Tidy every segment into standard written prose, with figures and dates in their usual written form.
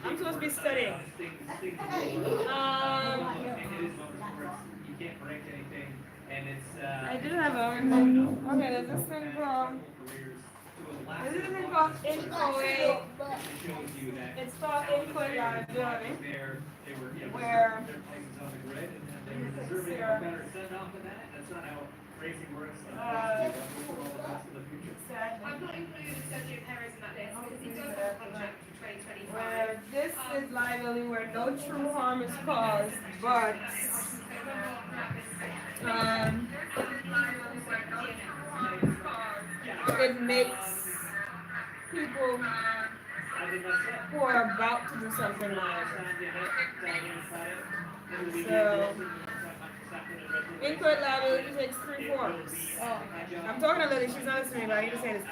I'm supposed to be studying. I do have a okay, there's this thing called Inchoate. It's called Inchoate Liability, where where this is liability where no true harm is caused, but um, it makes people who are about to do something liable. So, inchoate liability takes three forms. I'm talking to Lily, she's not listening, but I need to say this.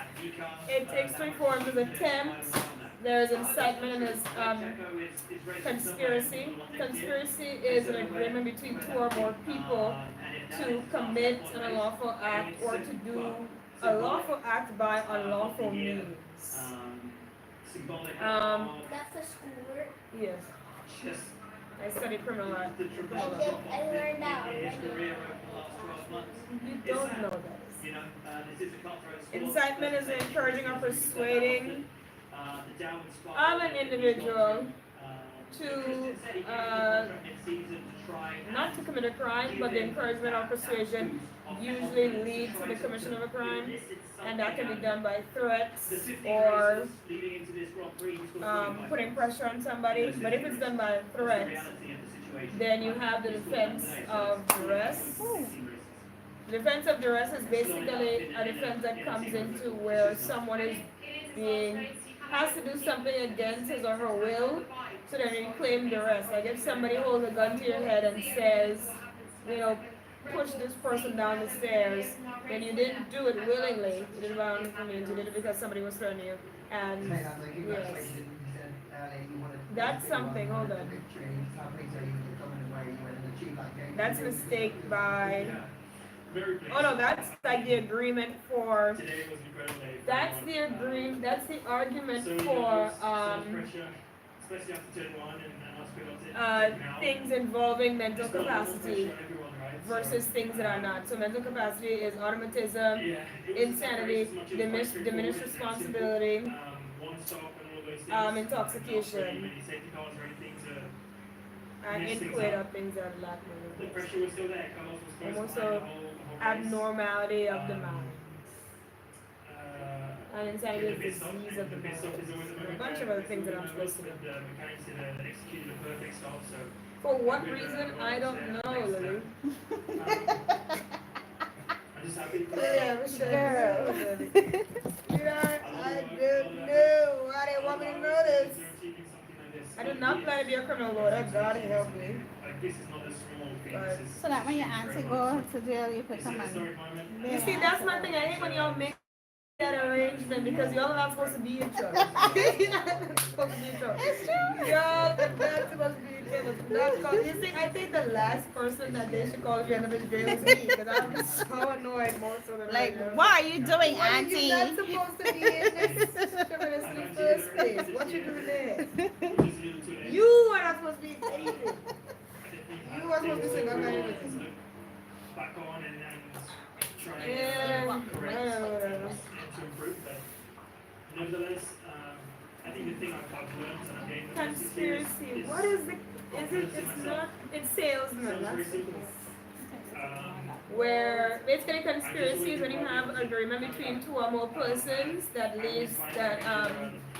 It takes three forms. There's attempt, there's incitement, and there's conspiracy. Conspiracy is an agreement between two or more people to commit an unlawful act or to do a lawful act by unlawful means. That's a school word. Yes. I studied criminal law. I learned that already. You don't know that. Incitement is encouraging or persuading an individual to not to commit a crime, but the encouragement or persuasion usually leads to the commission of a crime, and that can be done by threats or putting pressure on somebody. But if it's done by threats, then you have the defense of duress. The defense of duress is basically a defense that comes into where someone has to do something against his or her will, so then you claim duress. Like if somebody holds a gun to your head and says, push this person down the stairs, then you didn't do it willingly. You did it by own convenience. You did it because somebody was threatening you. And yes, that's something. Hold on. That's a mistake by. Oh no, that's like the agreement for. That's the argument for things involving mental capacity versus things that are not. So mental capacity is automatism, insanity, diminished responsibility, intoxication, and inchoate are things that are lack memory. And also abnormality of the mind. And insanity is disease of the mind. And a bunch of other things that I'm supposed to do. For what reason, I don't know, Lily. Yeah, girl. I don't know. Why they want me to know this? I did not plan to be a criminal lawyer. God help me. So that when your auntie go to jail, you put some money. You see, that's my thing. I hate when y'all make that arrangement because y'all are not supposed to be in trouble. You're not supposed to be in trouble. It's true. Y'all are not supposed to be in trouble. You see, I think the last person that they should call if you end up in jail is me because I'm so annoyed most of the time. Like, what are you doing, Why auntie? You're not supposed to be in this criminal in the first place. What you doing there? You are not supposed to be anything. You are supposed to say, I'm not anything. Yeah, whatever. Nevertheless, I think the thing I've learned and I'm getting Conspiracy. What is the? Is it? It's not. It's salesman. That's it. Where basically conspiracy is when you have an agreement between two or more persons that leads that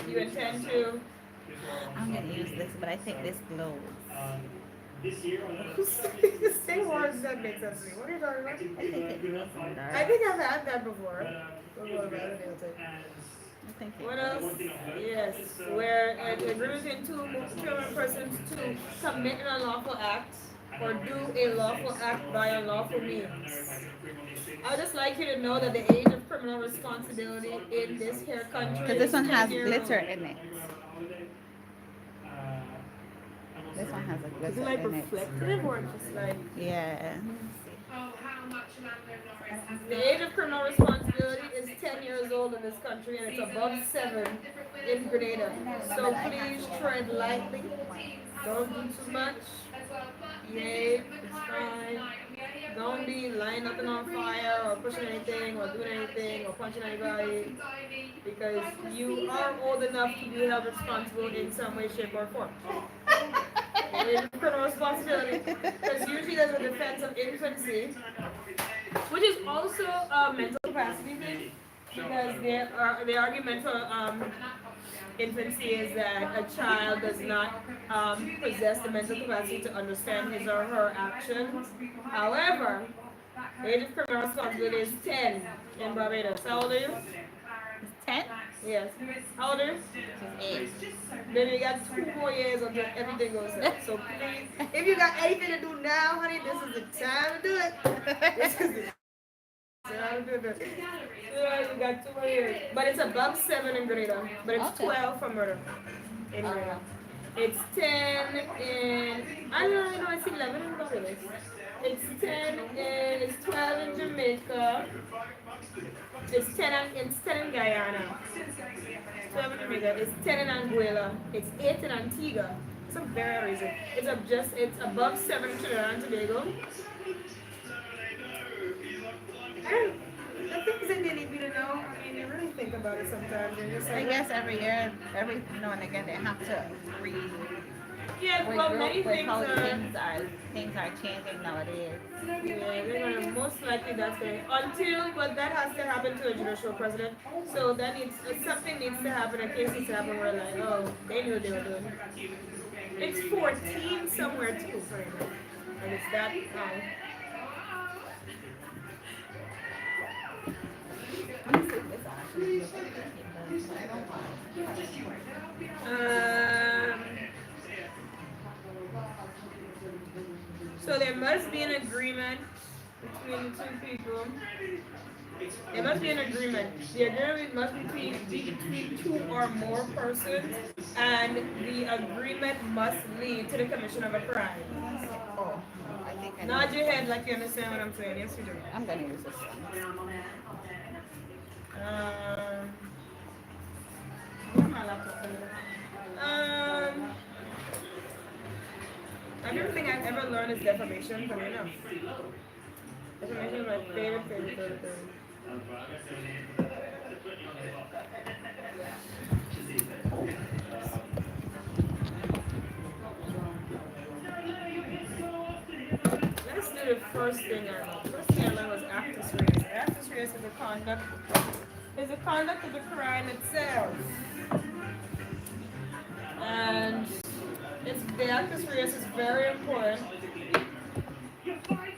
you intend to. I'm gonna use this, but I think this glows. This year, Say words that make sense to me. What are you talking about? I think it glows in dark. I think I've had that before. What else? Yes, where an agreement between two or persons to commit an unlawful act or do a lawful act by unlawful means. I would just like you to know that the age of criminal responsibility in this here country. Because this one has 10 years glitter old. in it. This one has a Is it glitter like in it. reflective or just like? Yeah. The age of criminal responsibility is 10 years old in this country and it's above 7 in Grenada. So please tread lightly. Don't do too much. Behave. It's fine. Don't be lighting nothing on fire or pushing anything or doing anything or punching anybody because you are old enough to be held responsible in some way, shape, or form. It is criminal responsibility because usually there's a defense of infancy, which is also a mental capacity thing because the argument for infancy is that a child does not possess the mental capacity to understand his or her actions. However, the age of criminal responsibility is 10 in Barbados. How old are you? It's 10? Yes. How old are you? It's 8. Maybe you got 2 more years until everything goes up. So please, if you got anything to do now, honey, this is the time to do it. This is the time to do it. Yeah, you got 2 more years. But it's above 7 in Grenada. But it's 12 for murder in Grenada. It's 10 in, I don't know, it's 11 in Barbados. It's 10 in, it's 12 in Jamaica. It's 10 in Guyana. It's 12 in Jamaica. It's 10 in Anguilla. It's 8 in Antigua. Some very reason. It's above 7 in Trinidad and Tobago. And the things that they need me to know, I mean, you really think about it sometimes. And just I like, guess every year, every now and again, they have to read yeah, well, many with things how are. things are changing nowadays. Yeah, they're gonna most likely that's going but that has to happen to a judicial president. So that needs something needs to happen. A case needs to happen where like, oh, they knew what they were doing. It's 14 somewhere too, and it's that high. Um, so there must be an agreement between the 2 people. There must be an agreement. The agreement must be between 2 or more persons, and the agreement must lead to the commission of a crime. Oh, I think I Nod your head like you understand what I'm saying. Yes, you do. I'm going to use this one. Where's my laptop? Everything I've ever learned is defamation, but you know. Defamation is my favorite thing. Let's do the first thing I learned. First thing I learned was actus reus. Actus reus is the conduct of the crime itself. And the actus reus is very important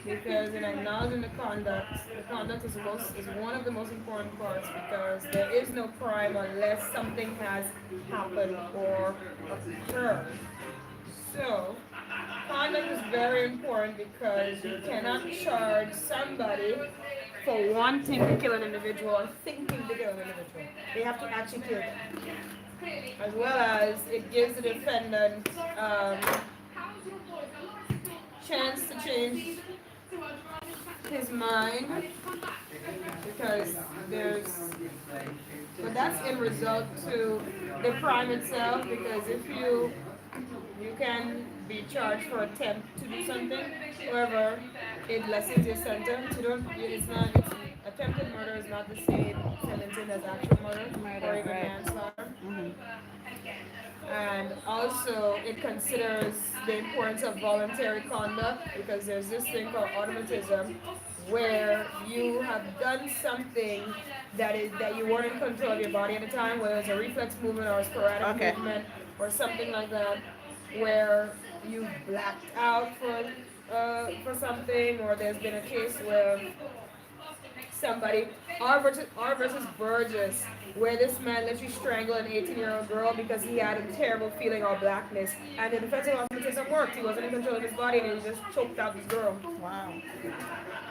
because in acknowledging the conduct is one of the most important parts because there is no crime unless something has happened or occurred. So, conduct is very important because you cannot charge somebody for wanting to kill an individual or thinking to kill an individual. They have to actually kill them. As well as it gives the defendant chance to change his mind because but that's in result to the crime itself because if you can be charged for attempt to do something, however, it lessens your sentence. Attempted murder is not the same sentencing as actual murder or even manslaughter. And also, it considers the importance of voluntary conduct because there's this thing called automatism, where you have done something that you weren't in control of your body at the time, whether it's a reflex movement or a sporadic movement or something like that, where you blacked out for something, or there's been a case where somebody, R versus Burgess, where this man literally strangled an 18-year-old girl because he had a terrible feeling of blackness, and the defensive automatism worked. He wasn't in control of his body, and he just choked out this girl. Wow.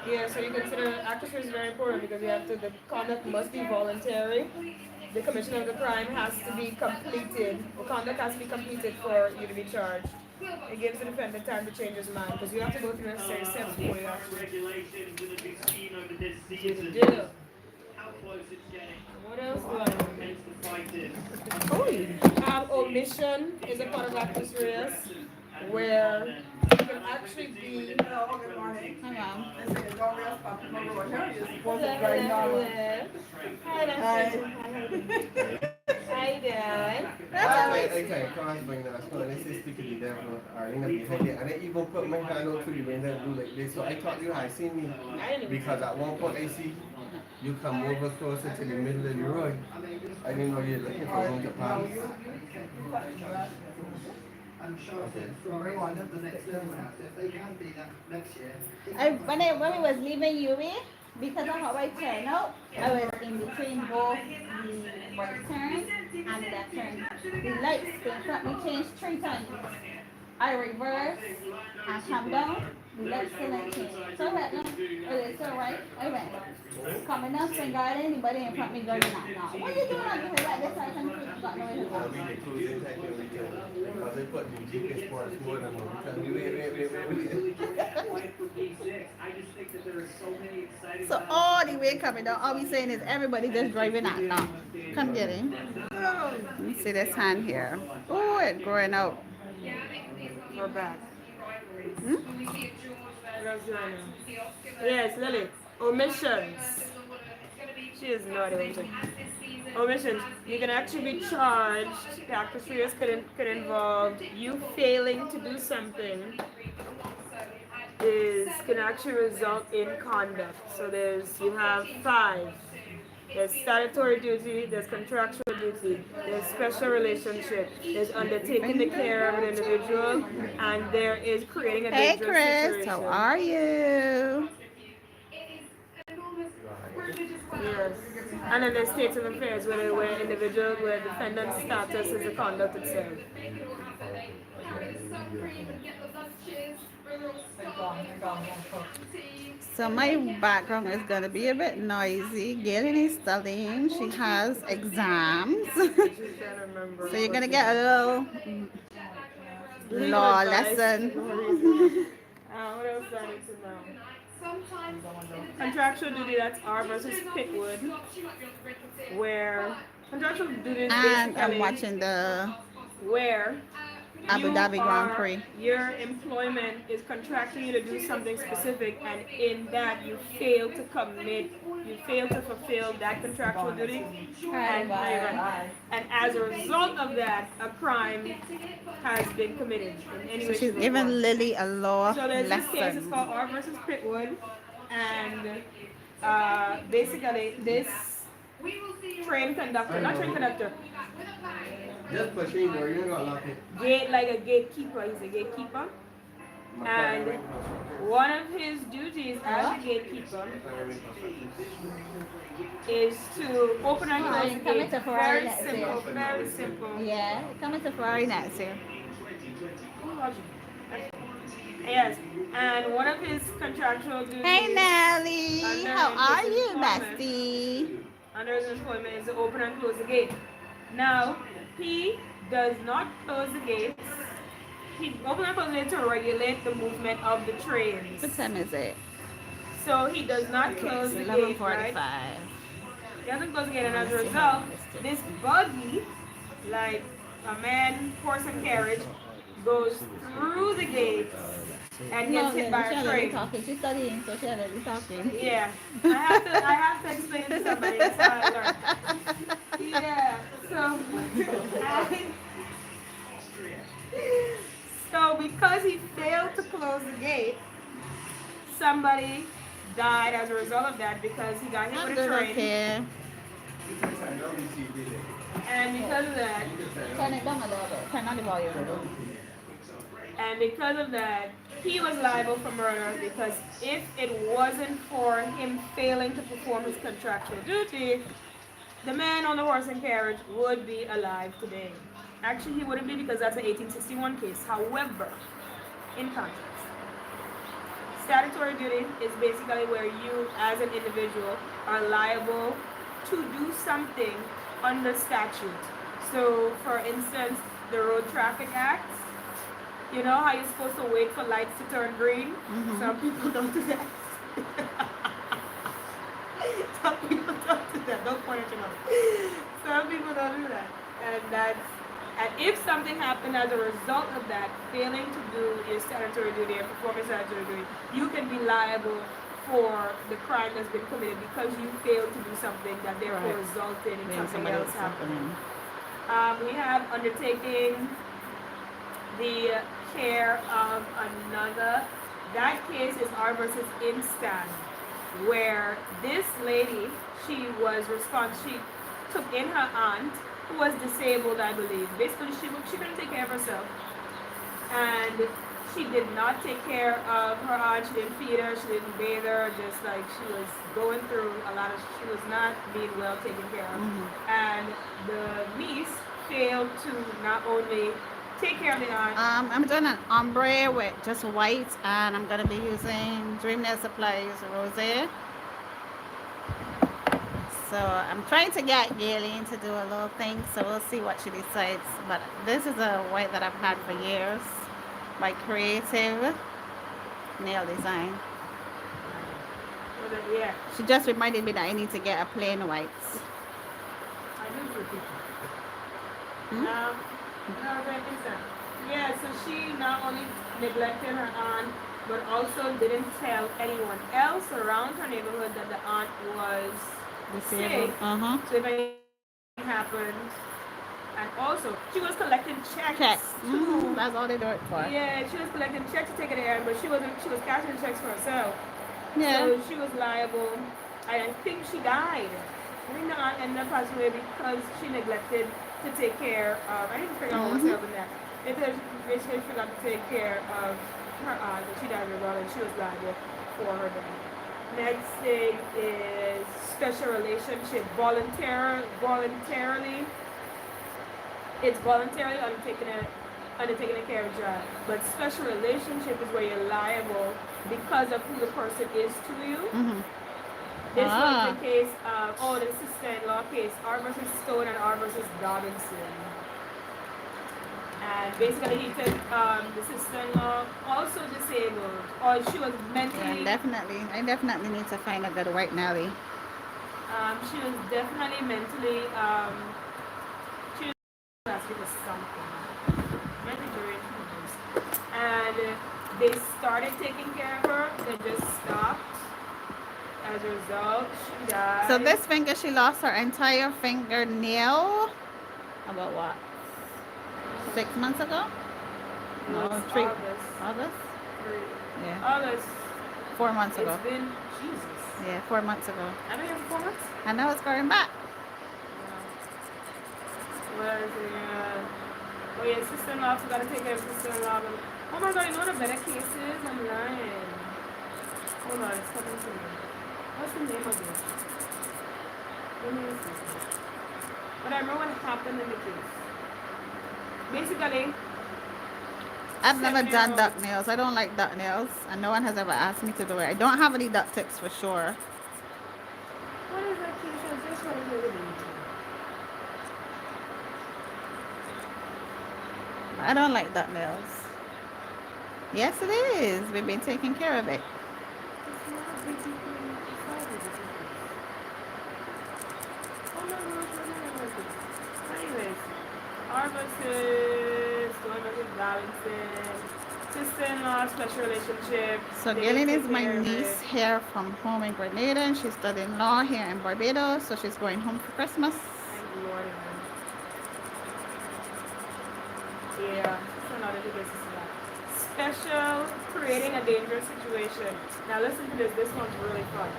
Yeah, so you consider actus reus is very important because the conduct must be voluntary. The commission of the crime has to be completed. The conduct has to be completed for you to be charged. It gives the defendant time to change his mind because you have to go through necessary steps before you actually do the deal. What else do I know? Omission is a part of actus reus where you can actually be. Hello, good morning. Hi, Mom. I said, don't rest up in my road. Here you're supposed to Hello, drive normal. Hi, How you doing? I can't bring that. So this is sticking the devil or in behind it. And I even put my hand out to you when they do like this. So I thought you had seen me. Because at one point I see you come over closer to the middle of the road. I didn't know you were looking for room to pass. I'm sure for one of the next level house, if they can be that next year. When we was leaving UA, because of how I turned out, I was in between both the right turn and the left turn. The lights in front me changed 3 times. I reversed and come down, the lights still ain't changed. So I went, no, it's alright, I went. Coming down Spring Garden, anybody in front of me going, nah. What are you doing out here like this? I can't got nowhere to go. Because they put the GPS parts more than one. Wait. So all the way coming down, all we saying is everybody just driving out now. Come get him. Let me see this hand here. Oh, it's growing out. We're back. Hmm? Yes, Lily. Omissions. She is not omission. Omissions. You can actually be charged. The actus reus could involve you failing to do something. Can actually result in conduct. So you have 5. There's statutory duty, there's contractual duty, there's special relationship, there's undertaking the care of an individual, and there is creating a Hey dangerous Chris, situation. how are you? Yes. And then there's states of affairs where defendant's status is the conduct itself. So my background is going to be a bit noisy. Galen is studying. She has exams. So you're going to get a little law lesson. What else do I need to know? Contractual duty, that's R versus Pitwood, where contractual duty is And basically I'm watching the where Abu Dhabi Grand Prix. Your employment is contracting you to do something specific, and in that you fail to fulfill that contractual duty, and as a result of that, a crime has been committed. In any way, So she's giving Lily a law so there's this case, it's lesson. called R versus Pitwood, and basically this train conductor, Just pushing door, you're not locking. like a gatekeeper, he's a gatekeeper, and one of his duties as a gatekeeper is to open and close the Come gate. into Ferrari Very next simple, year. very simple. Yeah, coming to Ferrari next year. Yes, and one of his contractual duties. Hey Nelly, under how are his you, employment- bestie? Under his employment is to open and close the gate. Now, he does not close the gates. He opens and closes it to regulate the movement of the trains. What time is it? So he does not close the gate, right? 11:45. He doesn't close the gate, and as a result, this buggy, like a man, horse, and carriage, goes through the gates and gets hit by a train. Talking. She's studying, so she had to be talking. Yeah, I have to explain it to somebody. That's how I learned. Yeah, so because he failed to close the gate, somebody died as a result of that because he got hit I'm with a doing train. okay. And because of that, Turn it down a little bit. Turn on the volume. he was liable for murder because if it wasn't for him failing to perform his contractual duty, the man on the horse and carriage would be alive today. Actually, he wouldn't be because that's an 1861 case. However, in context, statutory duty is basically where you, as an individual, are liable to do something under statute. So, for instance, the Road Traffic Act You know how you're supposed to wait for lights to turn green? Mhm. Some people don't do that. Some people don't do that. Don't point at your mouth. Some people don't do that. And if something happened as a result of that, failing to do your statutory duty and performing statutory duty, you can be liable for the crime that's been committed because you failed to do something that therefore Right. resulted in Maybe something somebody else else happening. happening. We have undertaking the care of another. That case is R versus Instan, where this lady, she took in her aunt, who was disabled, I believe. Basically, she couldn't take care of herself. And she did not take care of her aunt. She didn't feed her. She didn't bathe her. Just like she was going through a lot of, she was not being well taken care of. Mhm. And the niece failed to not only take care of the aunt. I'm doing an ombre with just white, and I'm gonna be using Dream Nail Supplies Rosé. So I'm trying to get Galen to do a little thing, so we'll see what she decides. But this is a white that I've had for years by Creative Nail Design. Yeah, She just reminded me that I need to get a plain white. I do for people. Hmm? Yeah, so she not only neglected her aunt, but also didn't tell anyone else around her neighborhood that the aunt was Disabled. sick. Uh-huh. So if anything happened, and also she was collecting checks Checks. too. That's all they do it for. Yeah, she was collecting checks to take it there, but she was cashing checks for herself. Yeah. So she was liable. I think she died. I think the aunt ended up passing away because she neglected to take care of, I didn't figure out what's Mhm. happening there. It says basically she forgot to take care of her aunt, and she died as well, and she was liable for her death. Next thing is special relationship. Voluntarily, it's voluntarily undertaking a care of child. But special relationship is where you're liable because of who the person is to you. Mhm. This Ah. was the case of, the sister-in-law case, R versus Stone and R versus Dobinson. And basically he took the sister-in-law, also disabled, or she was Yeah, mentally, definitely. I definitely need to find a good white Nelly. she was definitely mentally, she was asking for something. Mentally deranged. And they started taking care of her, they just stopped. As a result, she died. So this finger, she lost her entire fingernail. About what? 6 months ago? It No, was 3. August. August? Yeah. August. 4 months ago. It's been, Jesus. Yeah, 4 months ago. I've been here for 4 months? I know it's going back. Where is it? Oh yeah, sister-in-law, so gotta take care of sister-in-law. Oh my god, you know what a better case is? I'm lying. Hold on, it's coming to me. What's the name of it? Let me see. But I remember what happened in the case. Basically, I've never done 7-year-old. duck nails. I don't like duck nails, and no one has ever asked me to do it. I don't have any duck tips for sure. What is that case? I just want to do it. I don't like duck nails. Yes, it is. We've been taking care of it. It's not a big deal. It's not a big deal. Oh my gosh, what is it? Anyways, R versus Stone versus Robinson. Sister-in-law, special relationship. So They Gillian take is my care of niece it. here from home in Grenada, and she's studying law here in Barbados, so she's going home for Christmas. Thank Lord, man. Yeah, sister-in-law, they do this a lot. Special, creating a dangerous situation. Now listen to this. This one's really fun.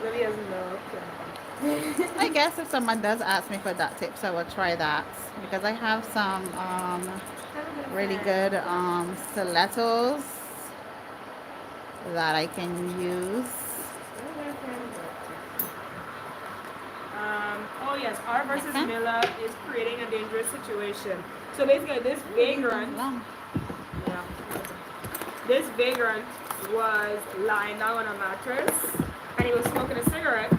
Lily doesn't know. Okay. I guess if someone does ask me for duct tips, I will try that because I have some really good stilettos that I can use. Oh yes, R versus Okay. Miller is creating a dangerous situation. So basically, this vagrant, yeah, this vagrant was lying down on a mattress, and he was smoking a cigarette.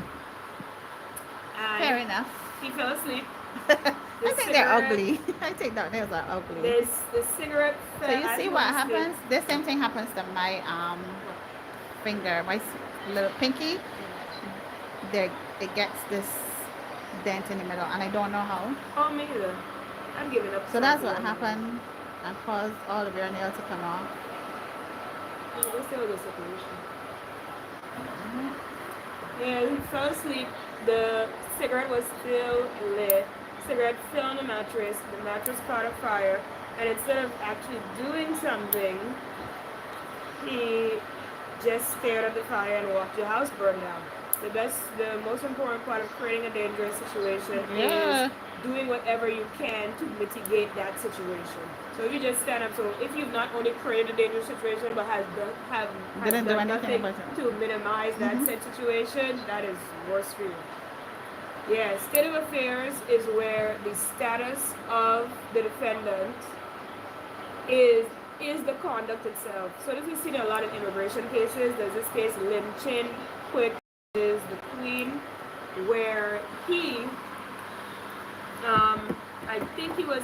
Fair And enough. he fell asleep. The I think they're cigarette- ugly. I think that nails are ugly. There's the cigarette. So you see what happens? The same thing happens to my finger, my little pinky. There, it gets this dent in the middle, and I don't know how. Oh, me either. I'm giving up. So that's what happened, and caused all of your nails to come off. Let's see what the separation. Yeah, he fell asleep. The cigarette was still lit. Cigarette fell on the mattress. The mattress caught a fire, and instead of actually doing something, he just stared at the fire and watched the house burn down. The most important part of creating a dangerous situation is doing whatever you can to mitigate that situation. So if you just stand up, so if you've not only created a dangerous situation but Didn't do done anything nothing about it. to minimize that said situation, that is worse for you. Yeah, state of affairs is where the status of the defendant is the conduct itself. So this is seen in a lot of immigration cases. There's this case, Lin Chin Quick is the Queen, where he, I think he was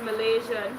Malaysian,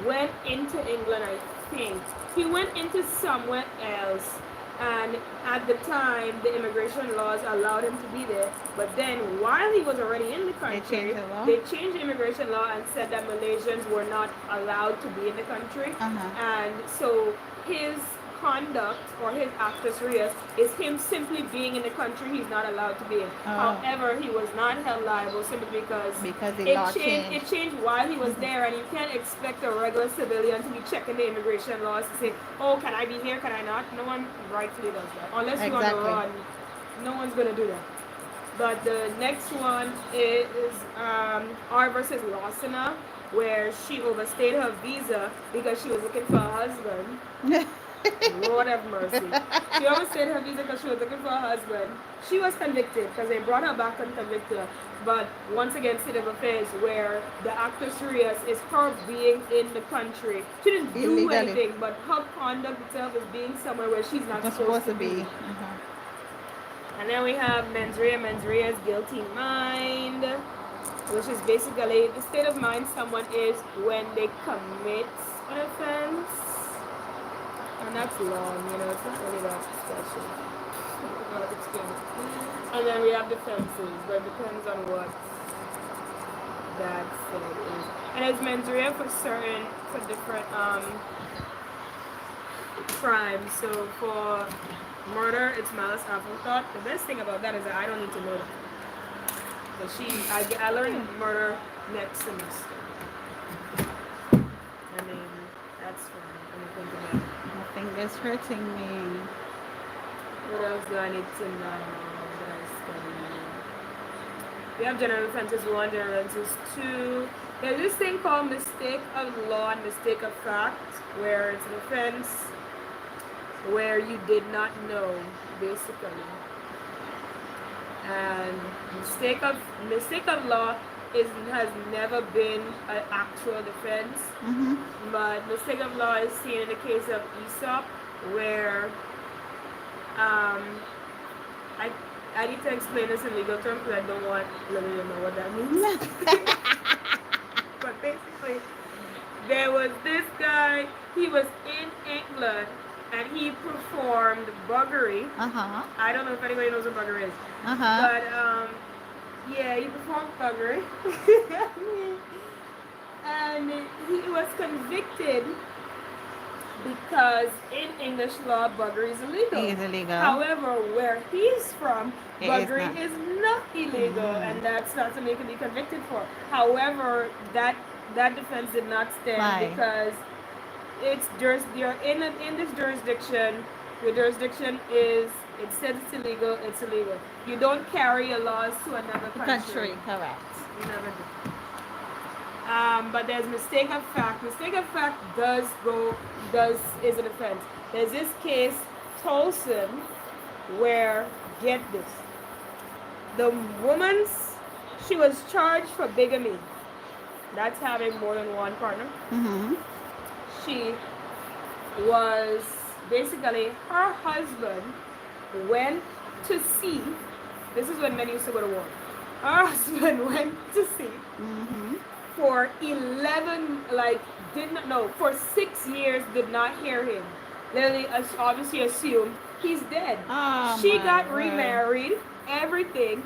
went into England, I think. He went into somewhere else, and at the time, the immigration laws allowed him to be there. But then, while he was already in the country, they changed the immigration law and said that Malaysians were not allowed to be in the country. And so his conduct or his actus reus is him simply being in the country he's not allowed to be in. However, he was not held liable simply because it changed while he was there, and you can't expect a regular civilian to be checking the immigration laws to say, oh, can I be here, can I not? No one rightfully does that. Unless you're on the run, no one's going to do that. But the next one is R versus Lawsona, where she overstayed her visa because she was looking for a husband. Lord have mercy. She overstayed her visa because she was looking for a husband. She was convicted because they brought her back and convicted her. But once again, state of affairs where the actus reus is her being in the country. She didn't do anything, but her conduct itself is being somewhere where she's not supposed to be. And then we have mens rea. Mens rea is guilty mind, which is basically the state of mind someone is when they commit an offense. And that's long, it's not really that special. And then we have defenses, but it depends on what that said is. And it's mens rea for different crimes. So for murder, it's malice aforethought. The best thing about that is that I don't need to know that. So I learned murder next semester. I mean, that's fine. Think about it. My finger's hurting me. What else do I need to know that I studied? We have general offenses 1, general offenses 2. There's this thing called mistake of law and mistake of fact, where it's an offense where you did not know, basically. And mistake of law has never been an actual defense, but mistake of law is seen in the case of Aesop, where I need to explain this in legal terms because I don't want Lily to know what that means. But basically, there was this guy, he was in England, and he performed buggery. I don't know if anybody knows what buggery is. But, yeah, he performed buggery. And he was convicted because in English law, buggery is illegal. It is illegal. However, where he's from, buggery is not illegal, and that's not something he can be convicted for. However, that defense did not stand because you're in this jurisdiction. The jurisdiction is, it says it's illegal, it's illegal. You don't carry your laws to another country. Correct. You never do. But there's mistake of fact. Mistake of fact is an offense. There's this case, Tolson, where, get this, the she was charged for bigamy. That's having more than one partner. She was, basically, her husband went to sea. This is when men used to go to war. Her husband went to sea Mm-hmm. for 11, like, did not know, for 6 years, did not hear him. Literally, obviously assumed he's dead. Oh, She my got word. remarried, everything.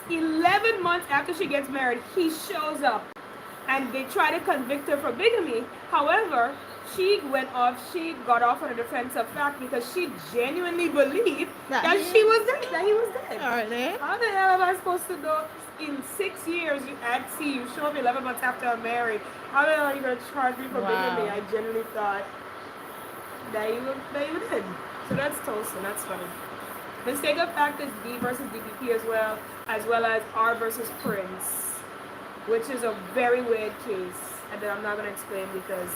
11 months after she gets married, he shows up and they try to convict her for bigamy. However, she got off on a defensive fact because she genuinely believed that That she was dead, that he was dead. Are they? How the hell am I supposed to know in 6 years you at sea, you show up 11 months after I'm married? How the hell are you going to charge me for bigamy? I genuinely thought that you were dead. So that's toasting, that's funny. Mistake of fact is D versus DPP as well as R versus Prince, which is a very weird case, and that I'm not going to explain because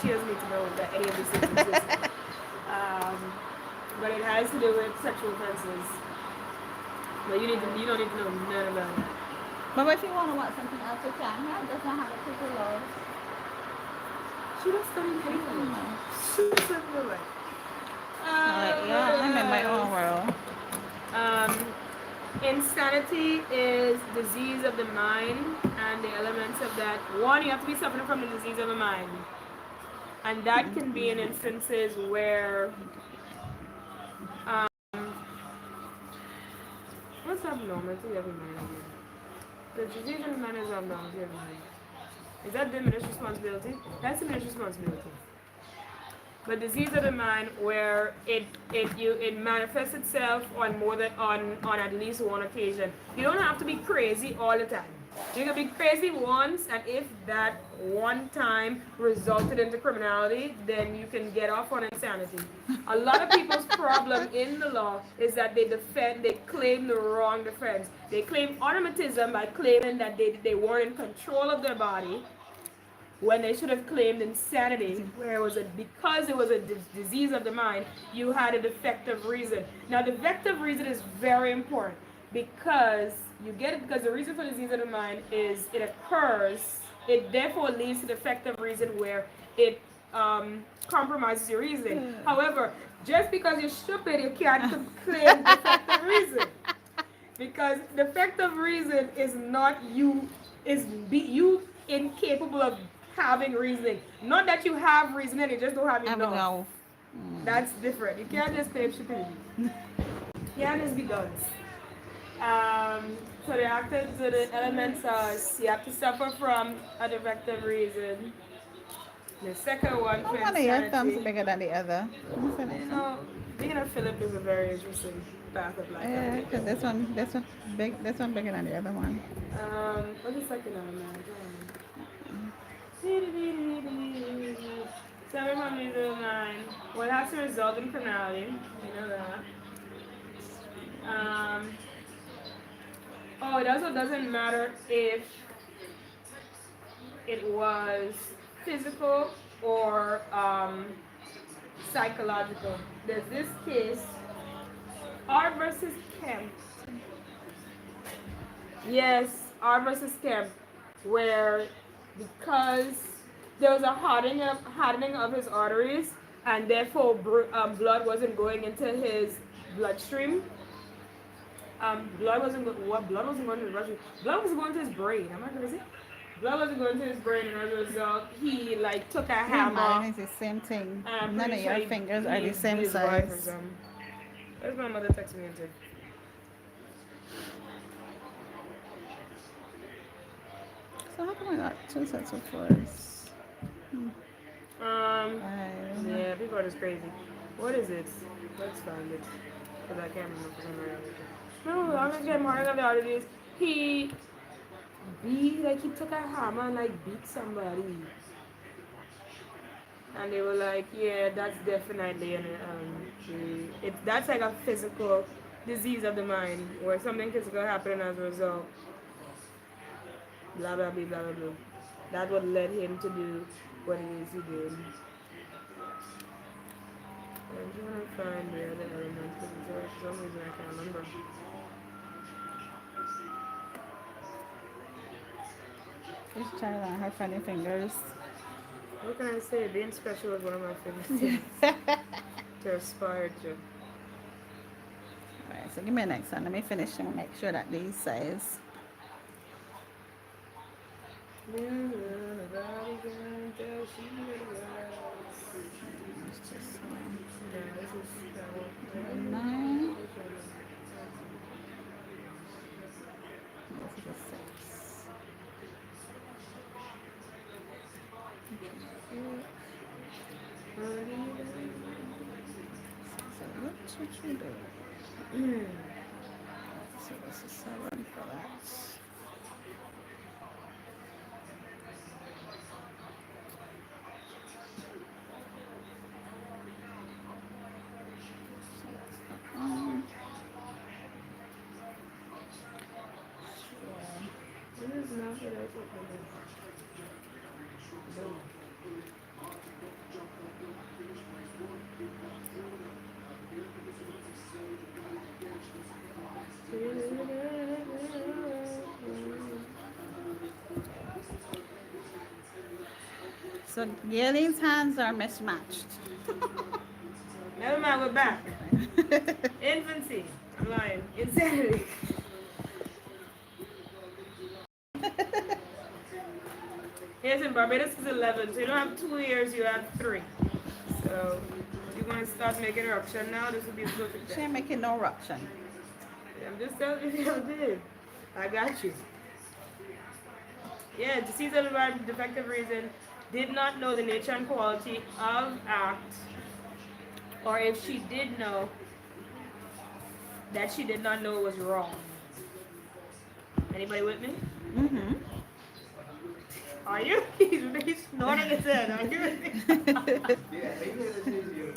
she doesn't need to know that any of these things exist. But it has to do with sexual offenses. But you don't need to know none about that. But if you want to watch something else, you can. It does not have a pretty love. She don't study anything. She doesn't know it. Yeah, I'm in my own world. Insanity is disease of the mind, and the elements of that. One, you have to be suffering from the disease of the mind, and that can be in instances where what's abnormality of the mind? The disease of the mind is abnormality of the mind. Is that diminished responsibility? That's diminished responsibility. But disease of the mind, where it manifests itself on at least one occasion. You don't have to be crazy all the time. You can be crazy once, and if that one time resulted into criminality, then you can get off on insanity. A lot of people's problem in the law is that they claim the wrong defense. They claim automatism by claiming that they weren't in control of their body, when they should have claimed insanity, where because it was a disease of the mind, you had a defective reason. Now, defective reason is very important because the reason for disease of the mind is it therefore leads to defective reason where it compromises your reasoning. However, just because you're stupid, you can't claim defective reason. Because defective reason is not you incapable of having reasoning. Not that you have reasoning, you just don't have enough. That's different. You can't just claim stupidity. You can't just be dunce. So the elements are you have to suffer from a defective reason. The second one for One of your thumbs insanity. bigger than the other. You know, being a Philip is a very interesting path of life. Yeah, because this one bigger than the other one. What's the second element? Seven from the mind. What has to result in criminality? You know that. It also doesn't matter if it was physical or psychological. There's this case, R versus Kemp. Yes, R versus Kemp, where because there was a hardening of his arteries, and therefore blood wasn't going into his bloodstream. Blood wasn't going to his bloodstream. Blood was going to his brain. Am I crazy? Blood wasn't going to his brain, and as a result, he took a hammer. It's the same thing. I'm None of pretty your sure fingers are he the same hit his wife or size. something. That's my mother texted me and said. So how come I got two sets of fours? Yeah, people are just crazy. What is it? Let's find it. Because I can't remember for some reason. No, I'm gonna get more of the oddities. He took a hammer and beat somebody. And they were like, yeah, that's definitely that's like a physical disease of the mind, where something physical happened as a result. Blah blah blah blah blah. That's what led him to do what it is he did. I'm trying to find the other elements because for some reason I can't remember. This child and her funny fingers. What can I say? Being special is one of my favorite things to aspire to. Alright, So give me a next one. Let me finish and make sure that these size. It's just 9. This is a 6. So what should you do? So this is 7 for that. So Gaileen's hands are mismatched. Never mind, we're back. Infancy. I'm lying. Insanity. Yes, in Barbados is 11, so you don't have 2 years, you have 3. So if you want to start making eruption now, this would be a perfect She day. ain't making no eruption. I'm just telling you how it is. I got you. Yeah, deceased of the defective reason did not know the nature and quality of act, or if she did know, that she did not know it was wrong. Anybody with me? Mm-hmm. Are you? He's nodding his head. Are you with me? Yeah, they hear you.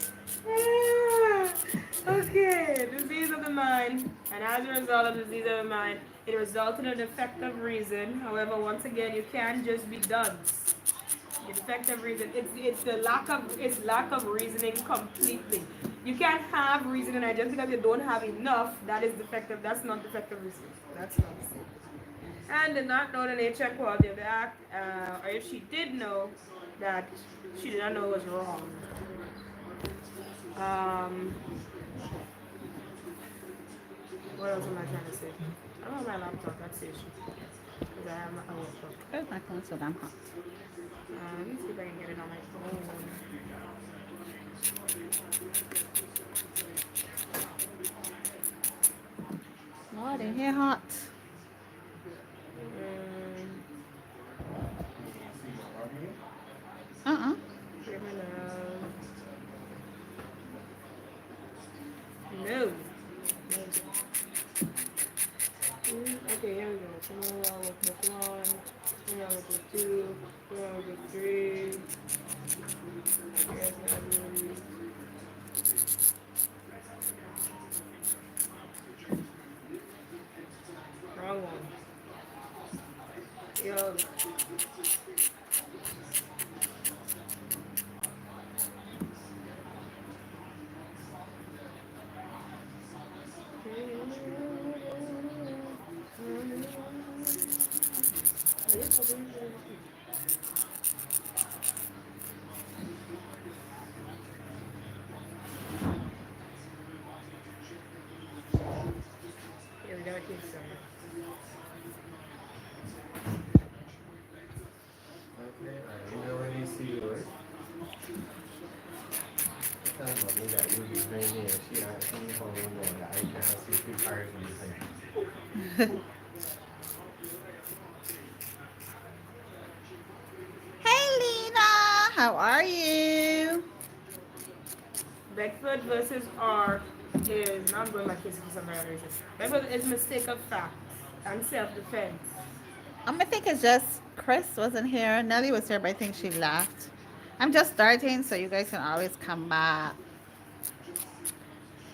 Okay, disease of the mind, and as a result of disease of the mind, it resulted in a defective reason. However, once again, you can't just be done. The defective reason, it's lack of reasoning completely. You can't have reasoning, and just because you don't have enough, that is defective. That's not defective reasoning. That's not the same. And did not know the nature and quality of the act, or if she did know, that she did not know it was wrong. What else am I trying to say? I don't have my laptop, that's the issue. Because I have my laptop. Where's my phone so damn hot? Let me see if I can get it on my phone. Oh, they hear hot. Uh-uh. Criminal. No. Okay, here we go. Criminal with book 1, criminal with book 2, criminal with book 3. Here's my movie. Wrong one. Yo. Here we go, keep somewhere. Okay, you know when you see yours. Tell mommy that you'll be very near. She asked me how you know that I can't see 3 cars in the same. Hey, Lena. How are you? Beckford versus R is not going like this for some other reason. Beckford is mistake of fact and self-defense. I think it's just Chris wasn't here. Nelly was here, but I think she left. I'm just starting, so you guys can always come back.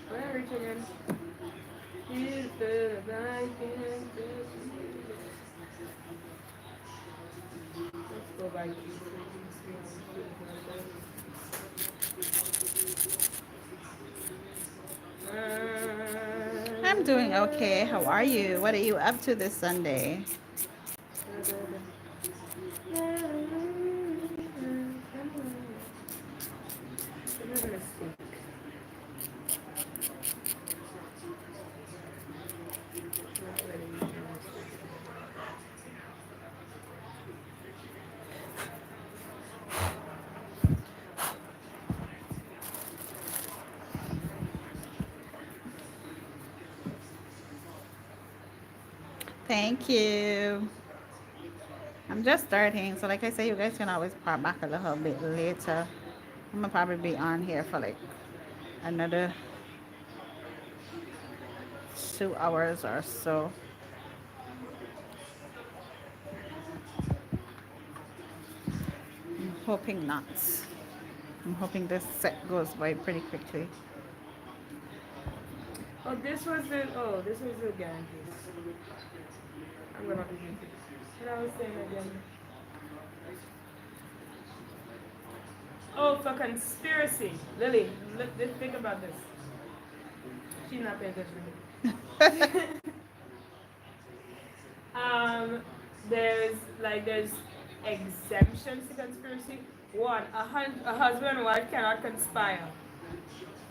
Where are we again? Is the light Let's go back to I'm doing okay. How are you? What are you up to this Sunday? Thank you. I'm just starting, so like I say, you guys can always pop back a little bit later. I'm gonna probably be on here for like another 2 hours or so. I'm hoping not. I'm hoping this set goes by pretty quickly. Oh, this was the guarantee. I'm gonna what I was saying again. Oh, for conspiracy. Lily, think about this. She's not paying attention. um, there's exemptions to conspiracy. One, a husband and wife cannot conspire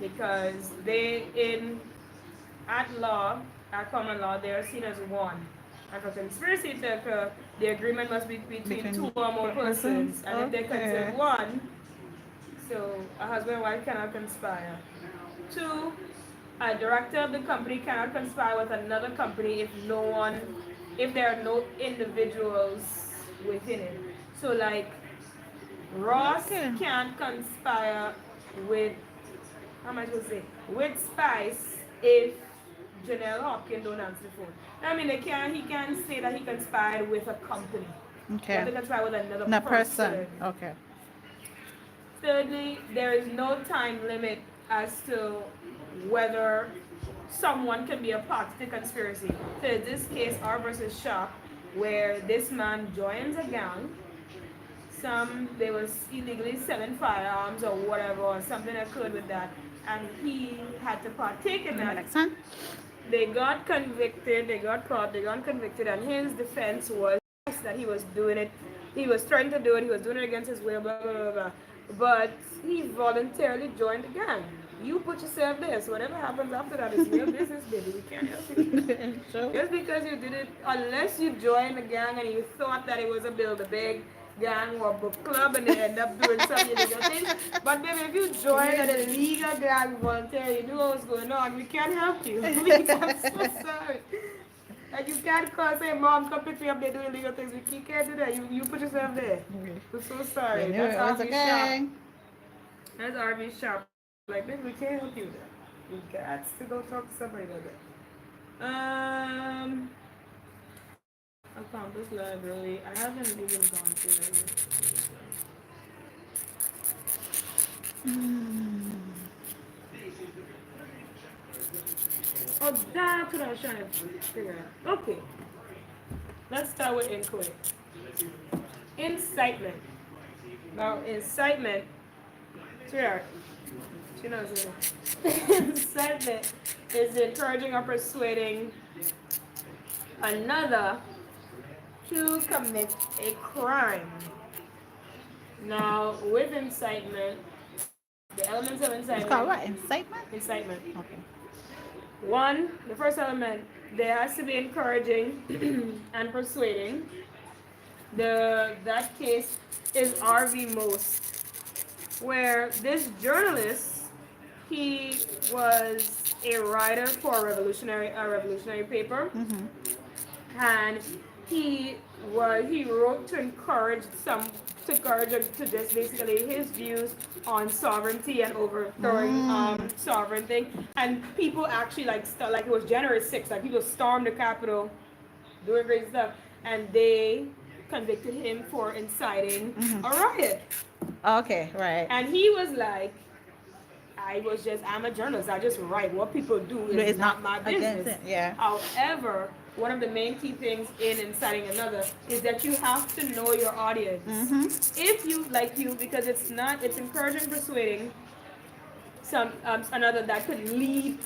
because they in at law, at common law, they are seen as one. And for conspiracy to occur, the agreement must be between two or more persons. And if they consider one, so a husband and wife cannot conspire. Two, a director of the company cannot conspire with another company if there are no individuals within it. So like Ross can't conspire with, how am I supposed to say, with Spice if Janelle Hopkins don't answer the phone. I mean, he can't say that he conspired with a company. Okay. He has to conspire with another No person. Okay. Thirdly, there is no time limit as to whether someone can be a part of the conspiracy. So in this case, R versus Shaw, where this man joins a gang, they was illegally selling firearms or whatever, or something occurred with that, and he had to partake in that. Next one. They got convicted, they got caught, they got convicted, and his defense was that he was doing it, he was trying to do it, he was doing it against his will, blah, blah, blah, blah. But he voluntarily joined the gang. You put yourself there, so whatever happens after that is your business, baby. We can't help you. Sure. Just because you did it, unless you joined the gang and you thought that it was a build-a-big gang or book club and they end up doing some illegal things. But baby, if you join an illegal gang voluntarily, you know what's going on, we can't help you. I'm so sorry. Like you can't call say, Mom, come pick me up, they're doing illegal things. You can't do that. You put yourself there. I'm so sorry. That's RV shop. That's RV shop. Like, baby, we can't help you with that. You got to go talk to somebody about that. Accomplice liability. I haven't even gone through that. Oh, that's what I was trying to figure out. Okay. Let's start with inquiry. Incitement. Now, incitement. Sweetheart. She knows it. Incitement is encouraging or persuading another to commit a crime. Now, with incitement, the elements of incitement. It's called what? Incitement? Incitement. Okay. One, the first element, there has to be encouraging and persuading. That case is RV Most, where this journalist, he was a writer for a revolutionary paper, and he wrote to encourage to just basically his views on sovereignty and overthrowing sovereign thing, and people actually like it was January 6th, like people stormed the Capitol, doing great stuff, and they convicted him for inciting a riot. Okay, right. And he was like, I'm a journalist. I just write. What people do is not my business. Yeah. However, one of the main key things in inciting another is that you have to know your audience. If you because it's encouraging, persuading another that could lead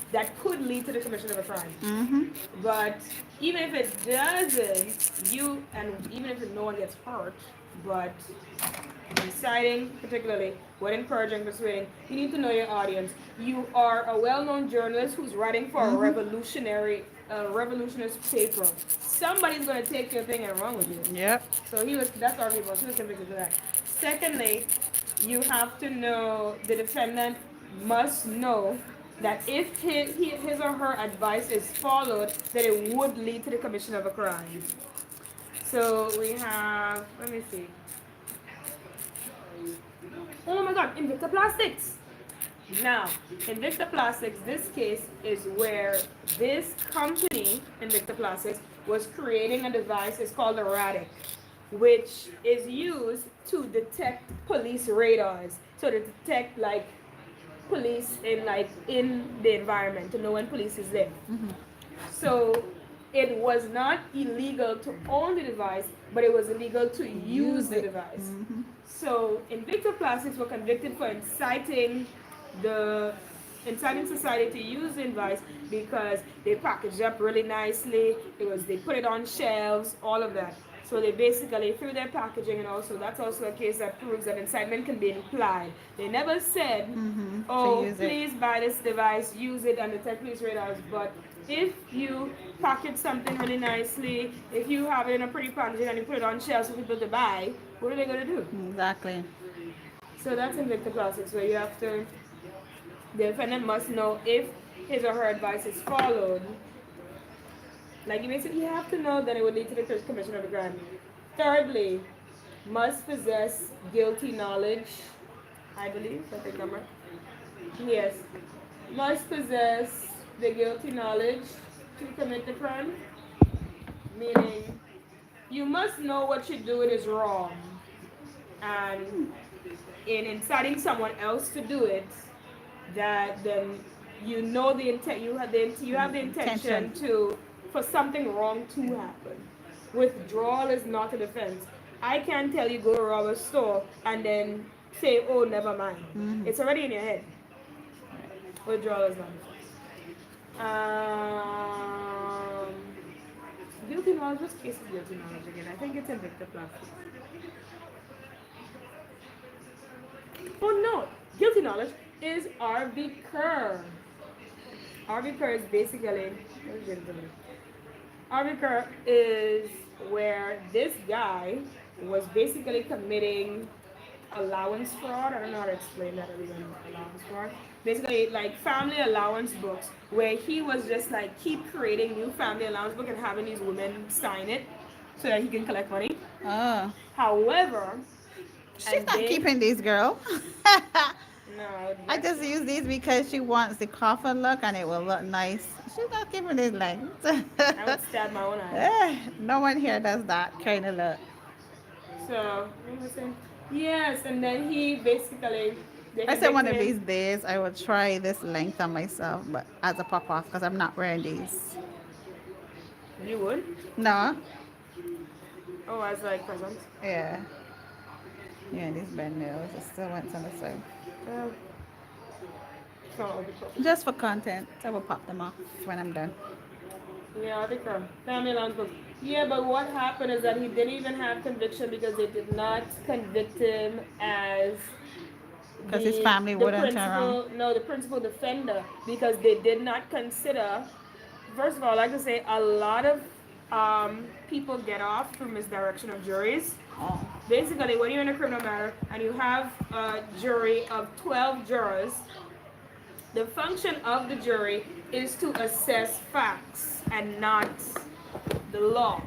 to the commission of a crime. But even if it doesn't, even if no one gets hurt, but inciting particularly, when encouraging, persuading, you need to know your audience. You are a well-known journalist who's writing for a revolutionist paper. Somebody's going to take your thing and run with you. Yep. So that's our people. He was convicted of that. Secondly, you have to know, the defendant must know that if his or her advice is followed, then it would lead to the commission of a crime. So we have, let me see. Oh my God, Invicta Plastics. Now, Invicta Plastics, this case is where this company, Invicta Plastics, was creating a device, it's called a Radic, which is used to detect police radars. So to detect like police in the environment, to know when police is there. So it was not illegal to own the device, but it was illegal to use the device. So Invicta Plastics were convicted for inciting society to use the device because they packaged up really nicely. They put it on shelves, all of that. So they basically through their packaging, and also that's also a case that proves that incitement can be implied. They never said, "Oh, please buy this device, use it, and detect police radars." But if you package something really nicely, if you have it in a pretty packaging and you put it on shelves for people to buy, what are they going to do? Exactly. So that's Invicta Plastics, where the defendant must know if his or her advice is followed. Like you basically have to know that it would lead to the commission of a crime. Thirdly, must possess guilty knowledge. I believe, I think I'm right. Yes. Must possess the guilty knowledge to commit the crime. Meaning, you must know what you're doing is wrong. And in inciting someone else to do it, that then you know the intent, you have the intention for something wrong to happen. Withdrawal is not a defense. I can't tell you go to rob a store and then say, oh, never mind. It's already in your head. Withdrawal is not a defense. Guilty knowledge, which case is guilty knowledge again? I think it's in Victor Plastic. Oh no, guilty knowledge is RV Kerr. RV Kerr is basically, RV Kerr is where this guy was basically committing allowance fraud. I don't know how to explain that even allowance fraud. Basically like family allowance books where he was just like keep creating new family allowance book and having these women sign it so that he can collect money. Oh. However, She's not keeping these, girl. no, I just use these because she wants the coffin look and it will look nice. She's not keeping these legs. I would stab my own eye. No one here does that kind of look. So, what was I saying? Yes, and then he basically. I said one of these days I will try this length on myself, but as a pop off because I'm not wearing these. You would? No. Oh, as like presents? Yeah. Yeah, these bend nails. I still went on the side. Just for content. I will pop them off when I'm done. Yeah, I think family allowance book. Yeah, but what happened is that he didn't even have conviction because they did not convict him as because his family wouldn't turn around. No, the principal defender, because they did not consider. First of all, I like to say a lot of people get off through misdirection of juries. Oh. Basically, when you're in a criminal matter and you have a jury of 12 jurors, the function of the jury is to assess facts and not the law.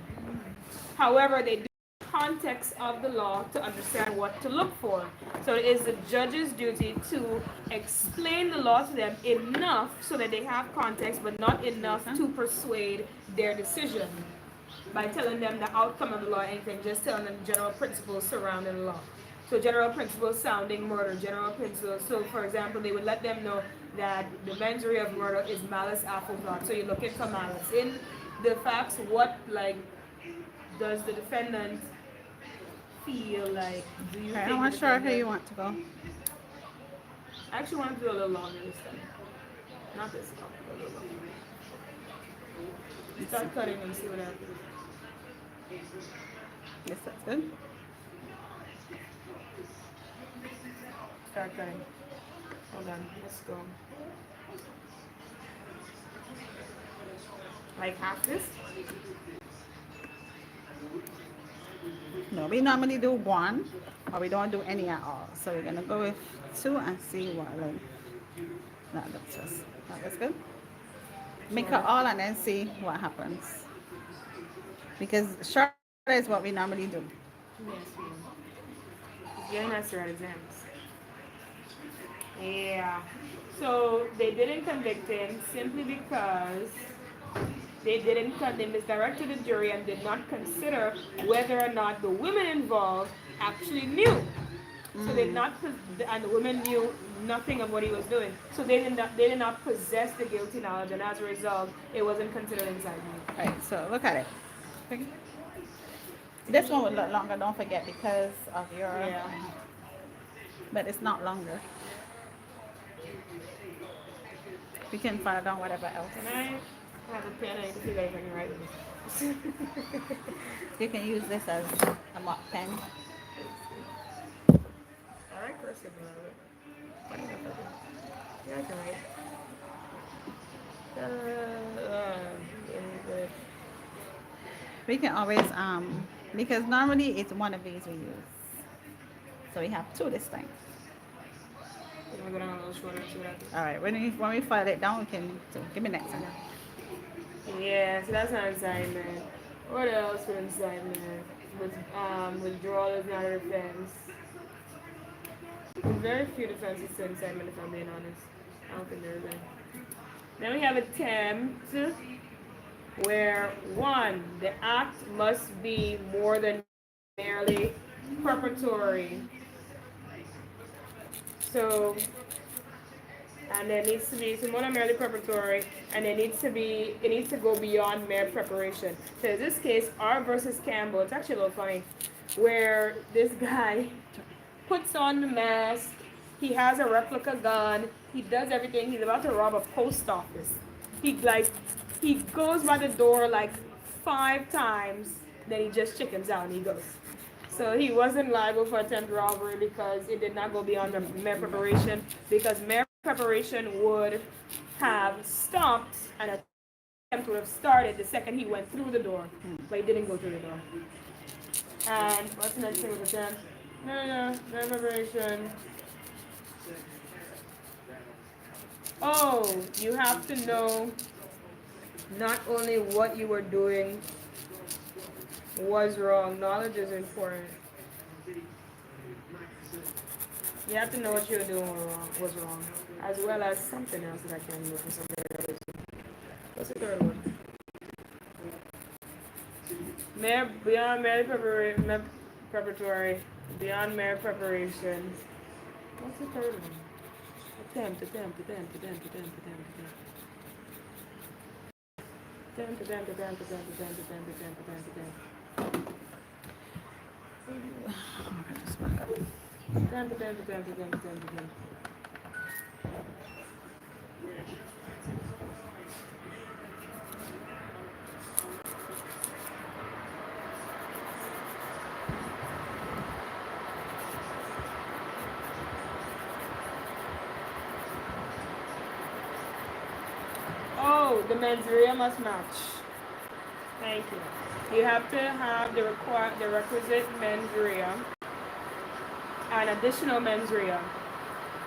However, they do the context of the law to understand what to look for. So it is the judge's duty to explain the law to them enough so that they have context, but not enough to persuade their decision by telling them the outcome of the law, anything, just telling them general principles surrounding the law. So general principles sounding murder, general principles. So for example, they would let them know that the mens rea of murder is malice aforethought. So you're looking for malice. In the facts, what like does the defendant feel like? Do you think I'm not sure how you want to go. I actually want to do a little longer this time. Not this long, but a little longer. Start cutting and see what happens. Yes, that's good. Start cutting. Hold on, let's go. Like half this? No, we normally do one, or we don't do any at all. So we're gonna go with two and see what like that looks us. That's good. Make it all and then see what happens. Because shorter is what we normally do. Yes, ma'am. Getting us to write exams. Yeah. So they didn't convict him simply because they misdirected the jury and did not consider whether or not the women involved actually knew. So they did not, and the women knew nothing of what he was doing. So they did not possess the guilty knowledge, and as a result, it wasn't considered incitement. Right, so look at it. This one would look longer, don't forget, because of your, Yeah. but it's not longer. We can file down whatever else. Can I have a pen? I can see that if I can write this. You can use this as a mark pen. I like cursive a little bit. Yeah, I can write. We can always, because normally it's one of these we use. So we have two this time. I'm gonna go down a little shorter so that. All right, when we file it down, we can, so give me next one. Yeah, so that's not incitement. What else for incitement? Withdrawal is not a defense. There's very few defenses to incitement, if I'm being honest. I don't think there is any. Then we have attempt, where one, the act must be more than merely preparatory. So, and there needs to be some more than merely preparatory, and it needs to go beyond mere preparation. So in this case, R versus Campbell, it's actually a little funny, where this guy puts on the mask, he has a replica gun, he does everything, he's about to rob a post office. He goes by the door like 5 times, then he just chickens out and he goes. So he wasn't liable for attempted robbery because it did not go beyond the mere preparation, because mere preparation would have stopped and attempt would have started the second he went through the door, but he didn't go through the door. And what's the next thing with attempt? No, preparation. Oh, you have to know not only what you were doing was wrong. Knowledge is important. You have to know what you were doing was wrong, as well as something else that I can't remember for some reason. What's the third one? Beyond mere preparatory, beyond mere preparation. What's the third one? Attempt. Oh, the mens rea must match. Thank you. You have to have the requisite mens rea and additional mens rea.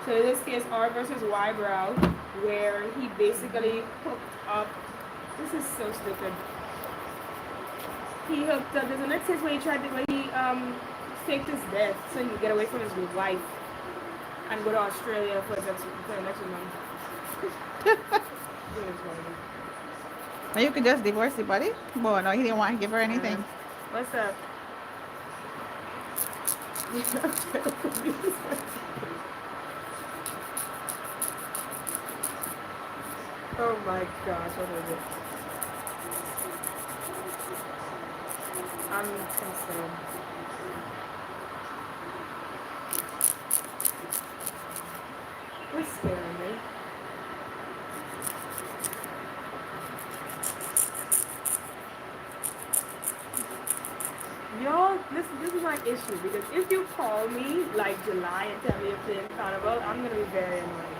So in this case, R versus Y brow, where he basically hooked up. This is so stupid. He hooked up. There's a next case where he faked his death so he could get away from his wife and go to Australia for the next one. Now you could just divorce the body? Boy, no, he didn't want to give her anything. What's up? Oh my gosh, what is it? I'm concerned. You're scaring me. Y'all, this is my issue, because if you call me like July and tell me you're playing Carnival, I'm gonna be very annoyed.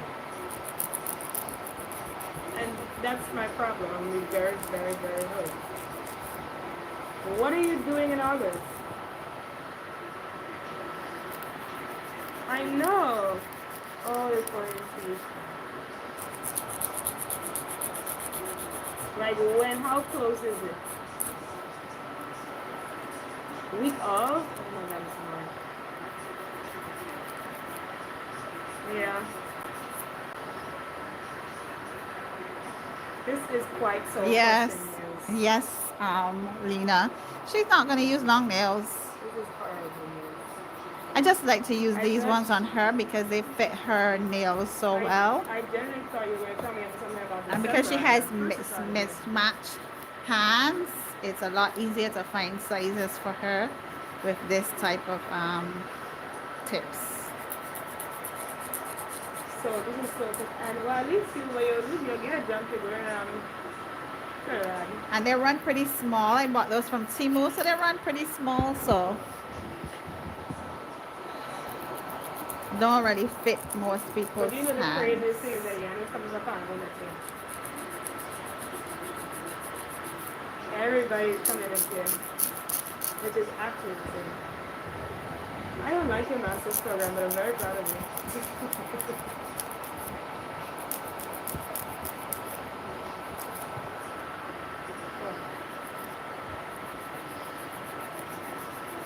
And that's my problem. I'm gonna be very, very, very hurt. What are you doing in August? I know. Oh, it's going to see. Like when? How close is it? Week of? Oh my God, it's hard. Yeah. This is quite so Yes, custom nails. yes, Lena. She's not gonna use long nails. This is horrible nails. I just like to use I these just ones on her because they fit her nails so well. I genuinely thought you were going to tell me something about this. And because she has mismatched hands, it's a lot easier to find sizes for her with this type of tips. So this is so good. And well, at least you get a jump figure And they run pretty small. I bought those from Temu, so they run pretty small, so don't really fit most people's But you know the hands. craziest thing is that yeah, it comes up on the thing. Everybody's coming in here, which is actually insane. I don't like your master's program, but I'm very proud of you.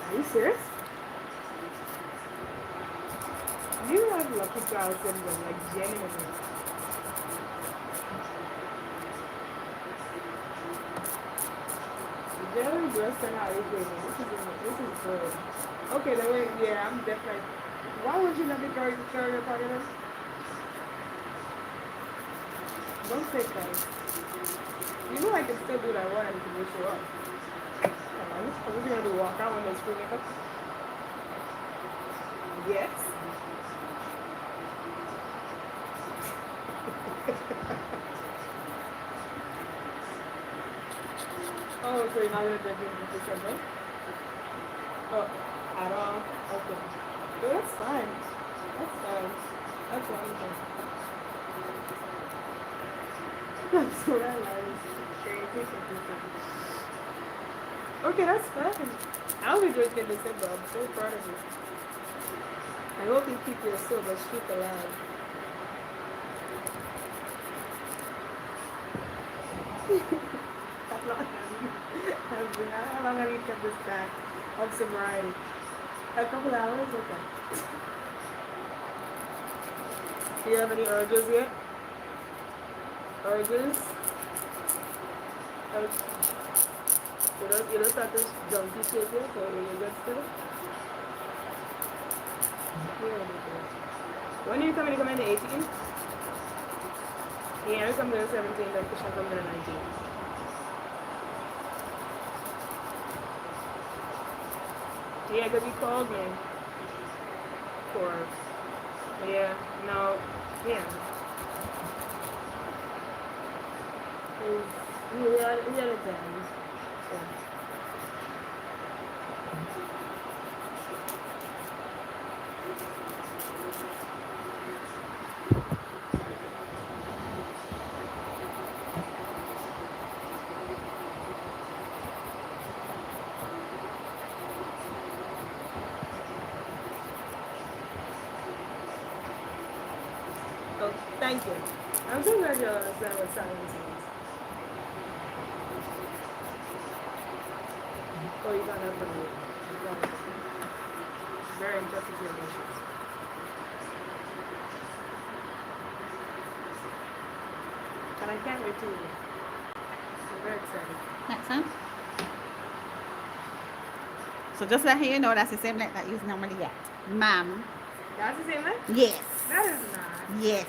Are you serious? You have lucky child syndrome, like genuinely. Very blessed and highly favored. This is good. Okay, then wait, yeah, I'm definitely. Why would you let me carry a part of this? Don't say that. You know I can still do that one and can just show up. What are you gonna do? Walk out when there's free makeup? Yes. Oh, so you're not gonna drink in December? Oh, at all? Okay. But that's fine. That's fine. That's wonderful. That's what I like. Okay, that's fine. I'll be drinking December. I'm so proud of you. I hope you keep your silver streak alive. How long have you kept this back of sobriety? A couple hours? Okay. Do you have any urges yet? Urges? You don't start this junkie shit yet, so you get still? When are you coming to come in the 18th? Yeah, I come to the 17th, like Krishna come to the 19th. Yeah, because you called me for, yeah, no, yeah. We had a time. So. Oh, thank you. I'm so glad you understand what silence means. Oh, you got that from me. Very impressive with your emotions. And I can't wait to read it. I'm very excited. Next time. So just let you know that's the same light that you normally get. Ma'am. That's the same one? Yes. That is not. Yes.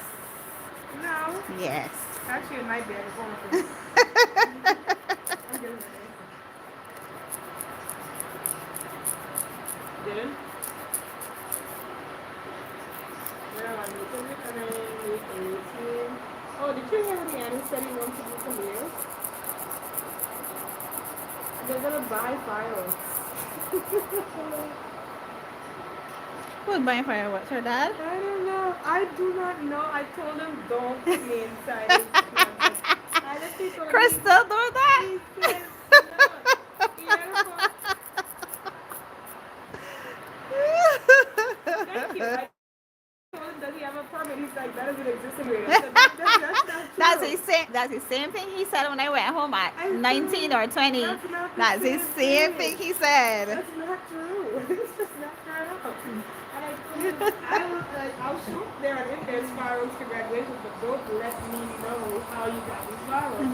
No. Yes. Actually, it might be a phone. I'm getting it. Didn't? Where are we? So we're coming with 18. Oh, did you hear what Annie said he wants to do some meals? They're gonna buy fireworks. Who's buying fireworks? Her dad? I don't know. I do not know. I told him don't put me inside his closet. I just think of Crystal, do that? He said no. He had a phone. Thank you. I told him, does he have a permit? He's like, that doesn't exist in here. I said, that's not true. That's what he's saying. That's the same thing he said when I went home at 19 or 20. That's not the That's the same thing he said. That's not true. It's just not true. And I was like, I'll show up there and if there's flowers to graduation, but don't let me know how you got these flowers.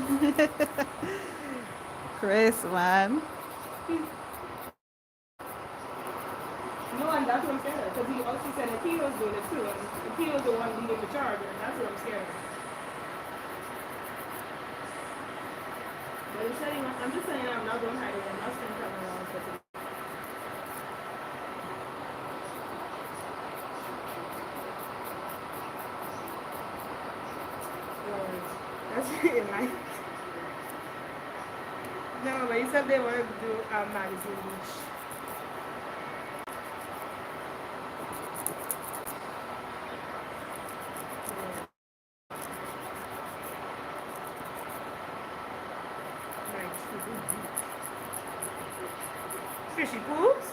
Chris, man. No, and that's what I'm scared of. Because he also said that he was doing it too. And he was the one leading the charge, and that's what I'm scared of. But he said, I'm just saying I'm not going to hide it. I'm not going to come around with it. That's really nice. No, but he said they wanted to do a magazine each. Fishy pools?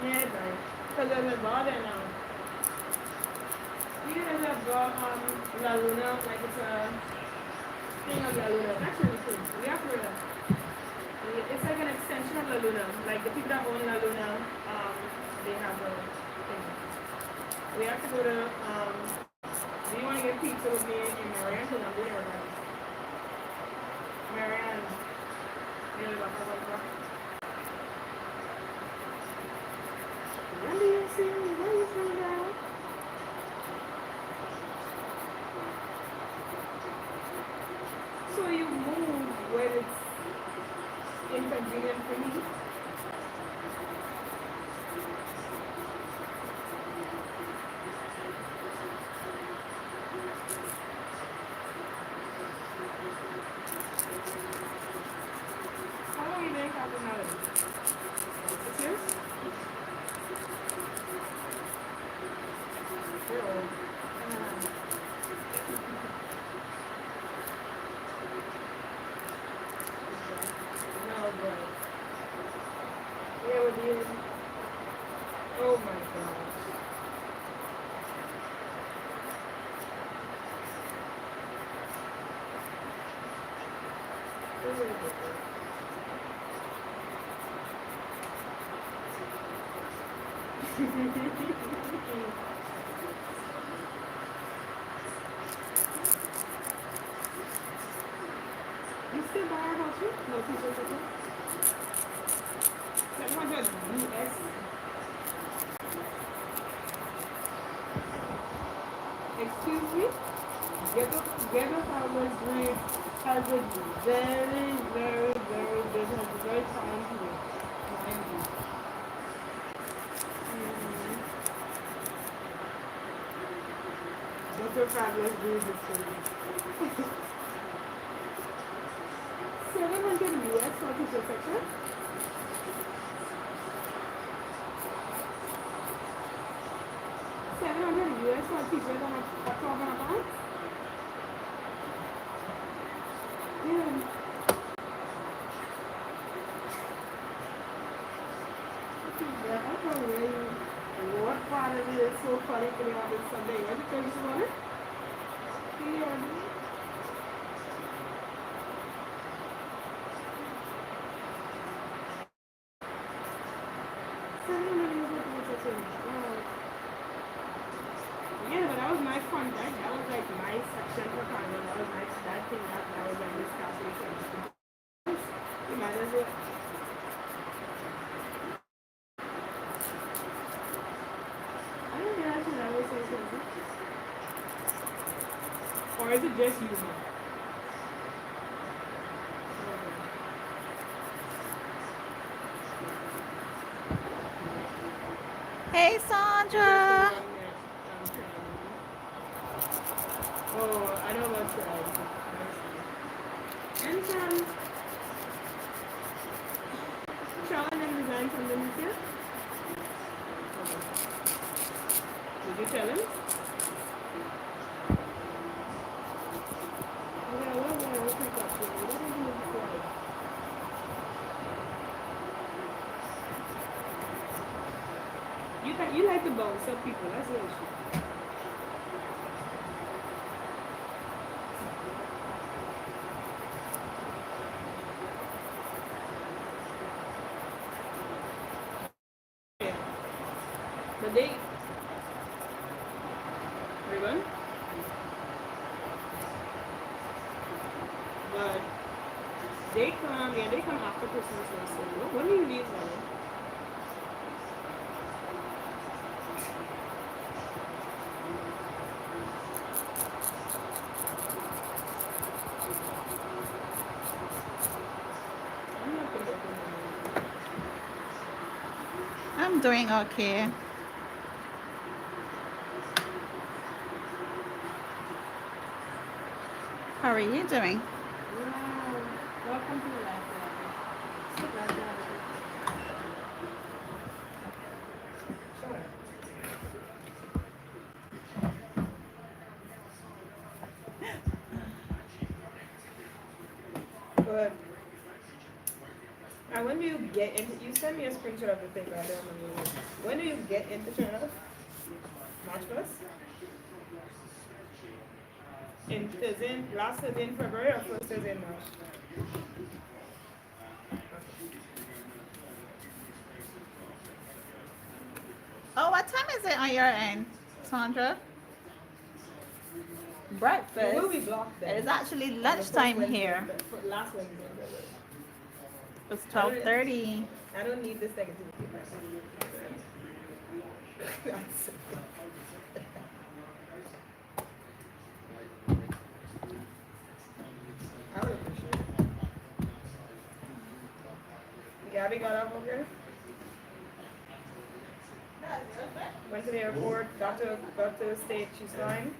Yeah, right. Because there's a bar there now. You know, there's a bar on La Luna, like it's a thing of La Luna. That's really cool. We have to it's like an extension of La Luna. Like the people that own La Luna, they have a thing. We have to go to, do you want to get pizza with me in Marianne? Because I'm doing it right. Marianne. You know about that? When do you see me? Where are you from now? So you move when it's inconvenient for me? How long have you been in California nowadays? 6 years? You're old. No, boy. Yeah, with you. Oh my gosh. This is ridiculous. You still buy our house here? No, t-shirts at all? 700 US. Excuse me? Ghetto Farmers Breed has a very, very, very big, has a very fine here. Mind you. Ghetto Farmers Breed is so 700 US for t-shirt section? $700 for a t-shirt on a 12 pounds? Yeah. Yeah, I don't really what part of it is so funny for me on this Sunday. Is it because you want it? Yeah. Yeah, but that was my fun. That was like my section for Carmen. That was my that thing that was like this calculation. You might as well. I don't realize that was so expensive. Or is it just you? Hey, Sandra. Oh, I know about that. And Charlotte and design something here. Did you tell him? Yeah, what was I pick up here? What did you describe? You You like to bounce up people. That's the issue. Yeah. But they. Ribbon. But they come. Yeah, they come after Christmas. So when do you leave, Mother? I'm not gonna open my I'm doing okay. How are you doing? Wow. Welcome to the life. So glad to have you. But and when do you get into? You sent me a screenshot of the thing, but I don't remember. When do you get into Trinidad? March 1st? Is in last Thursday in February or first Thursday in March? Oh, what time is it on your end, Sandra? Breakfast. It will be blocked then. It is actually On the lunchtime first here. Wednesday, but last Wednesday in February. It's 12:30. I don't need this negativity. I would appreciate it. Gabby got up okay? Went to the airport, got to the state, she's fine.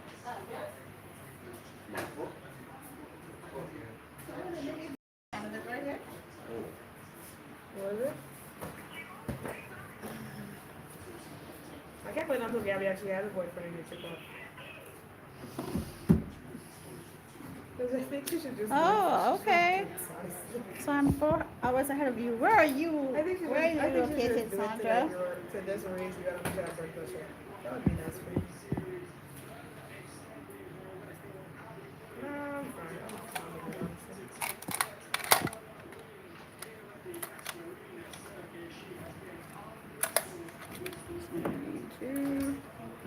What was it? I can't wait until Gabby actually has a boyfriend and gets it off. Because I think she should just. Oh, okay. So I'm 4 hours ahead of you. Where are you? I think she Where are you I think she located, should do it Sandra? to just raise you up to that blood pressure. That would be nice for you. No, I'm fine. I'm fine with it, honestly.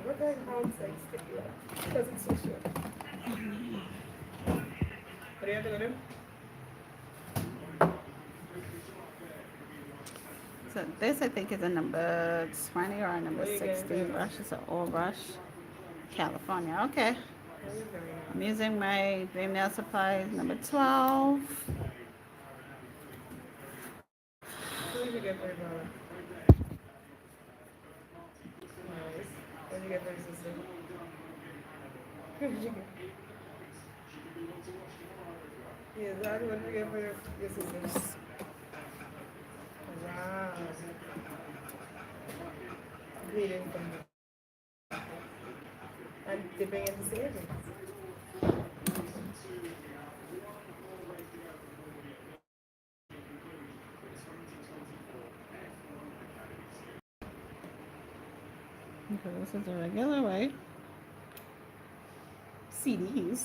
What the heck home sex sticky like? Because it's so short. What do you have to go do? So this I think is a number 20 or a number Where you getting 16 that? brush. It's an old brush. California. Okay. That is very nice. I'm using my Dream Nail Supplies number 12. What did you get for your brother? Nice. What did you get for your sister? What did you get? Yeah, exactly. What did you get for your sisters? Wow. Bleeding from the and dipping into savings. Okay, this is the regular way. CDs.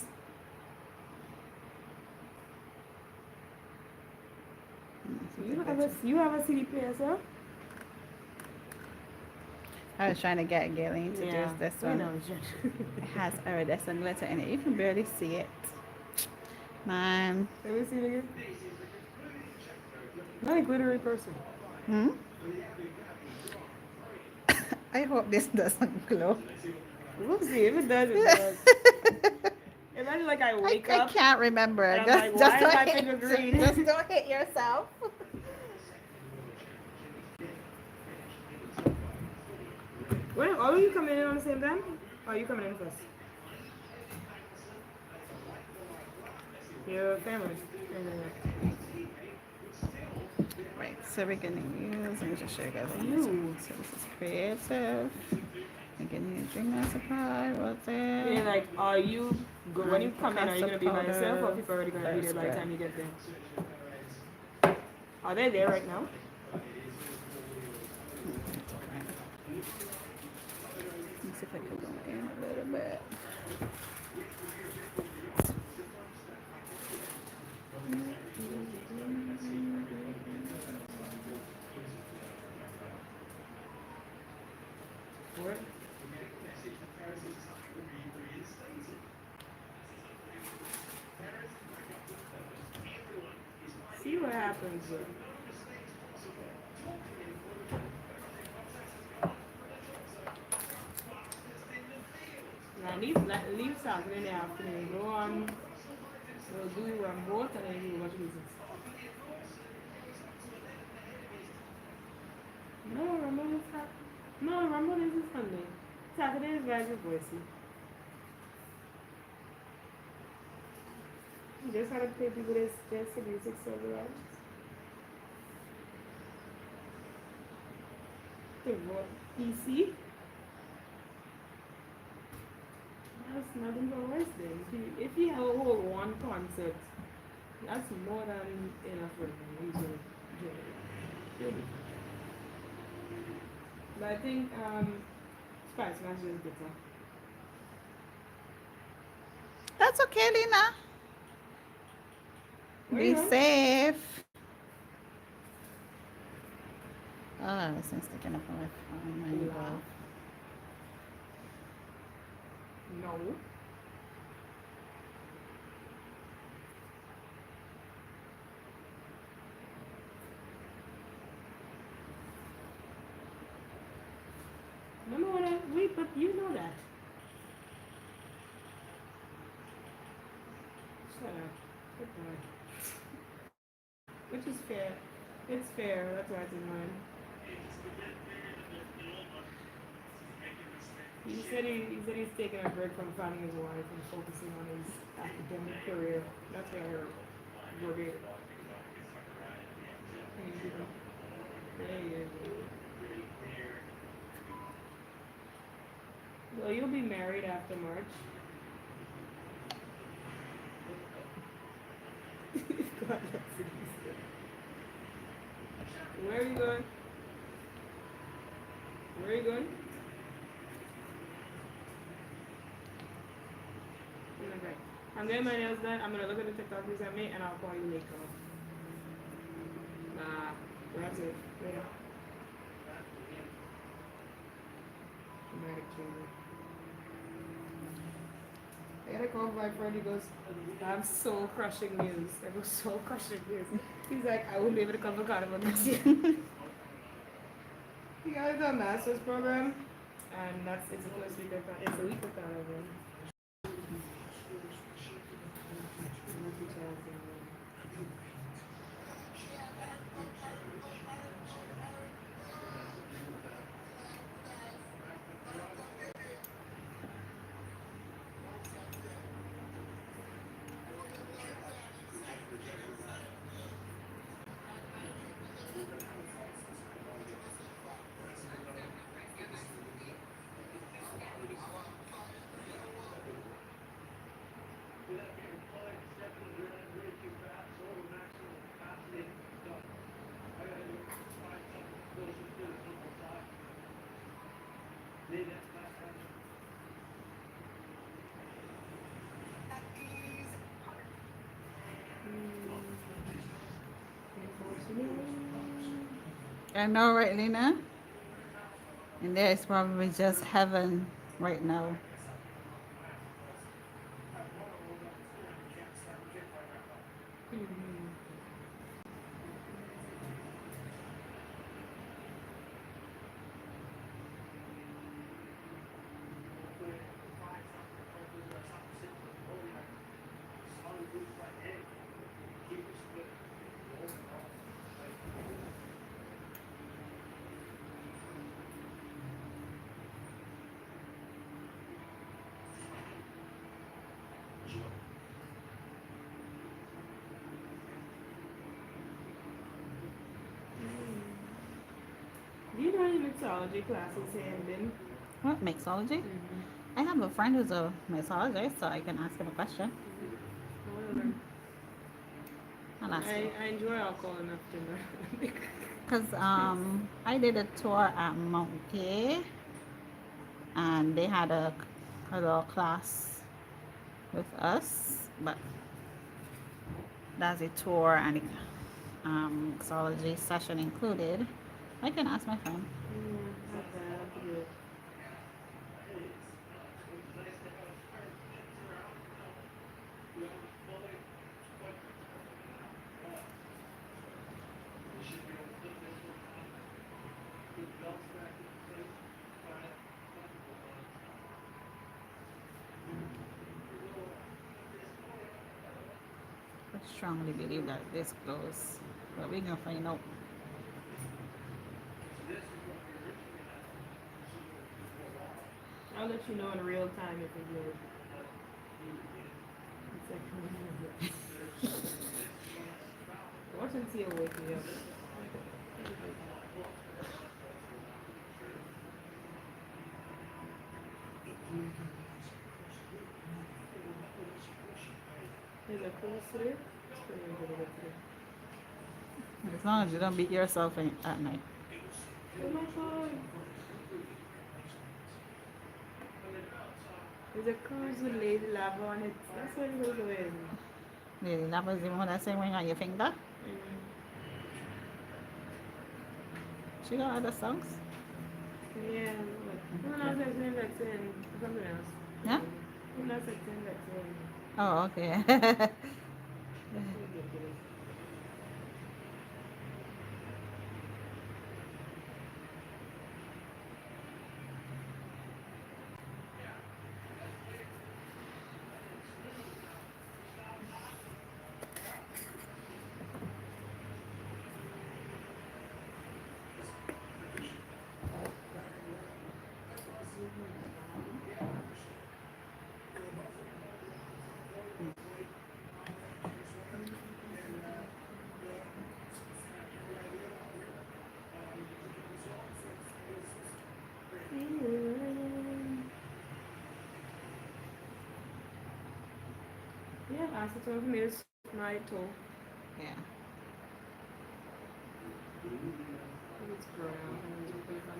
You have a CD player, sir? I was trying to get Galen to use this one. It has iridescent glitter in it. You can barely see it. Man. Let me see it again. Not a glittery person. Hmm? I hope this doesn't glow. We'll see. If it does, it does. Imagine like I wake I up. can't remember. And I'm Just, like, just why don't is my hit- finger green? Just don't hit yourself. When are you coming in on the same time? Or are you coming in first? Your family. Right, so we're gonna use, let me just show you guys. Ooh. So this is creative. We're gonna use Dream Nail Supply, what's And it? like, are you when you come in? Are you gonna be by yourself, or people already gonna be there by the time you get there? Are they there right now? me see if I can go in a little bit. What? See what happens. Now leave Saturday in the afternoon. Go on. We'll do both and then you watch music. No, Ramon is No, Ramon is Sunday. Saturday is guys with voicey. You just had to pay people this just to do $6 hours. The what? PC? That's nothing but Wednesday. If you hold one concert, that's more than enough for me. Usually. But I think Spice Mash is better. That's okay, Lina. Where Be you going? safe. Oh, this thing's sticking up on my glove. No. No, wait, but you know that. Shut up. Goodbye. Which is fair. It's fair. That's why it's in mine. He said he's taking a break from finding his wife and focusing on his academic career. That's what I heard. Verbatim. There you go. Well, you'll be married after March. God, that's easy. Where are you going? Where are you going? Okay. I'm getting my nails done. I'm gonna look at the TikTok you sent me and I'll call you later. Nah, that's it. Later. Dramatic change. I got a call from my friend. He goes, I have soul crushing news. I go, soul crushing news. He's like, I won't be able to come to Carnival next year. He got a master's program, and it's the first week of Carnival. It's the week of Carnival. I know, right, Lina? And there is probably just heaven right now. Do you know any mixology classes here in Bin? What, mixology? I have a friend who's a mixologist, so I can ask him a question. I'll ask him. I enjoy alcohol enough to know. Cause I did a tour at Mount Gay, and they had a little class with us, but that's a tour and mixology session included. I can ask my friend. I strongly believe that this goes, but we're gonna find out. I'll let you know in real time if it goes. Watch and see it wake me up. Is it cool today? It's pretty good today. As long as you don't beat yourself at night. Oh my god. There's a cruise with Lady Lava on it. That's what it was doing. Really, that was the one that same ring on your finger. She got other songs. Yeah, but who knows that same that's in something else? Yeah. Who knows that same that's in? Oh, okay. Ridiculous. Yeah, acetone for me is my toe. Yeah. It's brown and it's pretty fun.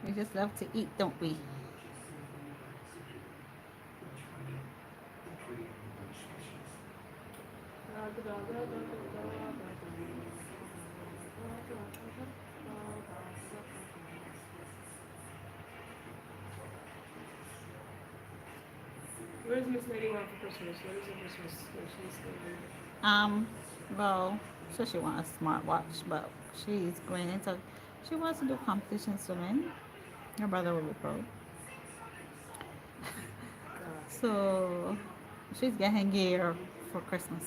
We just love to eat, don't we? Where's Miss Lady want for Christmas? What is her Christmas? What she's doing? Well, so she wants a smartwatch, but she's going into, she wants to do competition swimming. Her brother will be proud. So she's getting gear for Christmas.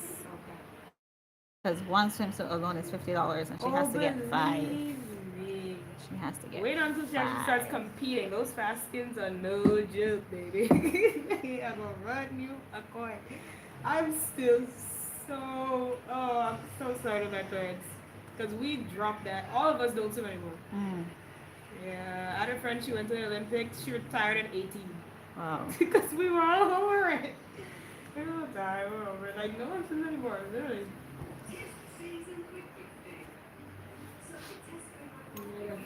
Because one swimsuit alone is $50 and she has to get 5. Believe me. She has to get Wait until she actually 5. starts competing. Those fast skins are no joke, baby. I'm gonna run you a coin. I'm still I'm so sorry to my parents. Because we dropped that. All of us don't swim anymore. Yeah, I had a friend, she went to the Olympics. She retired at 18. Wow. Because we were all over it. We were all tired. We were over it. Like, no one swims anymore. Literally.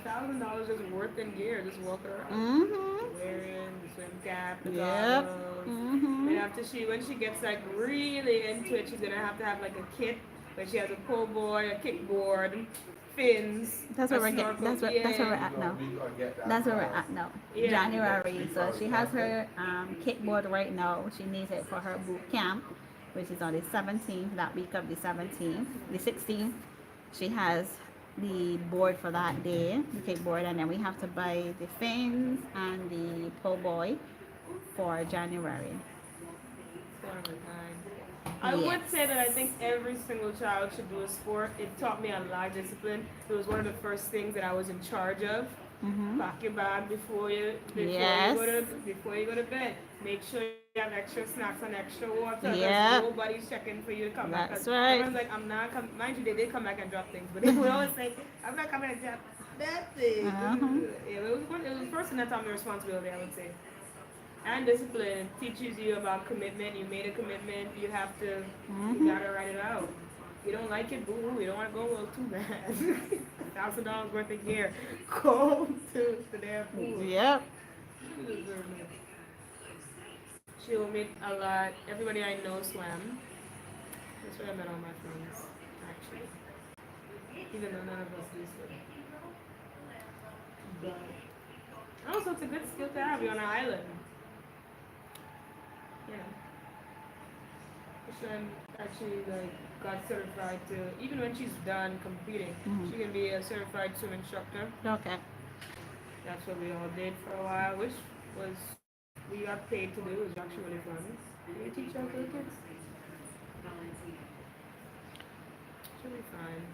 $1,000 just worth in gear, just walking around. Mm-hmm. Wearing the swim cap, the Yep. goggles. Mm-hmm. And after when she gets like really into it, she's gonna have to have like a kit where she has a pull board, a kickboard, fins, That's a where we're getting. snorkel. That's where we're Yeah. at now. We gonna get that That's where we're far. at now. Yeah. January. So she has her kickboard right now. She needs it for her boot camp, which is on the 17th, that week of the 17th. The 16th, she has the board for that day, the kickboard, and then we have to buy the fins and the pull boy for January. I would Yes. say that I think every single child should do a sport. It taught me a lot of discipline. It was one of the first things that I was in charge of. Mm-hmm. Pack your bag Yes. before you go to bed. Make sure you have extra snacks and extra water. Yeah. Because nobody's checking for you to come back. That's 'Cause right. Everyone's like, I'm not coming. Mind you, they did come back and drop things, but they would always say, I'm not coming and drop that thing. Uh-huh. Yeah, it was the first thing that taught me responsibility, I would say. And discipline teaches you about commitment. You made a commitment. You have to. You gotta write it out. You don't like it, boo. You don't want to go, well, too bad. $1,000 worth of gear. Go to the damn pool. Yep. She will meet a lot. Everybody I know swam. That's where I met all my friends, actually. Even though none of us do swim. But also, it's a good skill to have. You're on an island. Yeah. She actually got certified to, even when she's done competing, she can be a certified swim instructor. Okay. That's what we all did for a while, which was we got paid to do. It was actually really fun. We teach our little kids. Should be fine.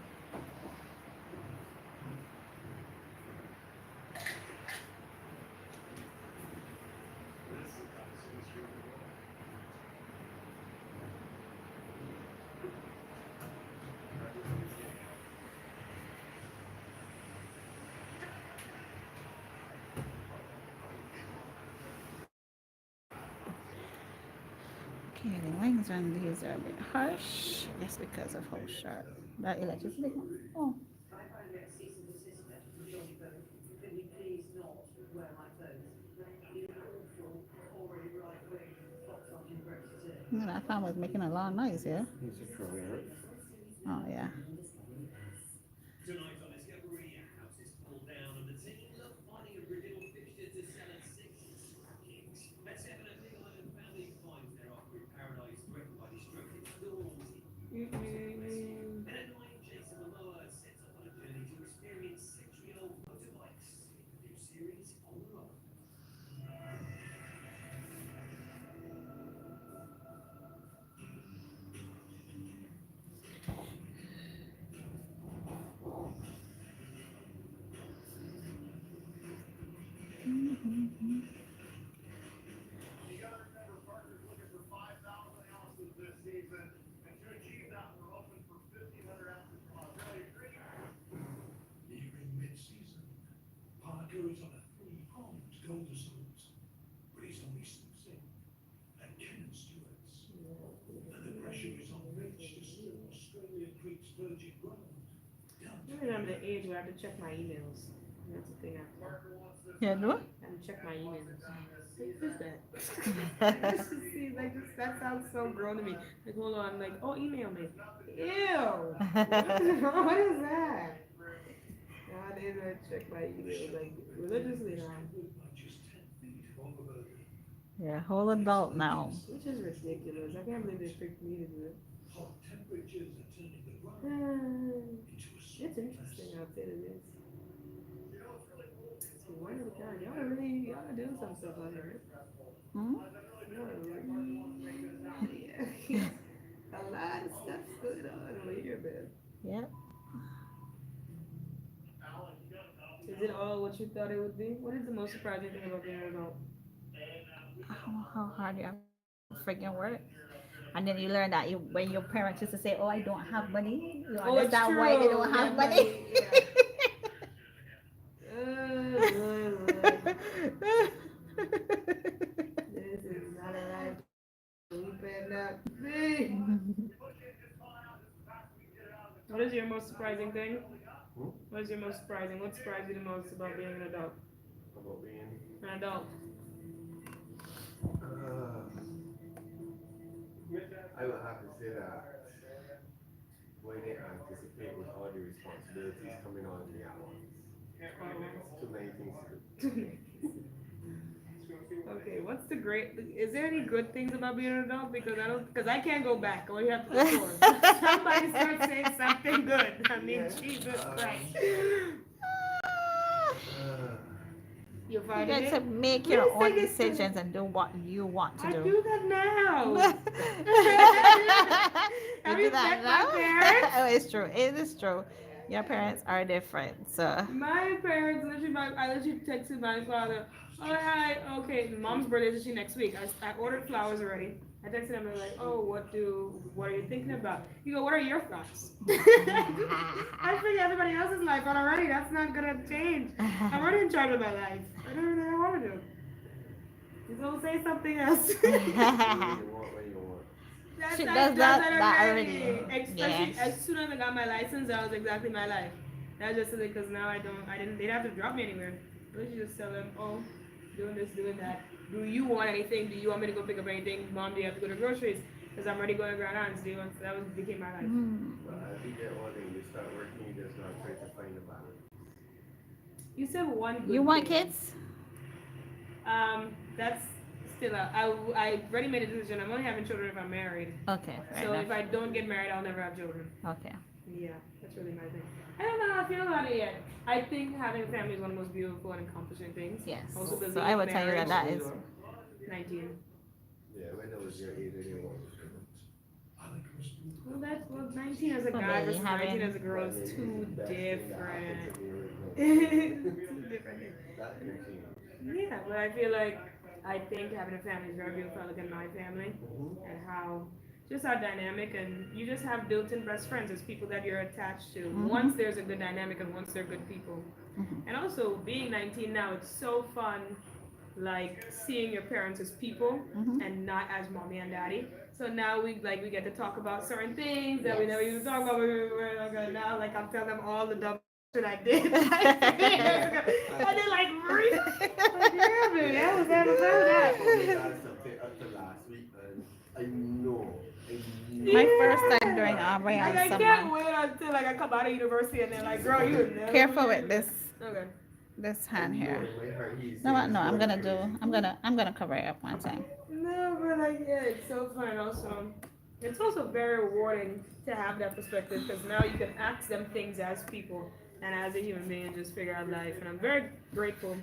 Okay, the wings on these are a bit harsh, just because of how sharp that electricity. Oh. That fan was making a lot of noise, yeah? He's a career. Oh, yeah. Tonight on Discovery, a house is pulled down and the team look finding a original fixture to sell at 6 kings. Let's have an Nicola and family finds their off-grid paradise threatened by destructive storms. And at night, Jason Momoa sets off on a journey to experience century-old motorbikes in the new series On the Road. You gotta remember, Parker's looking for 5,000 ounces this season, and to achieve that, we're hoping for 1,500 ounces from Australia. Nearing mid-season, Parker is on a three-pronged goal assault, but he's only 6 in at Ken Stewart's, and the pressure is on Rich to steal Australia Creek's virgin ground. I remember the age where I have to check my emails. That's the thing I Yeah, do it? have to check my emails. What is that? See, that sounds so grown to me. Like, hold on, like, oh, email me. Ew! What is that? Nowadays, I check my emails, like, religiously now. Just 10 feet over the Yeah, whole adult now. Which is ridiculous. I can't believe they picked me to do it. hot temperatures are turning the ground into a It's interesting out there, it is. It's one of a kind. Y'all are doing some stuff out here. Hmm? Yeah. A lot of stuff's going on over here, man. Yep. Is it all what you thought it would be? What is the most surprising thing about being an adult? How hard you have to freaking work. And then you learn that when your parents used to say, oh, I don't have money, you Oh, it's understand why they true. don't have Yeah, money. yeah. This is not a life. We better not be. What is your most surprising thing? Hmm? What is your most surprising? What surprised you the most about being an adult? About being, An adult. I would have to say that when they anticipate with all the responsibilities coming on me at once. Too many things to do. Okay, what's the great? Is there any good things about being an adult? Because I can't go back. All you have to do is somebody start saying something good. I mean, Jesus Christ. You're You finding get to it? make Please your take own it to- decisions and do what you want to I do. do that now. You Have do you that met now? my parents? Oh, it's true. It is true. Your parents are different, so. My parents literally, I literally texted my father. Oh hi, okay. Mom's birthday is actually next week. I ordered flowers already. I texted him and like, oh, what are you thinking about? You go, what are your thoughts? I figure everybody else's life out already. That's not gonna change. I'm already in charge of my life. I do whatever I want to do. He's gonna say something else. What you want. That's, She I does does that already. already. Especially Yeah. as soon as I got my license, that was exactly my life. That's just something because now I didn't, they'd have to drop me anywhere. I should just tell them, oh, doing this, doing that. Do you want anything? Do you want me to go pick up anything? Mom, do you have to go to groceries? Because I'm already going to Grand Islands. Do you want? So that became my life. But I think that one thing, you start working, you just not try to find the balance. You said one good You want thing. kids? That's still I already made a decision. I'm only having children if I'm married. Okay. Fair So enough. if I don't get married, I'll never have children. Okay. Yeah, that's really my thing. I don't know how I feel about it yet. I think having a family is one of the most beautiful and accomplishing things. Yes. Also, So I would tell you that marriage, that is. 19. Yeah, when I was your age, I didn't want Well, 19 as a Well, guy there you versus have 19 it. as a girl is too different. Too different. That can change. Yeah, but I feel like I think having a family is very beautiful. I look at my family and how just how dynamic, and you just have built-in best friends as people that you're attached to. Once there's a good dynamic and once they're good people. And also being 19 now, it's so fun, like seeing your parents as people and not as mommy and daddy. So now we get to talk about certain things that we never used to talk about. Now like I'm telling them all the dumb shit I did. I did like really. Like, yeah, man, that was that. I got something up to last week, and I know. My first time doing Aubrey Like, on I can't someone. wait until like I come out of university and they're like, girl, you would never. Careful with this. Okay. This hand here. He's No, what? No, I'm gonna cover it up one time. No, but like, yeah, it's so fun. Also, it's also very rewarding to have that perspective because now you can ask them things as people and as a human being and just figure out life. And I'm very grateful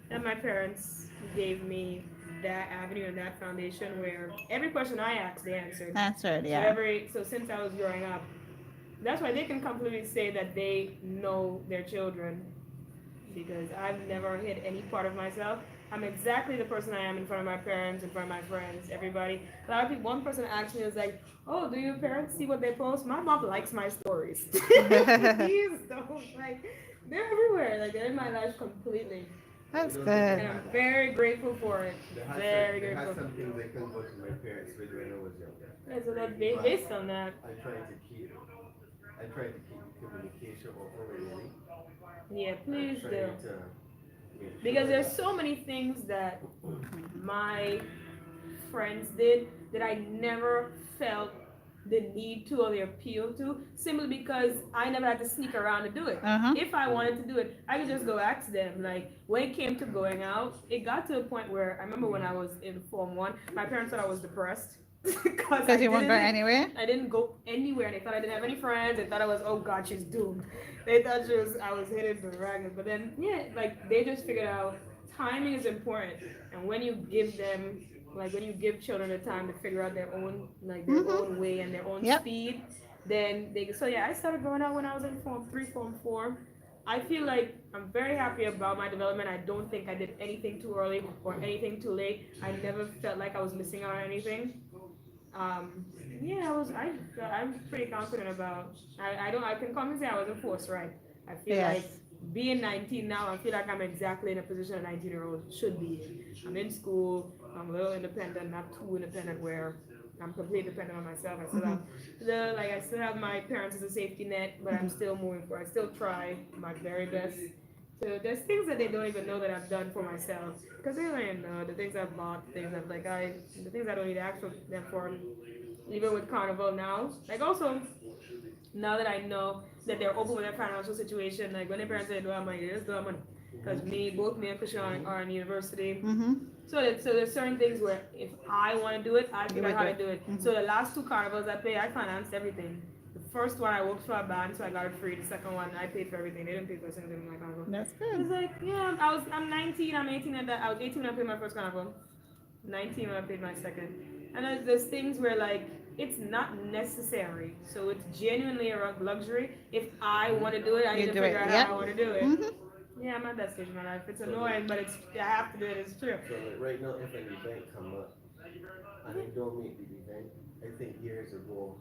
that my parents gave me that avenue and that foundation where every question I asked, they answered. Answered, So yeah. so since I was growing up, that's why they can completely say that they know their children because I've never hid any part of myself. I'm exactly the person I am in front of my parents, in front of my friends, everybody. A lot of people, one person asked me, was like, oh, do your parents see what they post? My mom likes my stories. Please don't, like, they're everywhere. Like, they're in my life completely. That's And good. I'm very grateful for it. Very They had grateful. some things I couldn't go to my parents with when I was younger. Yeah, so that based on that. I tried to keep communication open with me. Yeah, please do. Trying to make Because sure there's that- so many things that my friends did that I never felt the need to or the appeal to, simply because I never had to sneak around to do it. If I wanted to do it, I could just go ask them. Like when it came to going out, it got to a point where I remember when I was in Form 1, my parents thought I was depressed. Because you won't go anywhere? I didn't go anywhere. They thought I didn't have any friends. They thought I was, oh God, she's doomed. They thought I was headed to dragon. But then, yeah, like they just figured out timing is important. And when you give them, like when you give children the time to figure out their own, like their own way and their own speed, then they, so yeah, I started going out when I was in Form 3, Form 4. I feel like I'm very happy about my development. I don't think I did anything too early or anything too late. I never felt like I was missing out on anything. Yeah, I'm pretty confident about, I can confidently say I wasn't forced, right? I feel like being 19 now, I feel like I'm exactly in a position a 19-year-old should be in. I'm in school, I'm a little independent, not too independent where I'm completely dependent on myself. I still have I still have my parents as a safety net, but I'm still moving forward. I still try my very best. So there's things that they don't even know that I've done for myself because they don't even know the things I've bought, the things the things I don't need to ask for them for. Even with Carnival now, like also now that I know that they're open with their financial situation, like when their parents say, "Do I have money?" They just don't have money. Because both me and Krishan are in university. Mm-hmm. So there's certain things where if I want to do it, I figure out how to do it. So the last two carnivals I financed everything. The first one I worked for a band, so I got it free. The second one I paid for everything. They didn't pay for a single thing in my carnival. That's It's good. like, yeah, I'm 19, I'm 18 at that. I was 18 when I paid my first carnival. 19 when I paid my second. And there's things where like it's not necessary. So it's genuinely a luxury. If I want to do it, I need to do it, figure out yep. how I want to do it. Mm-hmm. Yeah, I'm at that stage in my life. It's annoying, but I have to do it. It's true. So like right now, if an event come up and I don't make the event, I think years ago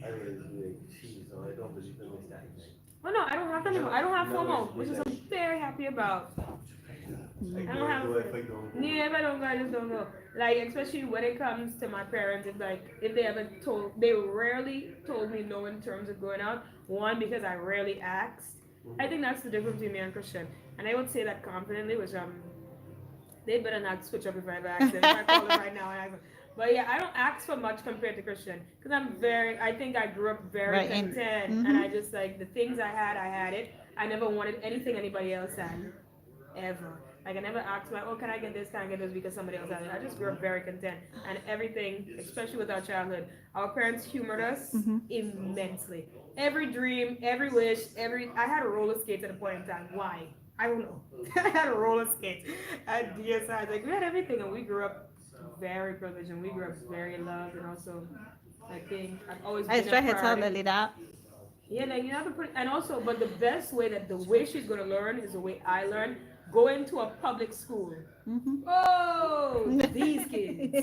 I would be like, geez, oh, I don't believe in that event. Well, no, I don't have that anymore. I don't have No, FOMO, it's which is like- I'm very happy about. I I don't have. go if I don't go. Yeah, if I don't go, I just don't go. Like especially when it comes to my parents, it's like if they rarely told me no in terms of going out. One, because I rarely asked. I think that's the difference between me and Christian, and I would say that confidently, which they better not switch up if I ever ask them. If I call them right now and ask them. But yeah, I don't ask for much compared to Christian because I think I grew up very Right, and- content, and I just like the things I had it. I never wanted anything anybody else had, ever. Like I never asked like, oh, can I get this? Can I get this? Because somebody else had it. I just grew up very content, and everything, especially with our childhood, our parents humored us immensely. Every dream, every wish, I had a roller skates at a point in time. Why? I don't know. I had a roller skate at DSI. Like we had everything, and we grew up very privileged, and we grew up very loved, and also I think I've always been I try a to tell priority. Lily that. Yeah, like you have to put, and also, but the best way the way she's gonna learn is the way I learned. Go into a public school. Mm-hmm. Oh, these kids.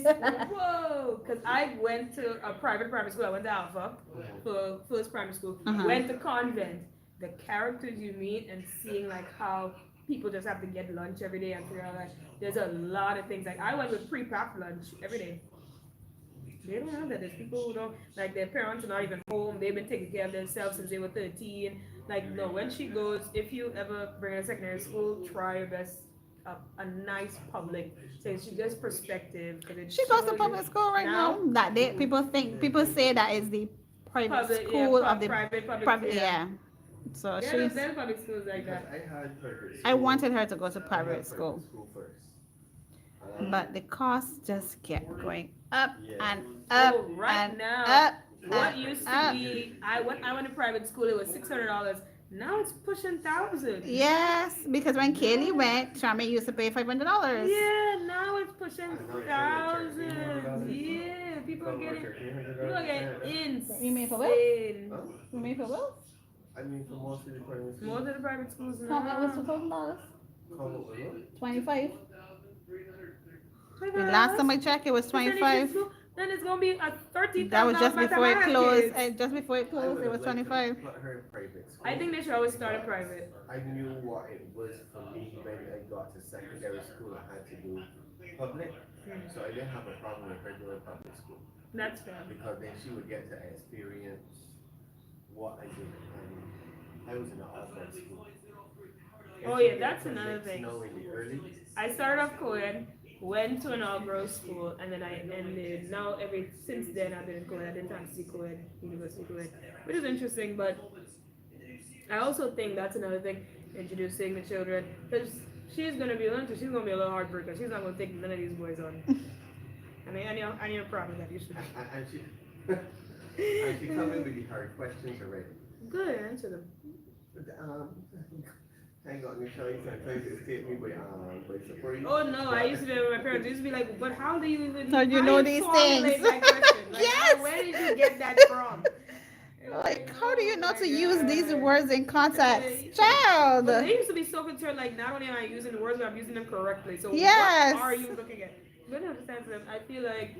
Whoa, because I went to a private primary school. I went to Alpha for first primary school. Went to convent. The characters you meet and seeing like how people just have to get lunch every day and figure out like there's a lot of things. Like I went with pre-packed lunch every day. They don't have that. There's people who don't, like their parents are not even home. They've been taking care of themselves since they were 13. Like, no, when she goes, if you ever bring her to secondary school, try your best. A nice public, so she gets perspective. She goes to public school right now. That they people say that is the private school of the private. Yeah. So Yeah, she's. there's public schools like that. I had private I school. wanted her to go to I had private school, first. but the costs just kept going up Yeah. and up Oh, right and now, up. what and used to up. be, when I went to private school, it was $600. Now it's pushing $1,000. Yes, because when Kaylee went, Charmaine used to pay $500. Yeah, now it's pushing I know it's only $1,000. $1,300. Yeah, people are Come getting work insane. You mean for what? Huh? You mean for what? I mean, for most of the private schools. Most of the private schools How much was now. $2,000? Come up with what? 25. The last time I checked, it was 25. Then it's gonna be a 30,000. That was just by the before time it I have closed. kids. Just before it I closed, would it was have liked to 25. put her in private school. I think they should always start a private. I knew what it was for me when I got to secondary school. I had to do public, so I didn't have a problem with her doing public school That's fair. because then she would get to experience what I did. I was in an all-boys school. Oh yeah, that's another thing. No, in the early. I started off co-ed, went to an all-girls school, and then I ended. Now since then I've been in co-ed. I didn't fancy co-ed, university co-ed, which is interesting. But I also think that's another thing, introducing the children, because she's gonna be a little heartbreaker. She's not gonna take none of these boys on. I mean, I need a problem with that. You should. And she, and she come in with the hard questions already. Good, answer them. Hang on, Michelle, you sometimes escape me by surprise. Oh no, I used to be with my parents. They used to be like, but how do you even? So you how know do these formulate things. that question? Like, Yes. Where did you get that from? Like, how do you know Oh to my use these God. words in context? But Child! they used to be so concerned, like, not only am I using the words, but I'm using them correctly. So Yes. what are you looking at? When I understand them, I feel like,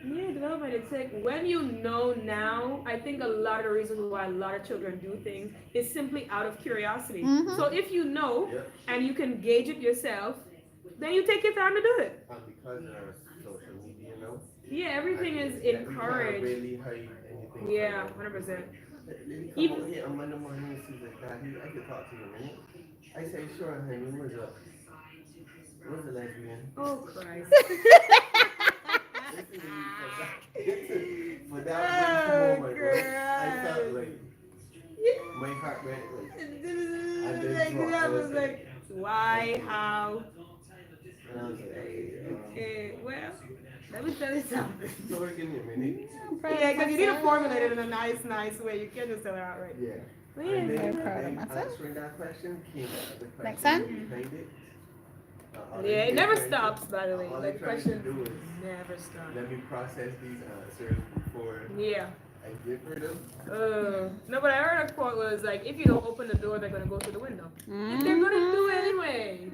yeah, development, it's like, when you know now, I think a lot of the reasons why a lot of children do things is simply out of curiosity. Mhm. So if you know, Yep. and you can gauge it yourself, then you take your time to do it. And because of social media now, Yeah, everything is Like, we can't encouraged. really hide anything Yeah, from them. 100%. Lily come Even out here on Monday morning and she's like, Daddy, I could talk to you a minute. I say, sure, honey, what's the lesbian? oh Christ. Listen to me for that brief Oh moment, right? I felt God. like my heart went like, and then Like dropped. I that was was like, like, why, how? and I was like, okay, Okay, well, let me tell you something. so give me a minute. Yeah, because you need to formulate it in a nice way. You can't just tell it outright. Yeah. But And yeah. then, Very proud of myself. answering that question came the Next question one. behind it. Yeah, it never stops, by the way. All Like, they're trying to questions do is never stop. let me process these answers before Yeah. I give her them. No, but I heard a quote was like, if you don't open the door, they're gonna go through the window. If they're gonna do it anyway,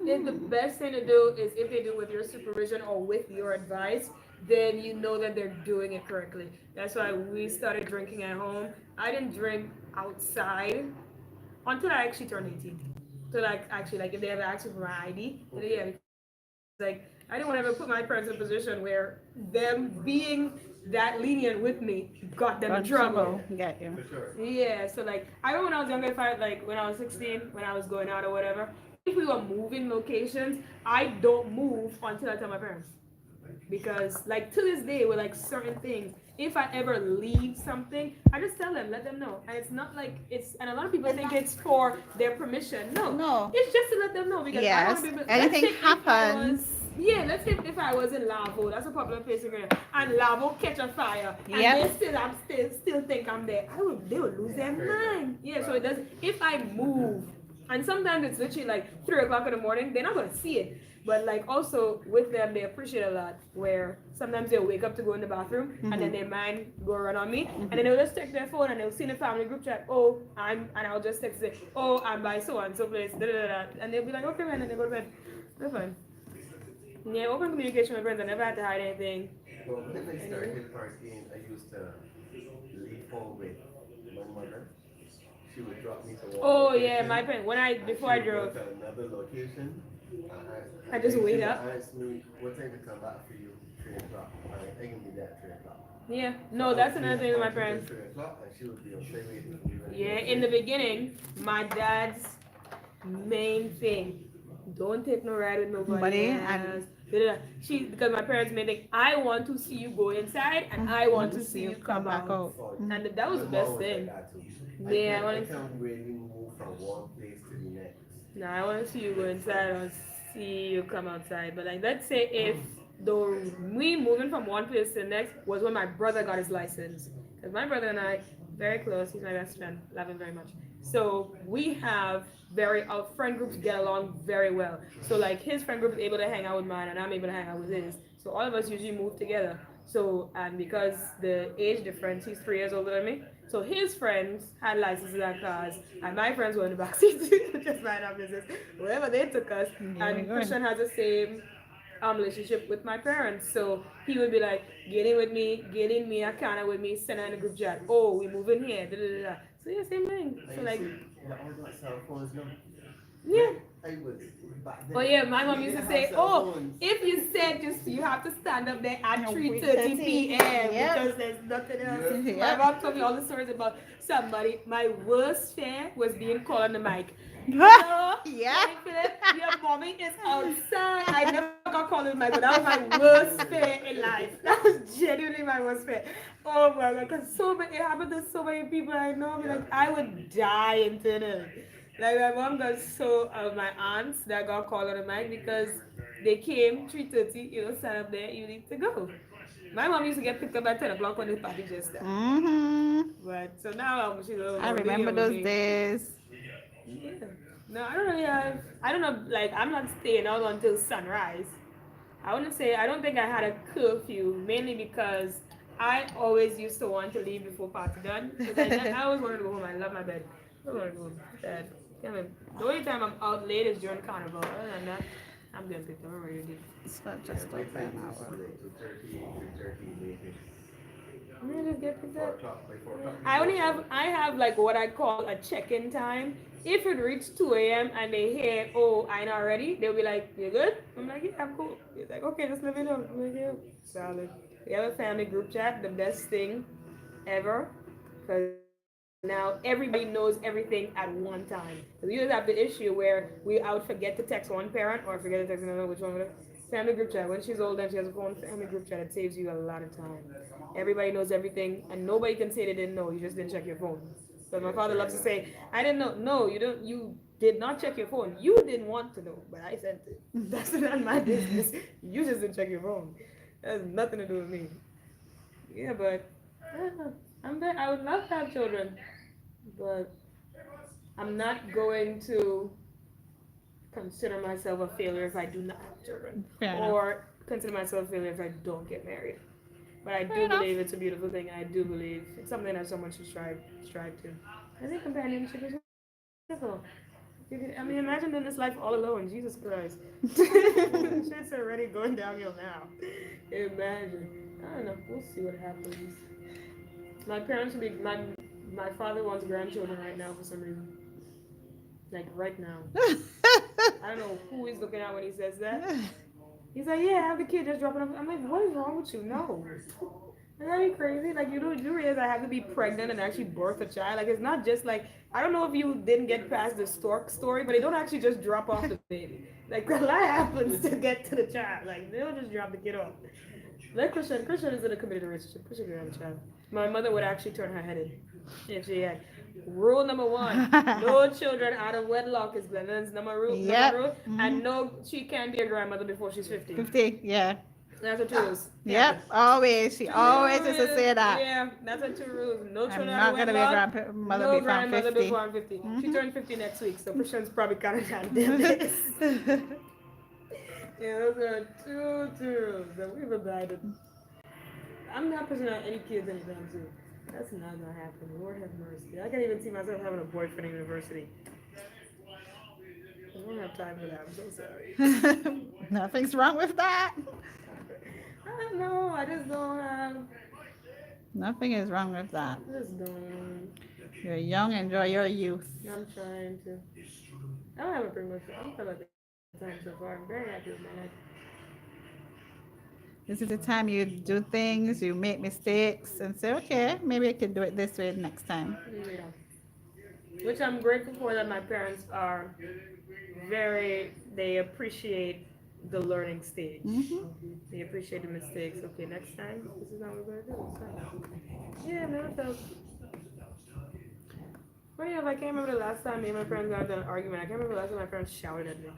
if the best thing to do is if they do it with your supervision or with your advice, then you know that they're doing it correctly. That's why we started drinking at home. I didn't drink outside until I actually turned 18. So like actually like if they ever asked me for my ID, then yeah, because like I didn't want to ever put my parents in a position where them being that lenient with me got them in trouble. Got you. For sure. Yeah, so like I remember when I was younger, if I like when I was 16, when I was going out or whatever, if we were moving locations, I don't move until I tell my parents. Because like to this day with like certain things, if I ever leave something, I just tell them, let them know. And it's not like it's and a lot of people think it's for their permission. No. No. It's just to let them know because I Yes. don't want to be Anything let's say if I was- happens. yeah, let's say if I was in Lavo, that's a popular place in Grenada, and Lavo catch a fire, and Yep. they still think I'm there, they would lose their mind. Yeah, so it does. If I move, and sometimes it's literally like 3 o'clock in the morning, they're not gonna see it. But like also with them, they appreciate a lot. Where sometimes they'll wake up to go in the bathroom, and then their mind go run on me, and then they'll just check their phone and they'll see in the family group chat, oh, and I'll just text it, oh, I'm by so and so place, da, da, da, da. And they'll be like, okay, man, and they go to bed. They're fine. Yeah, open communication with friends. I never had to hide anything. Well, when I started partying, I used to leave home with my mother. She would drop me to one Oh location, yeah, my parents. When I before I she would go drove. to another location. I just wait she would up. ask me what time to come back for you. 3 o'clock. I can be there at 3 o'clock. Yeah, no, that's another thing with my parents. 3 o'clock, and she would be on same waiting for me. Yeah, in the beginning, my dad's main thing, don't take no ride with nobody Buddy, else. Da-da-da. She because my parents made like I want to see you go inside and I want to see you come back out. out. And that was the best thing. Yeah, I I want to. can't really move from one place to the next. No, I want to see you go inside or see you come outside. But like, let's say if the me moving from one place to the next was when my brother got his license, because my brother and I very close. He's my best friend. Love him very much. So we have our friend groups get along very well. So like his friend group is able to hang out with mine, and I'm able to hang out with his. So all of us usually move together. So and because the age difference, he's 3 years older than me. So his friends had licenses and cars, and my friends were in the backseat, just mind our business. Wherever they took us, and Christian has the same relationship with my parents. So he would be like, get in with me, get in me, Akana with me, send her in a group chat. Oh, we move in here. Da, da, da, da. So yeah, same thing. So like, all got cell phones now. yeah. I was back then. Oh yeah, my mom used to We say, didn't have cell oh, phones. if you said just you have to stand up there at 3:30 3:30 p.m. Yep. because there's nothing else. Yep. My mom told me all the stories about somebody. My worst fear was being called on the mic. Yeah. Your mommy is outside. I never got called on the mic, but that was my worst fear in life. That was genuinely my worst fear. Oh my god, because it happened to so many people I know. Like I would die internally. Like my mom got my aunts that got called on the mic because they came 3:30, stand up there, you need to go. My mom used to get picked up at 10 o'clock when the party just started. But so now she's over. I remember those days. Yeah. No, I don't really I don't know, like I'm not staying out until sunrise. I want to say I don't think I had a curfew, mainly because I always used to want to leave before party done. Because I always wanted to go home. I love my bed. I want to go home. Bed. The only time I'm out late is during carnival. Other than that, I'm getting picked up. I'm ready to do. It's not just My over time an used to hour. be like 2:30, latest. I'm gonna just get picked 4 up. o'clock, by 4 o'clock. I have like what I call a check-in time. If it reached 2 a.m. and they hear, oh, I'm not ready, they'll be like, you good? I'm like, yeah, I'm cool. He's like, okay, just let me know. I'm like, yeah, solid. We have a family group chat, the best thing ever, because now everybody knows everything at one time. So we used to have the issue where I would forget to text one parent or forget to text another, which one would it? Family group chat. When she's old and she has a phone, family group chat, it saves you a lot of time. Everybody knows everything, and nobody can say they didn't know. You just didn't check your phone. But my father loves to say, "I didn't know." No, you don't. You did not check your phone. You didn't want to know, but I sent it. That's not my business. You just didn't check your phone. That has nothing to do with me. Yeah, but I would love to have children, but I'm not going to consider myself a failure if I do not have children, Fair enough. or consider myself a failure if I don't get married. But I Fair do enough. believe it's a beautiful thing, and I do believe it's something that someone should strive to. I think companionship is wonderful. I mean, imagine doing this life all alone. Jesus Christ, shit's already going downhill now. Imagine. I don't know. We'll see what happens. My parents would be my father wants grandchildren right now for some reason. Like right now. I don't know who he's looking at when he says that. He's like, yeah, I have the kid just dropping off. I'm like, what is wrong with you? No. Is that you crazy? Like you realize I have to be pregnant and actually birth a child. Like it's not just like I don't know if you didn't get past the stork story, but they don't actually just drop off the baby. Like a lot happens to get to the child. Like they don't just drop the kid off. Like Christian is in a committed relationship. Christian could have a child. My mother would actually turn her head in if she had. Rule number one: no children out of wedlock is Glennon's Yep. number rule, and no, she can't be a grandmother before she's 50. 50, yeah. That's the two rules. Yep, always. She always used to say that. Yeah, that's the two rules. No I'm children out not of going to be a wedlock. grandmother No before I'm grandmother 50. before I'm 50. She turned 50 next week, so Christian's probably counting down this. Yeah, those are two rules that we've abided. I'm not pushing out any kids anytime soon. That's not gonna happen. Lord have mercy. I can't even see myself having a boyfriend in university. I don't have time for that. I'm so sorry. Nothing's wrong with that. I don't know. I just don't have. Nothing is wrong with that. I just don't. You're young, enjoy your youth. I'm trying to. I don't have a pretty much. I'm feel like the time so far. I'm very happy with my life. This is the time you do things, you make mistakes, and say, okay, maybe I can do it this way next time. Yeah. Which I'm grateful for that my parents are they appreciate the learning stage. They appreciate the mistakes. Okay, next time, this is how we're going to do it. Yeah, I've never felt. Funny enough, I can't remember the last time me and my friends got into an argument. I can't remember the last time my parents shouted at me.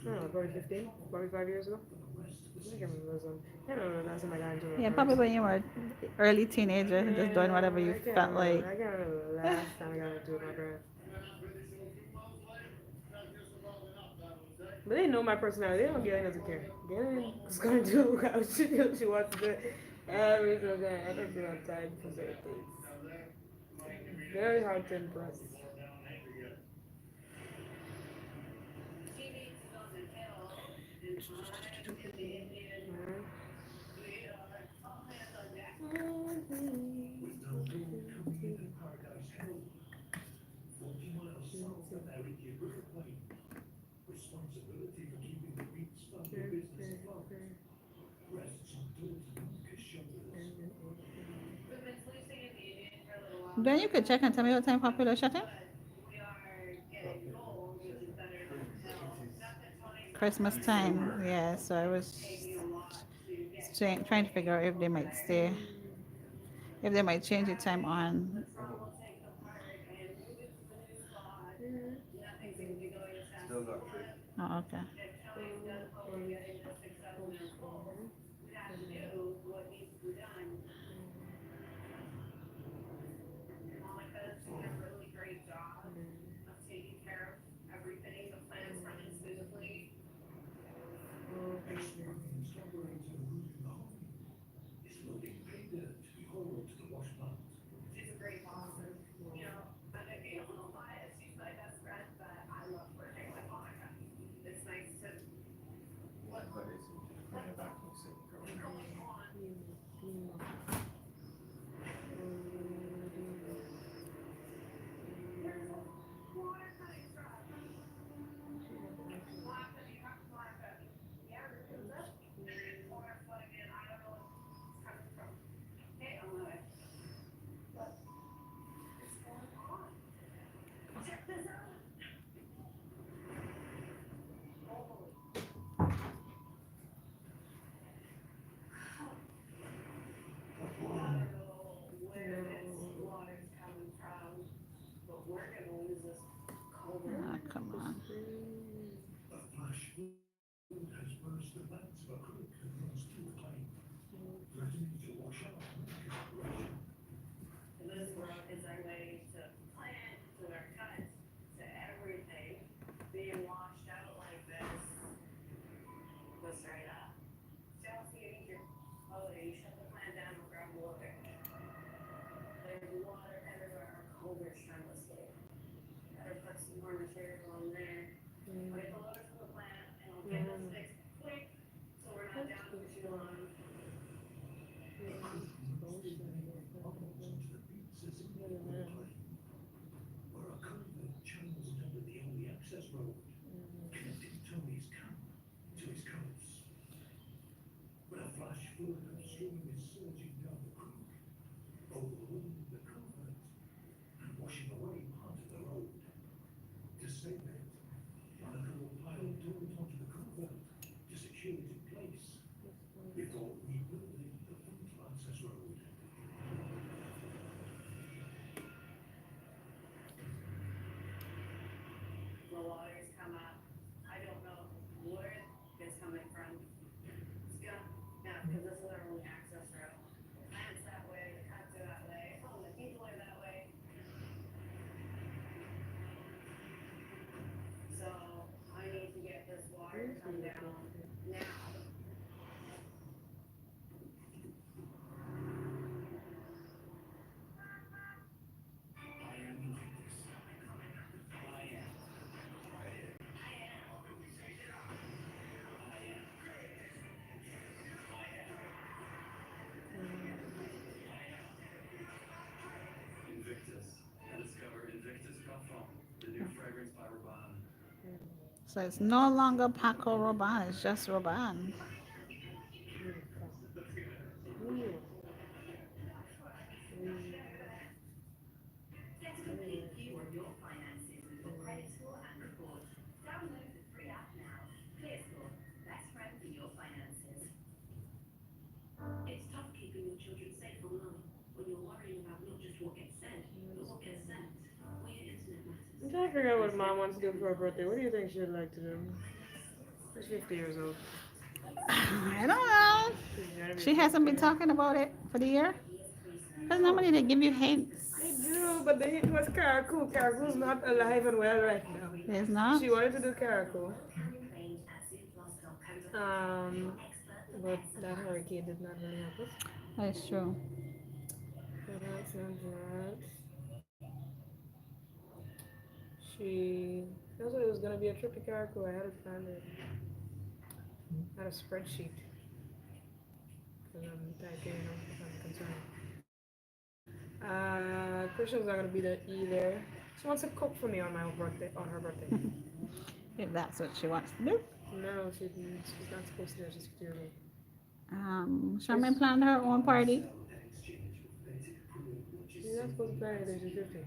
I don't know, probably 15, probably 5 years ago. I can't remember those ones. I don't remember the last time I got into it. Yeah, probably when you were early teenager, just doing whatever you felt like. I can't remember the last time I got into it with my parents. But they know my personality. They know Gillian doesn't care. Gillian is gonna do what she wants to do. Every single day. I don't have time for certain things. Very hard to impress. With no law coming in at Paradise Hill, 40 miles south of Eriki River Plain, responsibility for keeping the Reeds family business afloat rests on Dalton Lucas' shoulders. Then you could check and tell me what time Popular shutting? Christmas time, yeah, so I was trying to figure out if they might stay, if they might change the time on. Still not free. Oh, okay. Ex-Marines operator Rudy Mahoney is loading pay dirt to be hauled to the wash plant. of a creek that runs through the claim, threatening to wash out America's operation. This road is our way to plant, to our cuts, to everything. Being washed out like this was straight up. Chelsea, you need your, oh, you shut the plant down and grab water. There's water everywhere. Over trying to escape. Better put some more material in there. Wait the water from the plant and we'll get this fixed quick so we're not down for too long. The creek runs through the almost into the beats as in the claim, where a culvert channels it under the only access road, connecting Tony's camp to his covers. When a flash flood of stream is surging down the creek, overwhelming the culvert and washing away part of the road. To save it, the couple piled dirt onto the culvert to secure it in place before rebuilding the frontal access road. The waters come up. I don't know where it's coming from. It's gonna, yeah, because this is our only access road. The plant's that way, the cuts are that way, all the people are that way. So I need to get this water to come down now. Invictus. Discover Invictus Parfum, the new fragrance by Rabanne. So it's no longer Paco Rabanne, it's just Rabanne. Get a complete view of your finances with your credit score and report. Download the free app now. ClearScore, best friend for your finances. It's tough keeping your children safe online when you're worrying about not just what gets said, but what gets sent. Where your internet matters. I'm trying to figure out what mom wants to do for her birthday. What do you think she'd like to do? She's 50 years old. I don't know. She's gotta be She hasn't been 50. talking about it for the year. Because nobody did give you hints. They do, but the hit was Karakou. Karakou's not alive and well right now. It's not. She wanted to do Karakou. But that hurricane did not really help us. That's true. So that's not that. She also it was gonna be a trip to Karakou. I had it planned. I had a spreadsheet. Because I'm typing, if I'm concerned. Christian's not gonna be there either. She wants to cook for me on my birthday, on her birthday. If that's what she wants to do. No, she's not supposed to. She's 50 years old. Charmaine planned her own party. She's not supposed to plan anything. She's 50.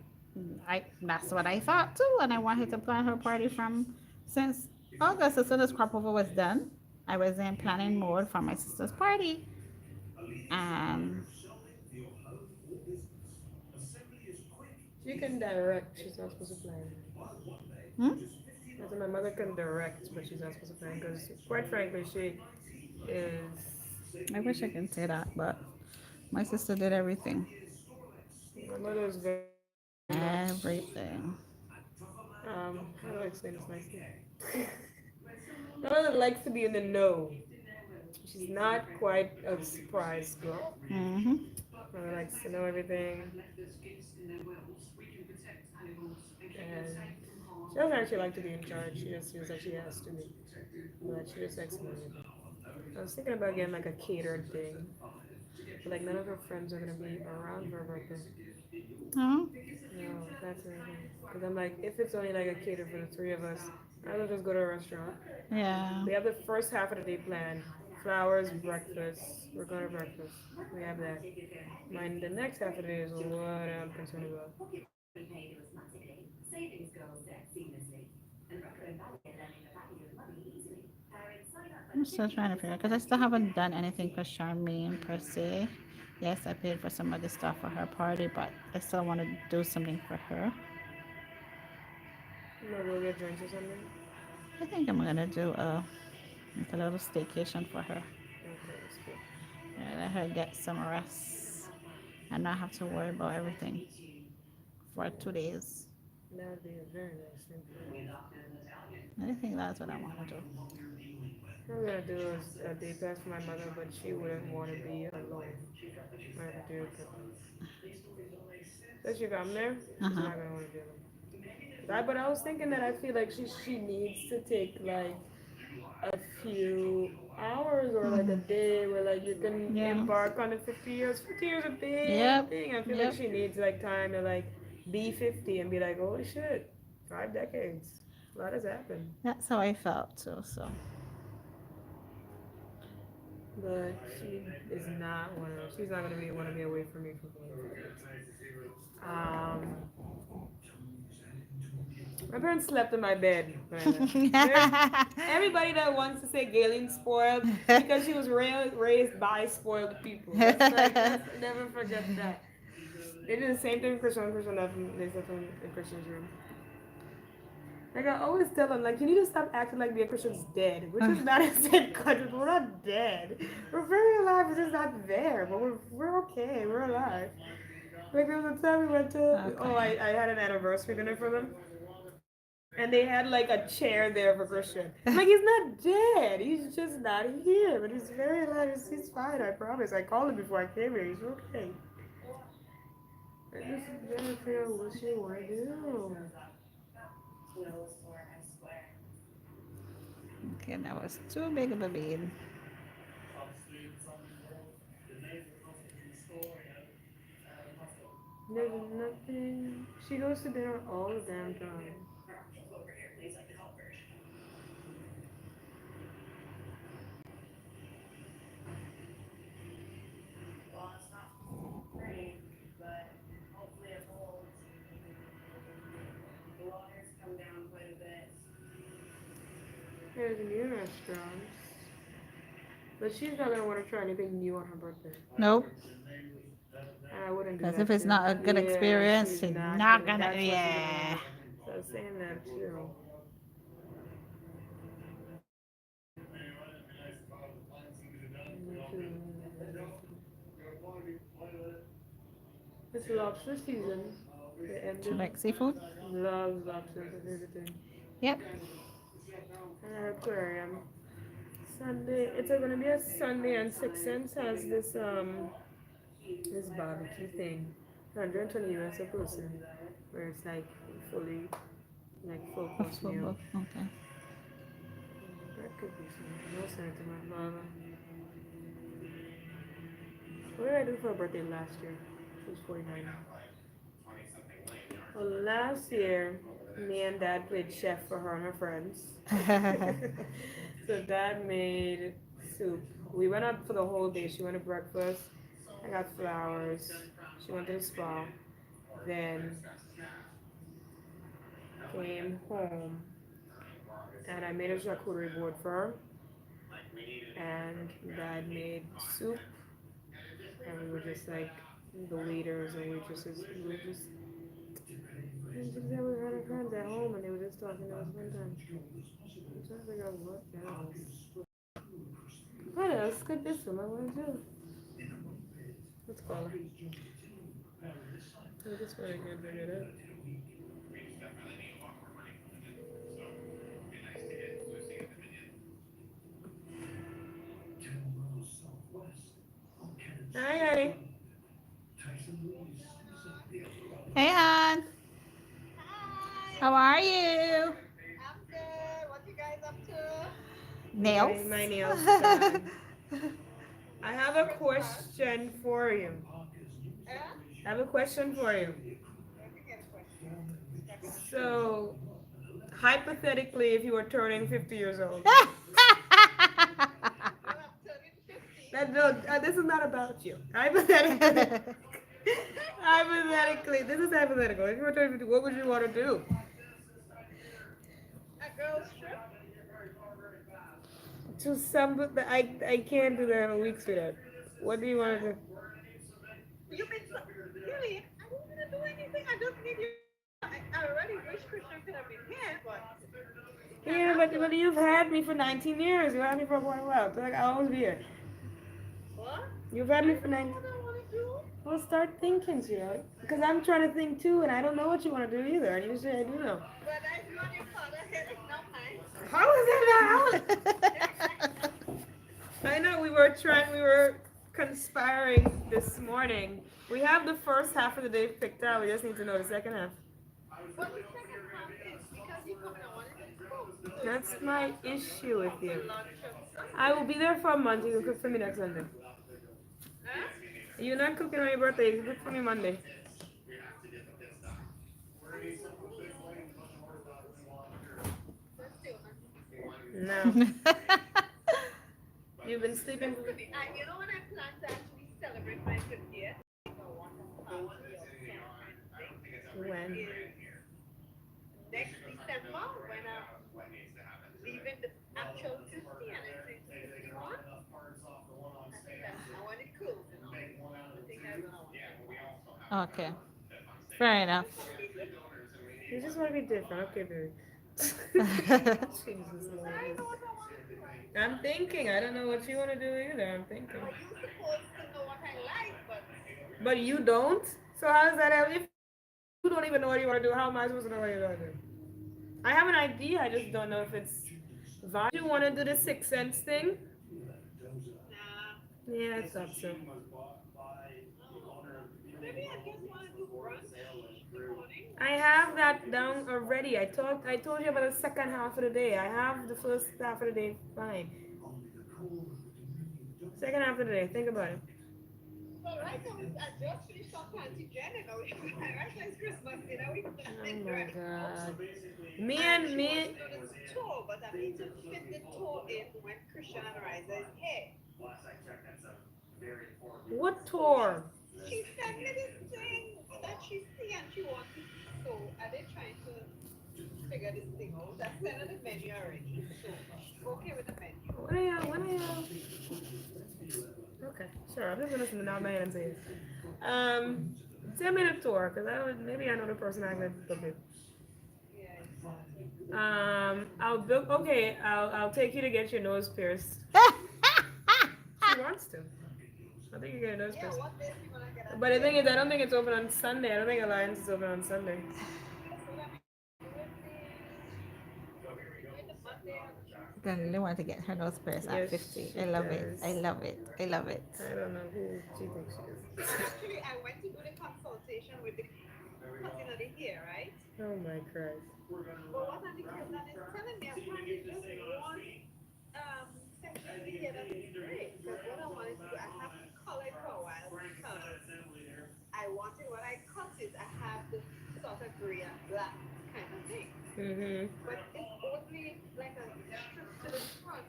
That's what I thought too, and I wanted to plan her party from since August. As soon as crop over was done, I was in planning mode for my sister's party, and She can direct. She's not supposed to plan. hmm? I said my mother can direct, but she's not supposed to plan because, quite frankly, she is. I wish I can say that, but my sister did everything. My mother is very. Everything. How do I explain this nicely? My mother likes to be in the know. She's not quite a surprise girl. Mm-hmm. My mother likes to know everything. And she doesn't actually like to be in charge. She just feels like she has to be. But she just likes to know everything. I was thinking about getting like a catered thing. But like none of her friends are gonna be around for her birthday. Oh, No, that's everything. Because I'm like, if it's only like a cater for the three of us, I will just go to a restaurant. yeah. We have the first half of the day planned. Flowers, breakfast. We're going to breakfast. We have that. Mine, the next half of the day is what I'm concerned about. I'm still trying to figure because I still haven't done anything for Charmaine per se. Yes, I paid for some of the stuff for her party, but I still want to do something for her. I'm gonna go get drinks or something. I think I'm gonna do It's a little staycation for her. Okay, that's good. Yeah, let her get some rest and not have to worry about everything for 2 days. That would be a very nice thing for her. I think that's what I want to do. What I'm gonna do is a day pass for my mother, but she wouldn't want to be alone. I have to do it. Especially if I'm there, she's Uh-huh. not gonna want to be alone. But I was thinking that I feel like she needs to take like a few hours or like a day where like you can Yeah. embark on the 50 years. 50 years a big Yep. thing. I feel like Yep. she needs like time to like be 50 and be like, holy shit, 5 decades. A lot has happened. That's how I felt too. So But she is not one of those. She's not gonna be want to be away from me for 45 years. My parents slept in my bed when I left. Everybody that wants to say Galen spoiled because she was raised by spoiled people. Never forget that. They did the same thing with Christian. Christian left. They slept in Christian's room. Like I always tell them, like you need to stop acting like being Christian's dead. We're just not in the same country. We're not dead. We're very alive. We're just not there. But we're okay. We're alive. Like there was a time we went to. Oh, I had an anniversary dinner for them. And they had like a chair there for Christian. I'm like, he's not dead. He's just not here. But he's very alive. He's fine, I promise. I called him before I came here. He's okay. I just gotta figure out what she wanna do. okay, that was too big of a bean. There's nothing. She goes to dinner all the damn time. There's new restaurants. But she's not gonna want to try anything new on her birthday. Nope. And I wouldn't do Because that if it's too. not a good Yeah, experience, she's she's not not gonna. gonna. That's what she's gonna Yeah. want. So I was saying that too. It's lobster season. The Do you ended. like seafood? Loves lobster. That's everything. Yep. And aquarium. Sunday. It's gonna be a Sunday, and Six Sense has this barbecue thing. 120 US a person, where it's like fully like full A course full meal. book. Okay. That could be something. I'll send it to my mama. What did I do for her birthday last year? She was 49. Well, last year, me and dad played chef for her and her friends. So dad made soup. We went out for the whole day. She went to breakfast. I got flowers. She went to the spa. Then came home and I made a charcuterie board for her. And dad made soup. And we were just like the waiters and waitresses. We were having friends at home and they were just talking to us one time. I'm trying to figure out what else. What else could this woman want to do? Let's call her. I just really can't figure it out. Hi, honey. Hey, hon. How are you? I'm good. What you guys up to? Nails. My nails done. I have a question for you. I have a question for you. So, hypothetically, if you were turning 50 years old, this is not about you. Hypothetically, hypothetically, this is hypothetical. If you were turning 50, what would you want to do? A girl's trip? To some, I can't do that in a week, sweetheart. What do you want to do? You mean, really? I don't want to do anything. I just need you. I already wish Christian could have been here, but Yeah, but you've had me for 19 years. You had me for quite a while. So like, I'll always be here. What? You've had me for I 19. know what I want to do. Well, start thinking, sweetheart. Because I'm trying to think too, and I don't know what you want to do either. And you say I do know. But that's not your father's headache, not mine. How is that now? I know we were conspiring this morning. We have the first half of the day picked out. We just need to know the second half. But the second half is because you come in on one and it's cool. So That's my issue with you. lunch on Sunday. I will be there for a month. You can cook for me next Sunday. Huh? You're not cooking on your birthday. You can cook for me Monday. Let's do it. No. You've been sleeping. And you know when I plan to actually celebrate my 50th? When? Next December when I'm leaving the actual 50 and it's into 51. I want it cool. I think that's what I want. Okay. Fair enough. You just want to be different. Okay, baby. Jesus Lord. I know what I want to do. I'm thinking. I don't know what you want to do either. I'm thinking. Well, you're supposed to know what I like, But you don't? So how does that have, if you don't even know what you want to do, how am I supposed to know what you want to do? I have an idea, I just don't know if it's valid. You want to do the Sixth Sense thing? nah. Yeah, I thought so. Maybe I just want to do brunch in the morning. I have that down already. I told you about the second half of the day. I have the first half of the day fine. Second half of the day, think about it. So right now, I just finished off Auntie Jen and now right now it's Christmas dinner. We Oh my God. Me and she me. wants to do this tour, but I need to fit the tour in when Christian and Riza is here. What tour? She sent me this thing that she see and she wants to so are they trying to figure this thing out? I sent her the menu already. So okay with the menu. What are y'all? Okay, sure. I'm just gonna listen to now my hand and say it. Send me the tour, cause maybe I know the person I could book it. I'll book. Okay, I'll take you to get your nose pierced. She wants to. I think you get your nose Yeah, pierced. what day do you wanna get But the thing is, I don't think it's open on Sunday. I don't think Alliance is open on Sunday. I really want to get her nose pierced at Yes, 50. she I love it. does. I love it. I love it. I don't know who she thinks she is. Actually, I went to do the consultation with the cutting of the hair, right? Oh my Christ. But what are the kids that is telling me? Apparently, just one section of the hair that is great. But what I wanted to do, I have to color it for a while because I wanted when I cut it, I have the sort of gray and black kind of thing. Mhm. But it's only like a strip to the front,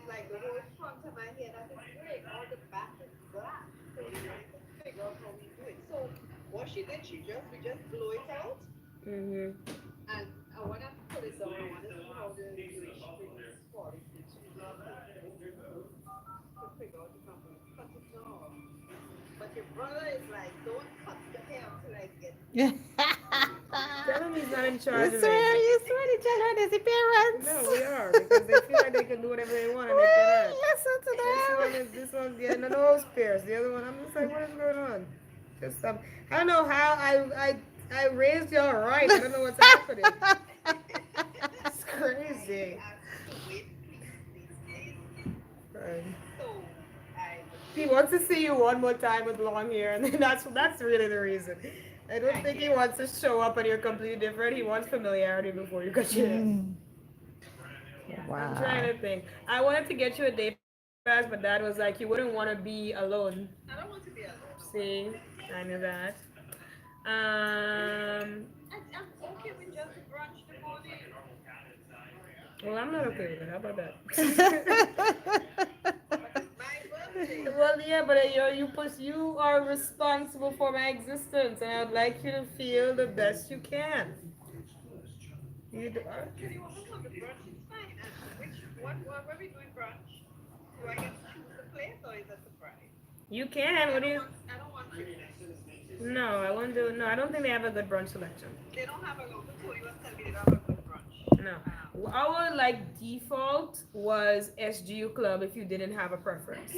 like the whole front of my hair that is gray, all the back is black. So we're trying to figure out how we do it. So what she did, we just blow it out, Mhm. and I want to put it down. I want to see how the strings fall. To figure out if I'm going to cut it off. But your brother is like, don't cut the hair until I get. Tell him he's not in You charge of swear, it. you swear to tell her disappearance. No, we are because they feel like they can do whatever they want and they cannot. Listen to This one's getting a nose pierced. The other one, I'm just like, what is going on? Just stop. I don't know how I raised y'all right. I don't know what's happening. It's crazy. Right. So I. He wants to see you one more time with long hair, and then that's really the reason. I don't think he wants to show up and you're completely different. He wants familiarity before you cut your hair. them. I'm trying to think. I wanted to get you a day pass, but Dad was like, you wouldn't want to be alone. I don't want to be alone. See, I knew that. I'm okay with just brunch in the morning. Well, I'm not okay with it. How about that? My birthday. Well, yeah, but you are responsible for my existence, and I'd like you to feel the best you can. You do, Can you want to come to brunch? It's fine. What are we doing brunch? Do I get to choose the place or is that surprise? you can. What do you? I don't want to. No, I won't do. No, I don't think they have a good brunch selection. They don't have a local tour. You was telling me they don't have a good brunch. No. Our like default was SGU Club if you didn't have a preference.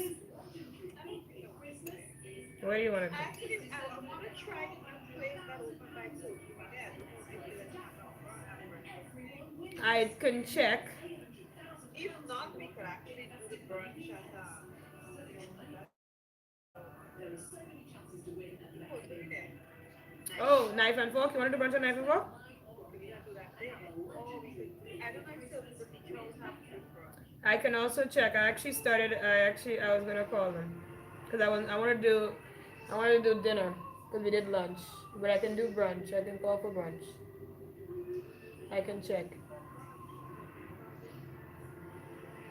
Where do you want to go? Actually, I want to try the new place that opened by Kobe. Yeah, I can check. if not, we could actually do the brunch at Kobe there. Oh, knife and fork. You want to do brunch on knife and fork? Okay, we can do that. Yeah. Or we could. I don't know if the beach house have food brunch. I can also check. I was gonna call them because I want to do dinner because we did lunch, but I can do brunch. I can call for brunch. I can check.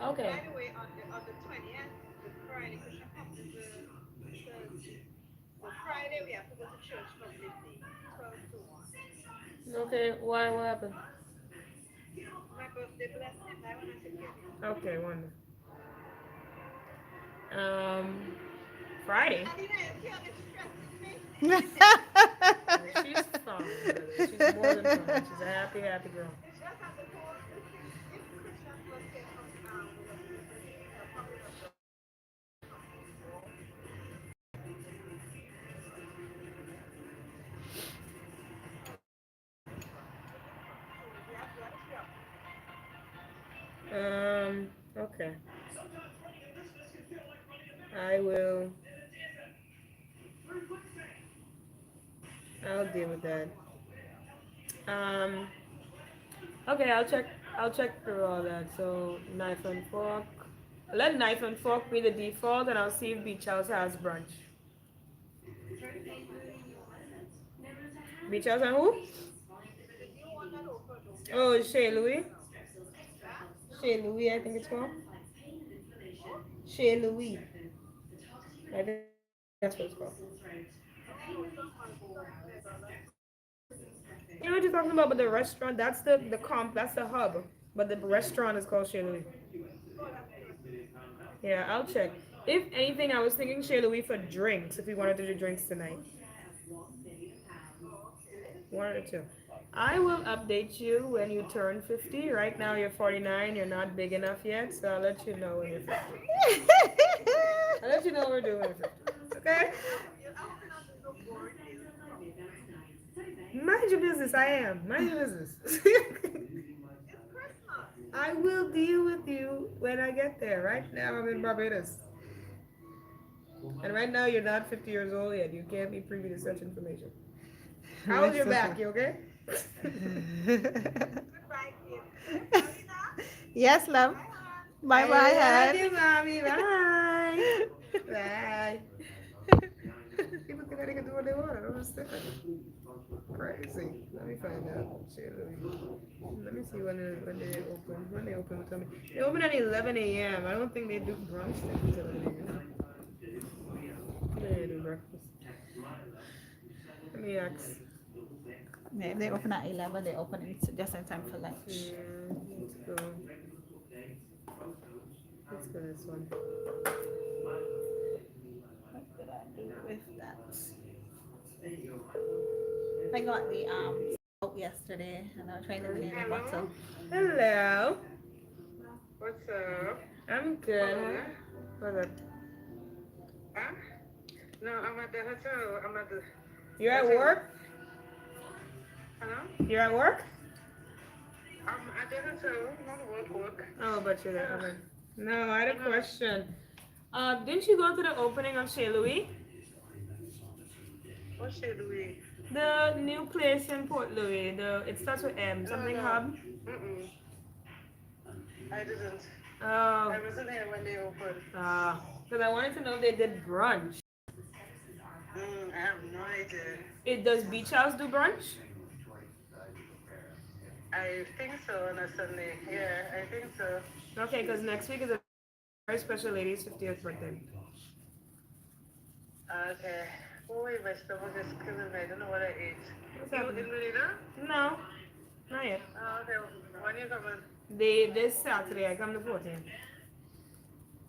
Okay. By the way, on the 20th, the Friday, Krishna comes because the Friday we have to go to church from midday, 12 to 1. Okay. Why? What happened? My birthday blessing, I want to give you. Okay. One. Um, Friday. Alina, you see how this stresses me? She's fun. She's more than fun. She's a happy, happy girl. It's just that the whole, if Krishna's birthday comes out, I'll probably not go. Okay. I will. I'll deal with that. Um. Okay, I'll check through all that. So knife and fork. Let knife and fork be the default, and I'll see if Beach House has brunch. Beach House and who? Oh, Chez Louis. Chez Louis, I think it's called. Chez Louis. I think that's what it's called. You know what you're talking about, but the restaurant, that's the comp, that's the hub. But the restaurant is called Chez Louis. Yeah, I'll check. If anything, I was thinking Chez Louis for drinks, if we wanted to do drinks tonight. One or two. I will update you when you turn 50. Right now you're 49, you're not big enough yet, so I'll let you know when you're 50. I'll let you know what we're doing when you're 50. Okay? Mind your business, I am. Mind your business. I will deal with you when I get there. Right now I'm in Barbados. And right now you're not 50 years old yet. You can't be privy to such information. How's your back? You okay? Yes, love. Bye bye, I love hon. you, mommy. Bye. Bye. People think they can do what they want. I don't understand. Crazy. Let me find out. Shit, let me see when they open. When they open, tell me. They open at 11 a.m. I don't think they do brunch until 11 a.m. They do breakfast. Let me ask. Yeah, they open at 11. They open just in time for lunch. Yeah, let's go. Let's go this one. What did I do with that? I got the soap yesterday, and I was trying to clean the bottle. Hello. What's up? I'm good. What's up? Huh? No, I'm at the hotel. I'm at the. You're at work? Hello? You're at work? I'm at the hotel. Not work. Oh, but you're there. Okay. No, I had a question. Didn't you go to the opening of Chez Louis? What's Chez Louis? The new place in Port Louis. It starts with M. Something hub. Mm-mm. I didn't. Oh. I wasn't here when they opened. Because I wanted to know if they did brunch. I have no idea. Does Beach House do brunch? I think so on a Sunday. Yeah, I think so. Okay, because next week is a very special lady's 50th birthday. Okay. Oh wait, my stomach is killing me. I don't know what I ate. What's You happening? in Manila? No, not yet. Oh, okay. When you coming? This Saturday, I come the 14th.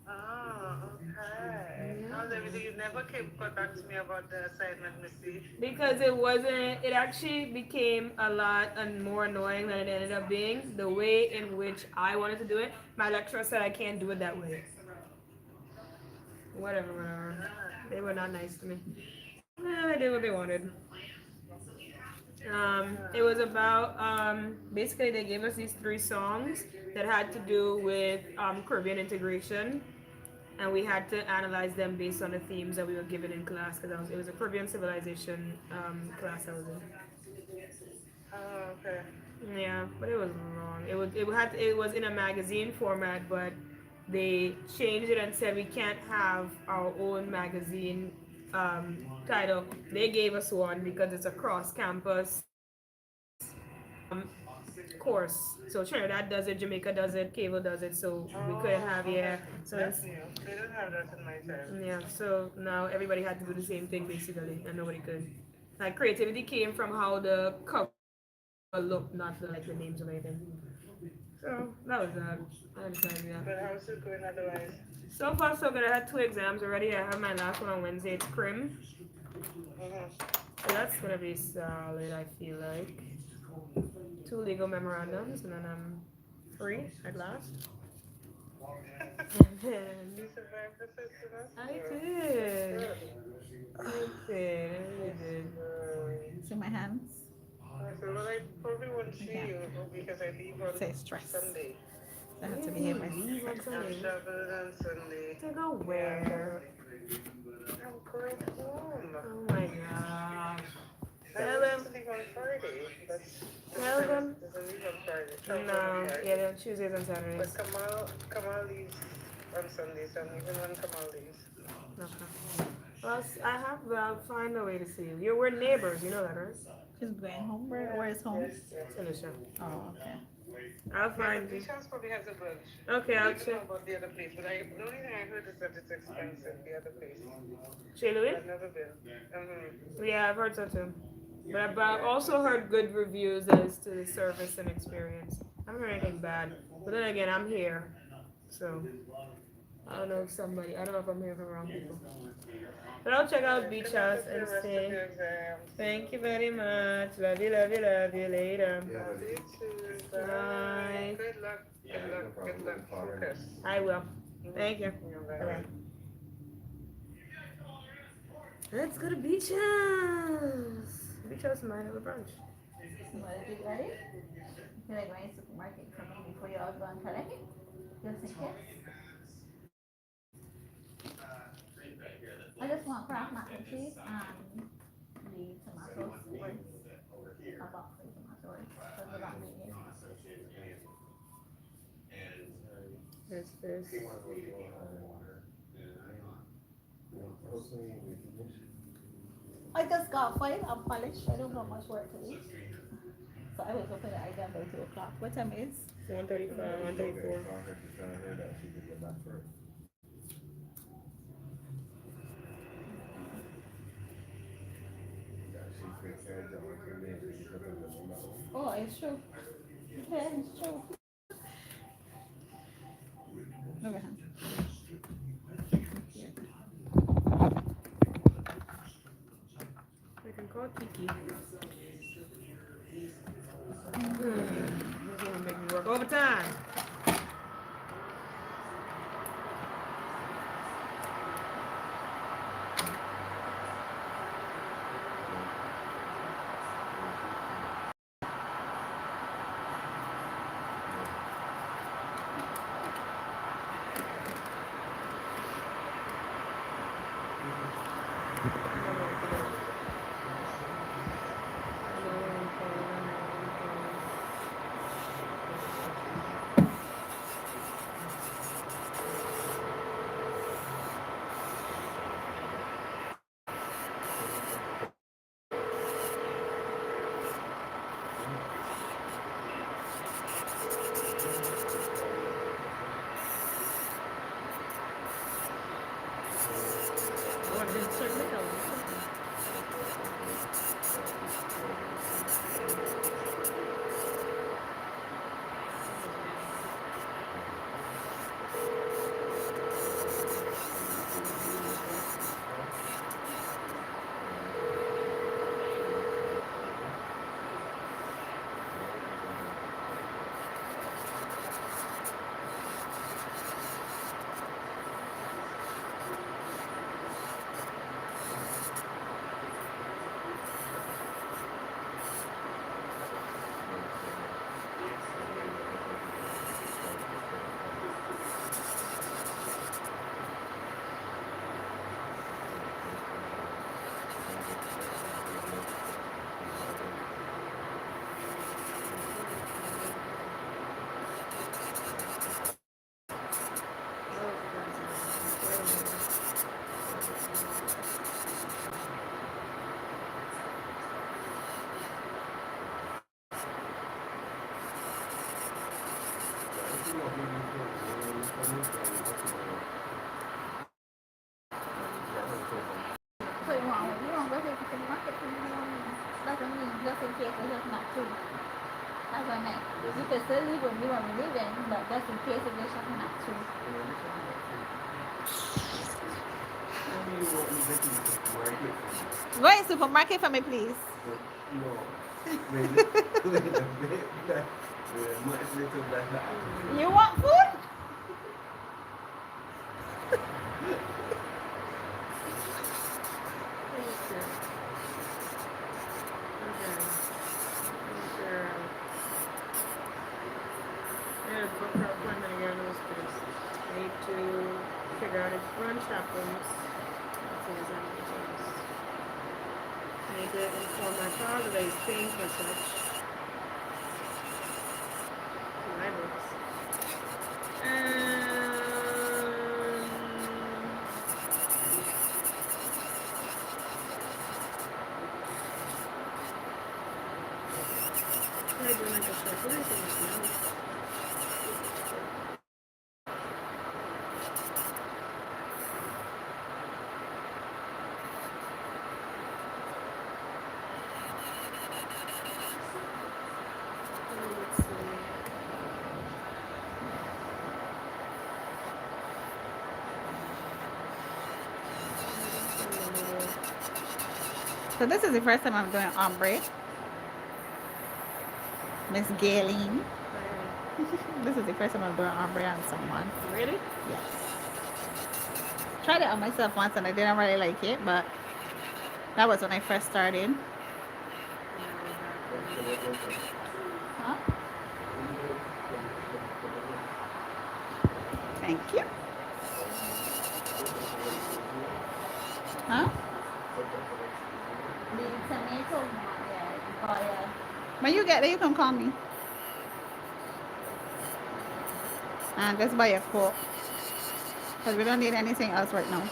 Oh, okay. How's everything? You never came got back to me about the assignment, Missy. Because it wasn't, it actually became a lot and more annoying than it ended up being. The way in which I wanted to do it, my lecturer said I can't do it that way. Whatever. They were not nice to me. They did what they wanted. It was about basically they gave us these three songs that had to do with Caribbean integration, and we had to analyze them based on the themes that we were given in class because it was a Caribbean civilization class I was in. Oh, okay. Yeah, but it was wrong. It was in a magazine format, but they changed it and said we can't have our own magazine title. They gave us one because it's a cross campus course. So Trinidad does it, Jamaica does it, Cable does it. So we couldn't have So That's new. They didn't have that in my time. yeah. So now everybody had to do the same thing basically, and nobody could. Like creativity came from how the cover looked, not the names of anything. So that was that. I decided that. But how's it going otherwise? So far so good. I had 2 exams already. I have my last one on Wednesday. It's crim. So that's gonna be solid. I feel like 2 legal memorandums, and then I'm free at last. You survived the first semester? I did. I did. See my hands? So well, I probably won't see you because I leave on Say stress. Sunday. I have to behave Leave myself. on Sunday. I'm traveling on Sunday. To go where? I'm going home. Oh my gosh. I Tell was them. to leave on Friday. Tell them. Doesn't leave on Friday. Travel No. on Friday. Yeah, they're Tuesdays and But Saturdays. Kamal leaves on Sunday, so I'm leaving when Kamal leaves. Okay. Well, I'll find a way to see you. We're neighbors, you know that, right? She's going home. Where is home? Alicia. Oh, okay. I'll find The you. beach house probably has a bunch. Okay, I I'll don't know check. about the other place, but the only thing I heard is that it's expensive, the other place. Chez Louis? I've never been. Yeah, I've heard so too. But I've also heard good reviews as to the service and experience. I haven't heard anything bad. But then again, I'm here. So, I don't know if I'm here for the wrong people. But I'll check out Beach House and see. Thank you very much. Love you later. Bye. Good luck. Focus. I will. Thank you. Bye. Let's go to Beach House. Beach House might have a brunch. What did you get it? You're like going to the supermarket coming before you all go and collect it? Just in case. I just want Kraft mac and cheese and the tomatoes with a box of tomatoes. Because we don't need it. There's this. I just got 5. I'm polished. I don't got much work to do. So I wake up in the idea by 2 o'clock. What time is? 135, 134. Oh, it's true. Yeah, it's true. Okay. I can call Kiki. This is gonna make me work overtime. So you want to go to the supermarket doesn't mean just in case it's just not true. That's what I meant. You can still leave when you want to leave in, but just in case it's just not true. Go in supermarket for me, please. You want food? I had to book her appointment again. It was good. I need to figure out if brunch happens. I need to inform my father that he's paying for such. My books. I do like a circulation. So this is the first time I'm doing ombre. Miss Gayleen. This is the first time I'm doing ombre on someone. Really? Yes. Tried it on myself once and I didn't really like it, but that was when I first started. Huh? Thank you. Huh? The tomato one, yeah. Oh, yeah. When you get there, you can call me. And just buy a Coke. Because we don't need anything else right now.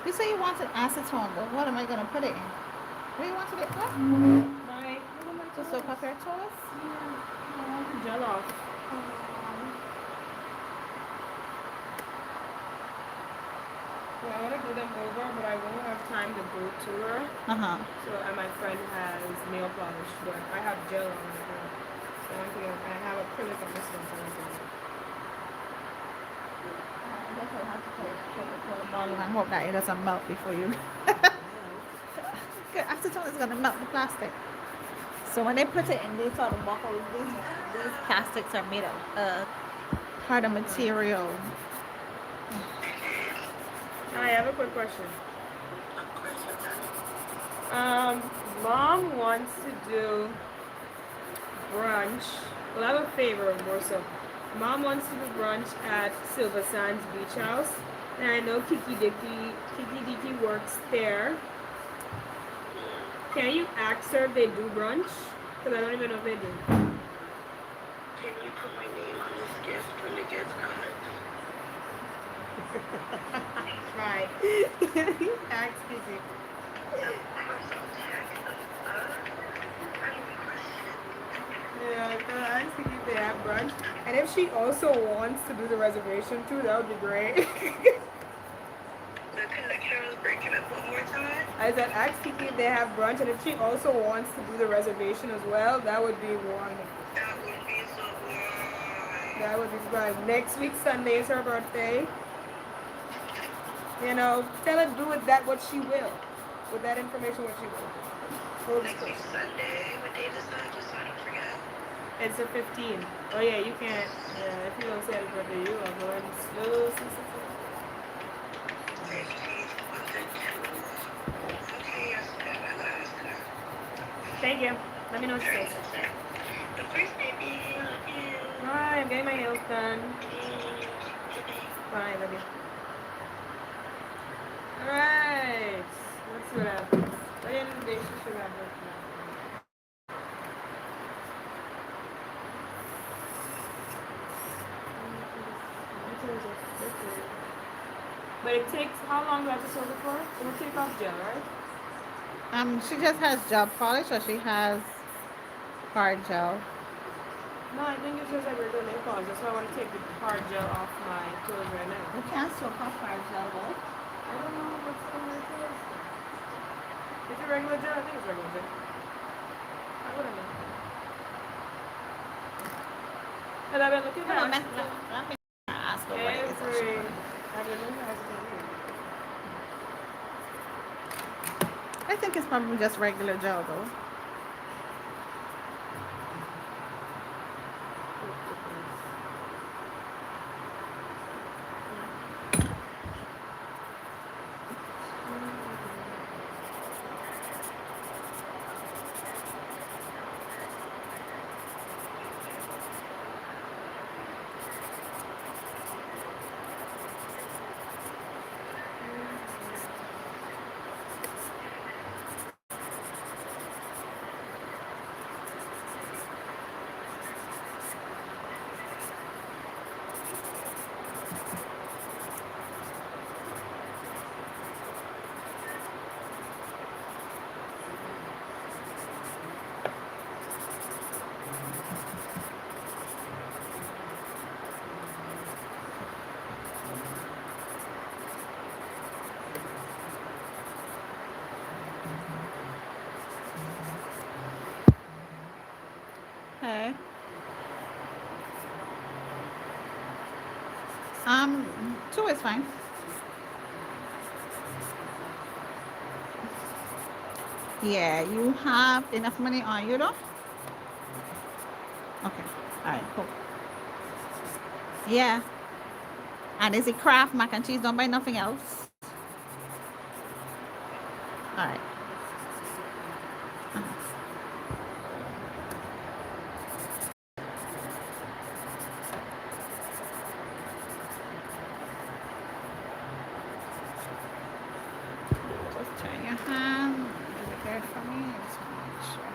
You say you wanted acetone, but what am I going to put it in? What do you want to get for? Bye. To soak up your toes? Gel off. Well, I want to do them over, but I won't have time to go to her. Uh-huh. So, and my friend has nail polish, but I have gel on my hair. So I want to get, I have acrylic on this one. So I want to I guess I'll have to put it Bottle and hope that it doesn't melt before you. Good. Acetone is going to melt the plastic. So when they put it in these sort of bottles, these plastics are made of harder material. I have a quick question. Mom wants to do brunch. Well, I have a favor more so. Mom wants to do brunch at Silver Sands Beach House. And I know Kiki Dicky works there. Can you ask her if they do brunch? Because I don't even know if they do. Can you put my name on this gift when the guest comes? Right. Ask Kiki. Yeah, ask Kiki if they have brunch. And if she also wants to do the reservation too, that would be great. The connection was breaking up one more time. I said ask Kiki if they have brunch, and if she also wants to do the reservation as well, that would be wonderful. That would be so good. That would be fun. Next week Sunday is her birthday. You know, tell her do with that what she will. With that information what she will. Next week Sunday. What day is that? Just so I don't forget. It's the 15th. Oh yeah, you can't. Yeah, if you don't say happy birthday, you are going slow. 15th, 1 and 2. Okay, yes, good. I gotta ask her. Thank you. Let me know what she says. Of course, baby. Love you. Bye, I'm getting my nails done. Bye, love you. Alright. Let's see what happens. By the end of the day, she should have her. But it takes, how long do I have to soak it for? It will take off gel, right? She just has gel polish, or she has hard gel. No, I think it's just like regular nail polish. That's why I want to take the hard gel off my clothes right now. You can't soak off hard gel though. I don't know what's the name of it. Is it regular gel? I think it's regular gel. I wouldn't know. And I've been looking Hold on, at let me ask her what it is. every. I've been looking at it. I think it's probably just regular gel though. Okay. 2 is fine. Yeah, you have enough money on you though? Okay. Alright, cool. Yeah. And is it Kraft mac and cheese? Don't buy nothing else. Alright. Just turn your hand. Do it there for me. Just make sure.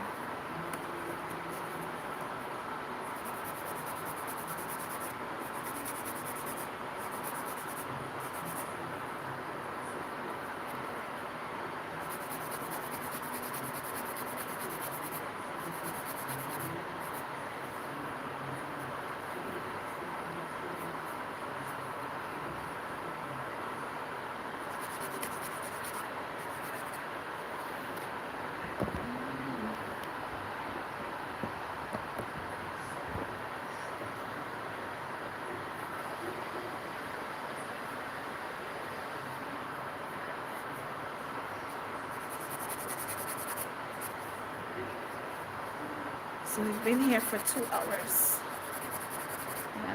So we've been here for 2 hours.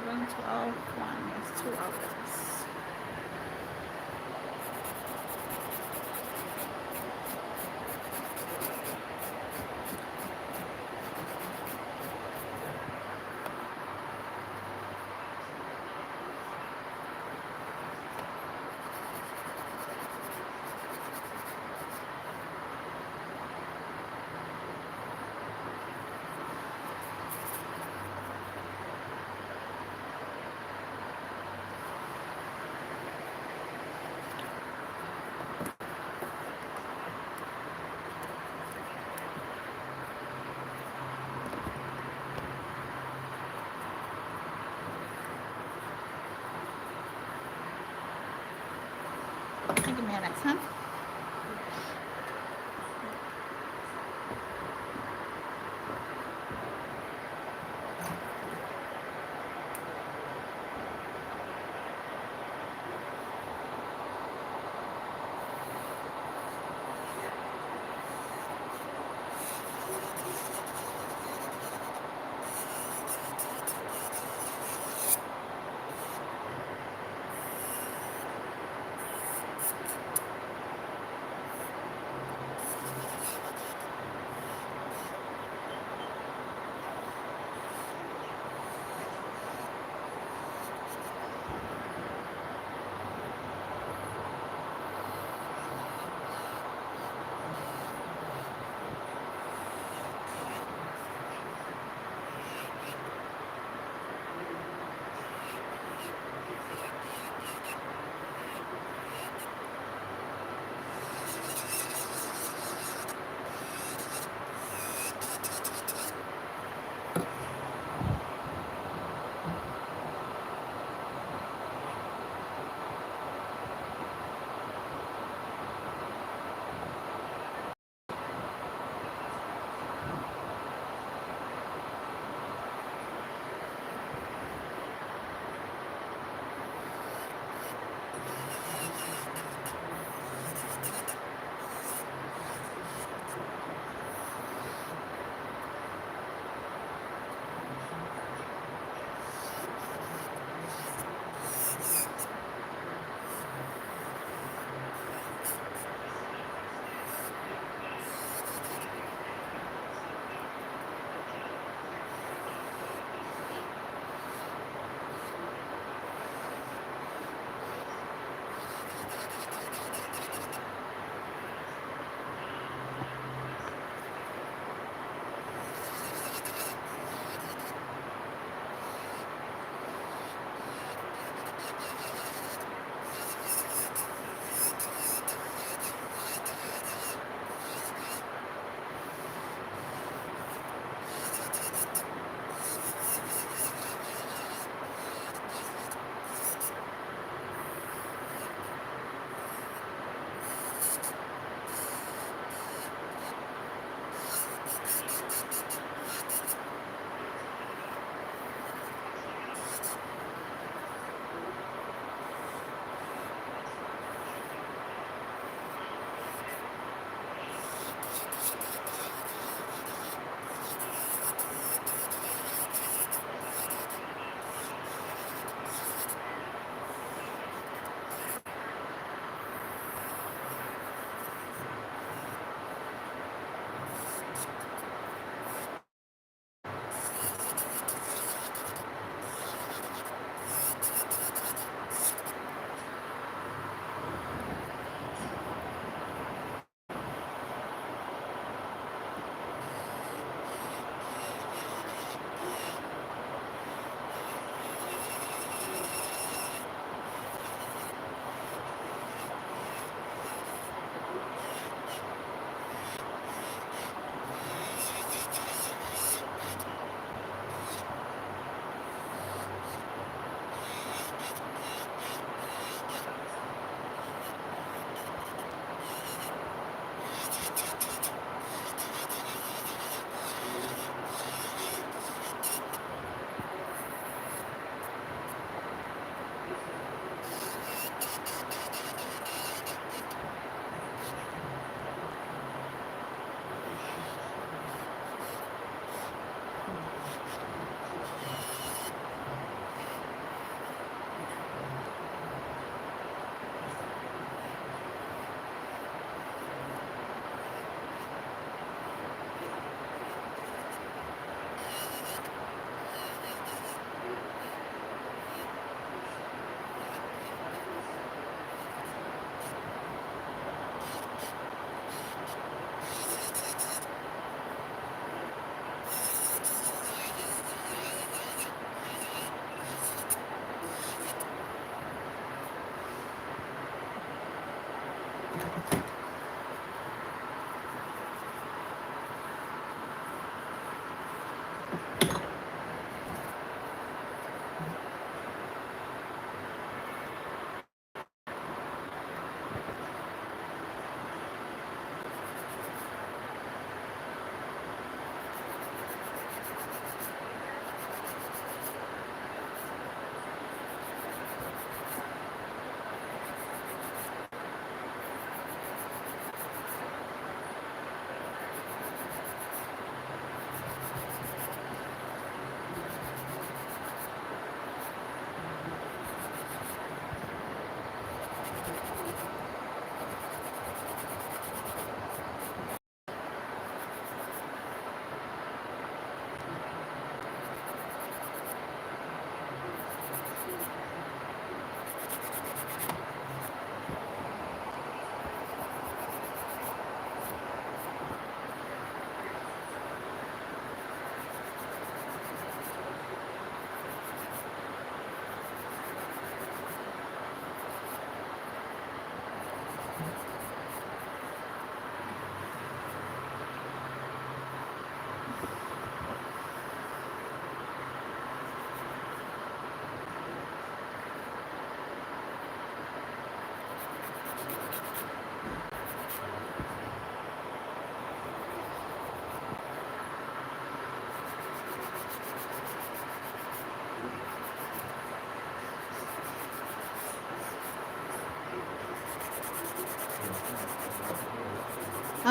11, 12, 1. It's 2 hours. Give me a minute, huh?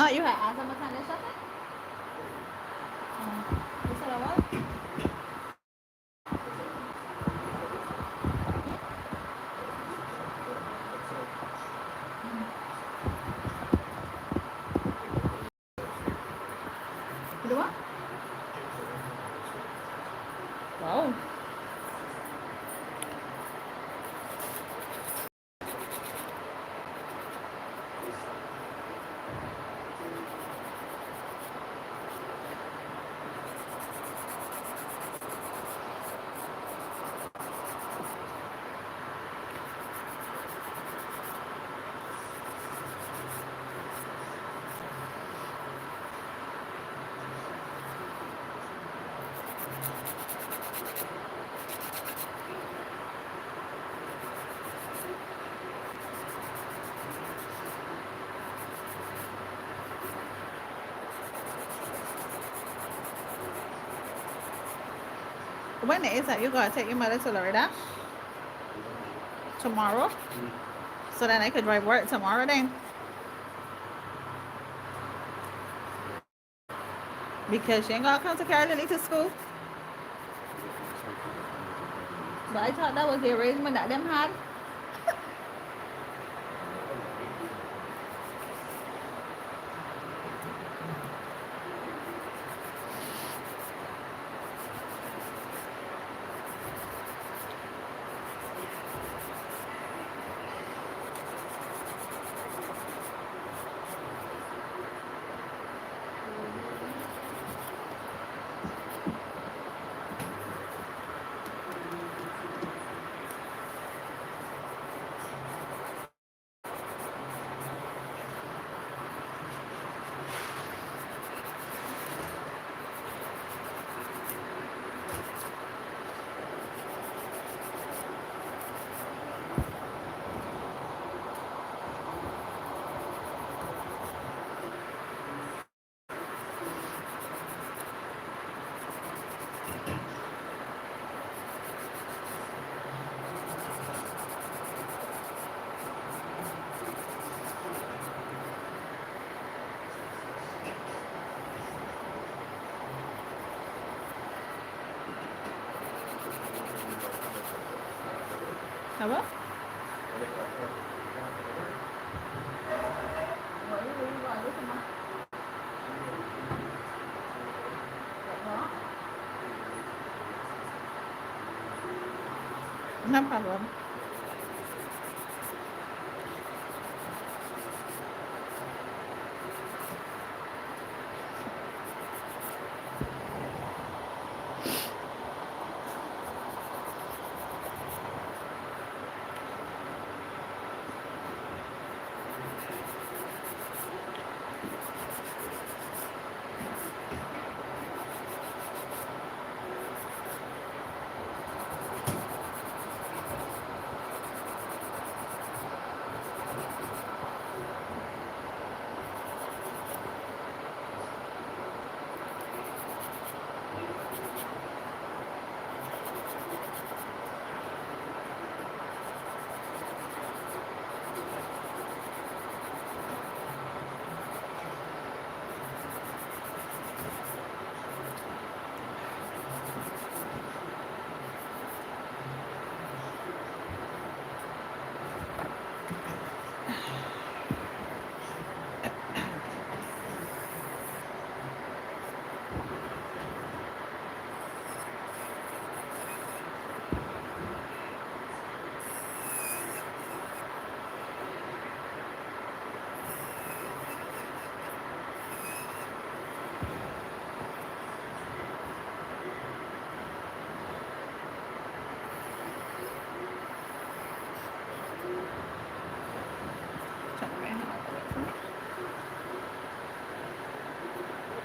Oh, you had asked them what time they shut it? You said I what? You do what? Wow. When is that you gotta take your mother to Florida? Tomorrow? So then I could drive work tomorrow then? Because she ain't gonna come to Carolina to school. But I thought that was the arrangement that them had. Hello? No problem.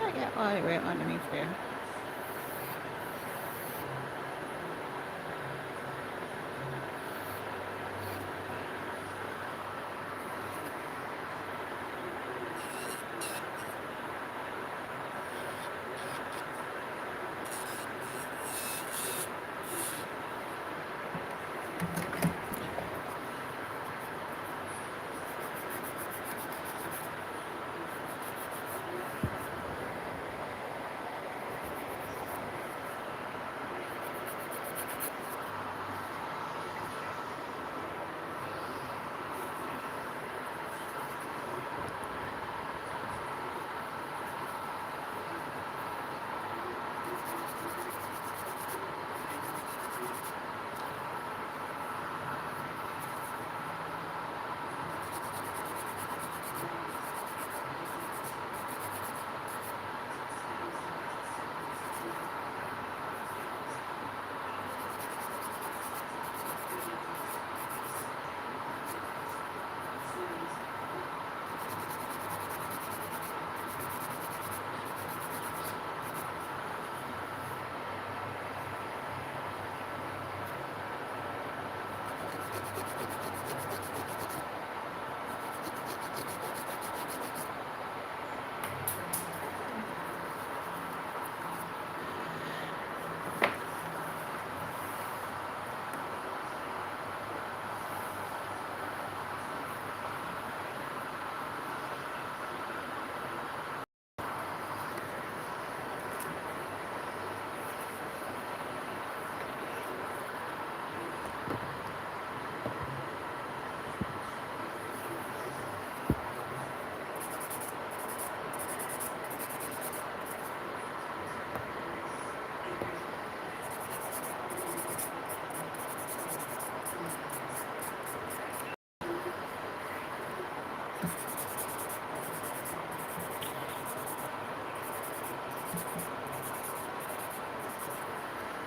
I got all the way underneath there.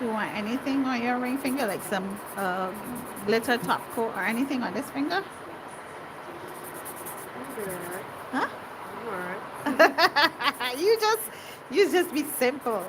you want anything on your ring finger, like some glitter top coat or anything on this finger? Huh? you just you just be simple.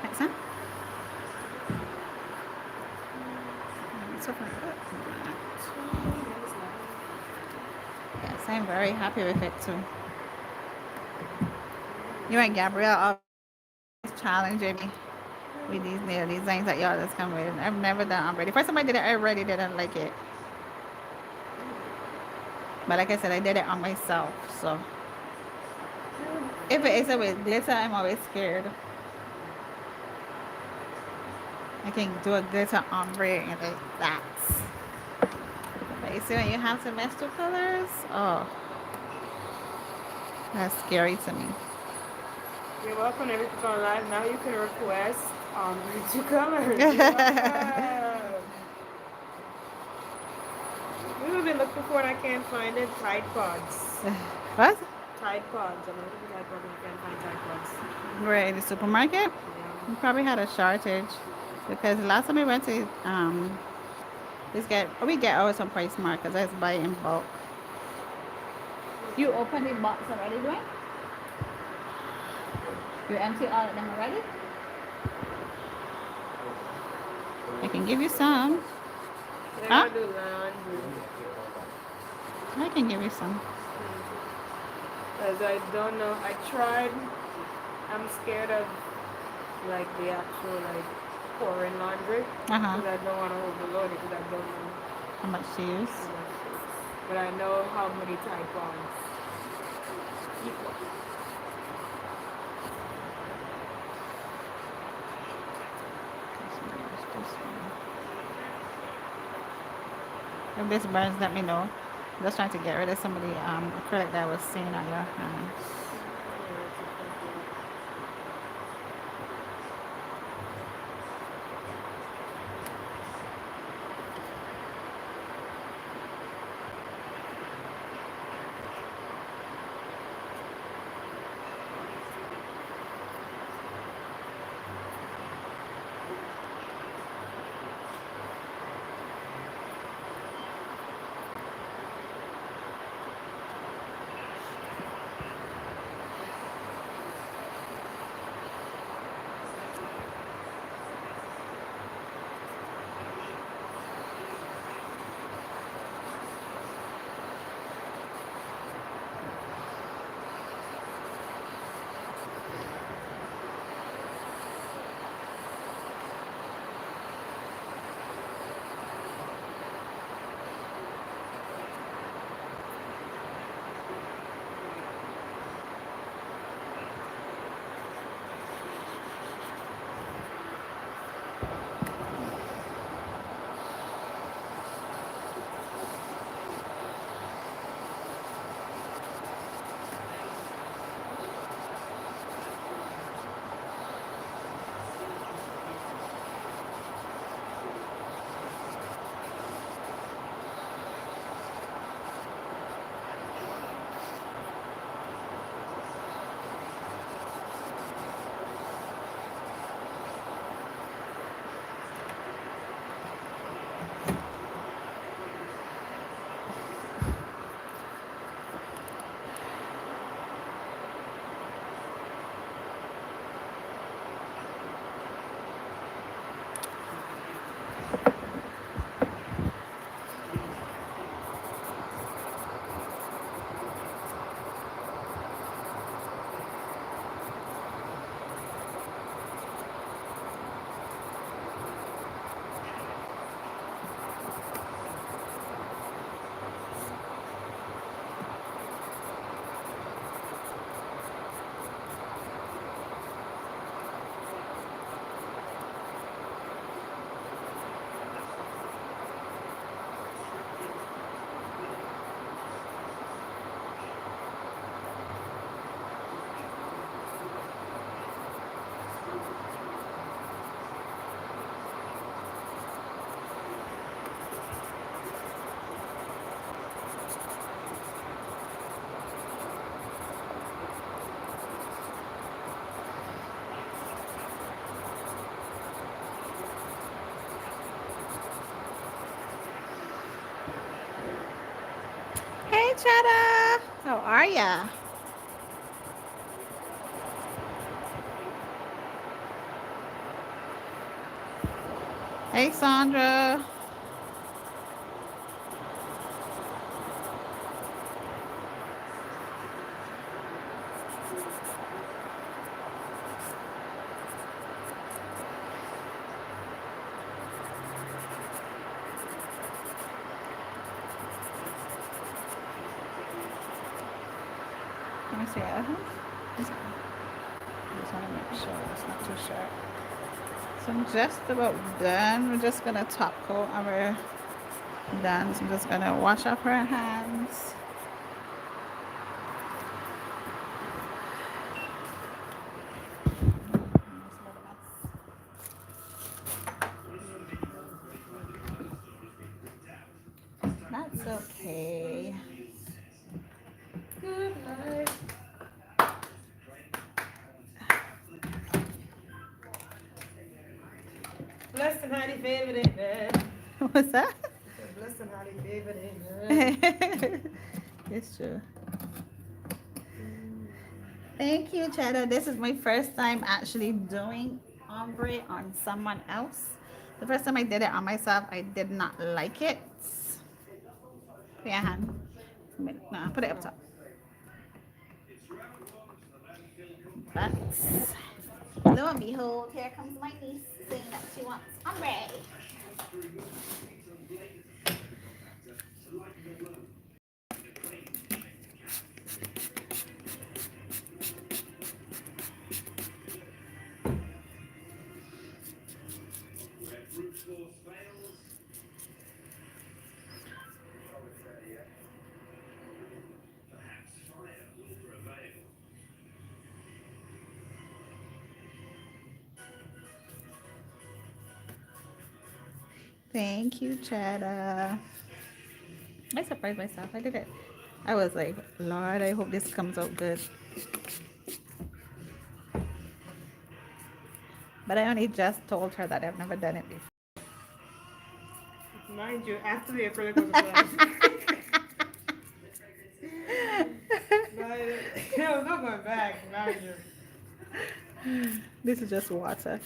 Like ça? It's okay. Yes, I'm very happy with it too. You and Gabrielle always challenging me. with these nail designs that y'all just come with. I've never done ombre. The first time I did it, I really didn't like it. But like I said, I did it on myself. So if it is with glitter, I'm always scared. I can do a glitter ombre and like that. But you see when you have to mess with colors, oh, that's scary to me. You're welcome to everything on live. Now you can request beauty colors. You're welcome. We have been looking for and I can't find it. Tide Pods. What? Tide Pods. I'm looking for Tide Pods and I can't find Tide Pods. We're in the supermarket. Yeah. We probably had a shortage because last time we went to we get ours from Price Mart because I just buy in bulk. You open the box already, Dwayne? You empty all of them already? I can give you some. They're Huh? gonna do laundry. I can give you some. Because I don't know. I tried. I'm scared of like the actual like pouring laundry. Uh-huh. Because I don't want to overload it because I don't know How much to use? how much it is. But I know how many Tide Pods equal. If this burns, let me know. Just trying to get rid of some of the acrylic that was seen on your hands. Hey, Chetta. How are ya? Hey, Sandra. Let me see. Just want to make sure it's not too sharp. So I'm just about done. We're just gonna top coat and we're done. So I'm just gonna wash off her hands. That's okay. Good night. Blessed and highly favored, amen. What's that? Blessed and highly favored, amen. It's true. Thank you, Cheddar. This is my first time actually doing ombre on someone else. The first time I did it on myself, I did not like it. Put your hand. No, put it up top. But lo and behold, here comes my niece saying that she wants ombre. Thank you, Cheddar. I surprised myself. I did it. I was like, Lord, I hope this comes out good. But I only just told her that I've never done it before. Mind you, after the acrylic was applied. No, not going back, mind you. This is just water.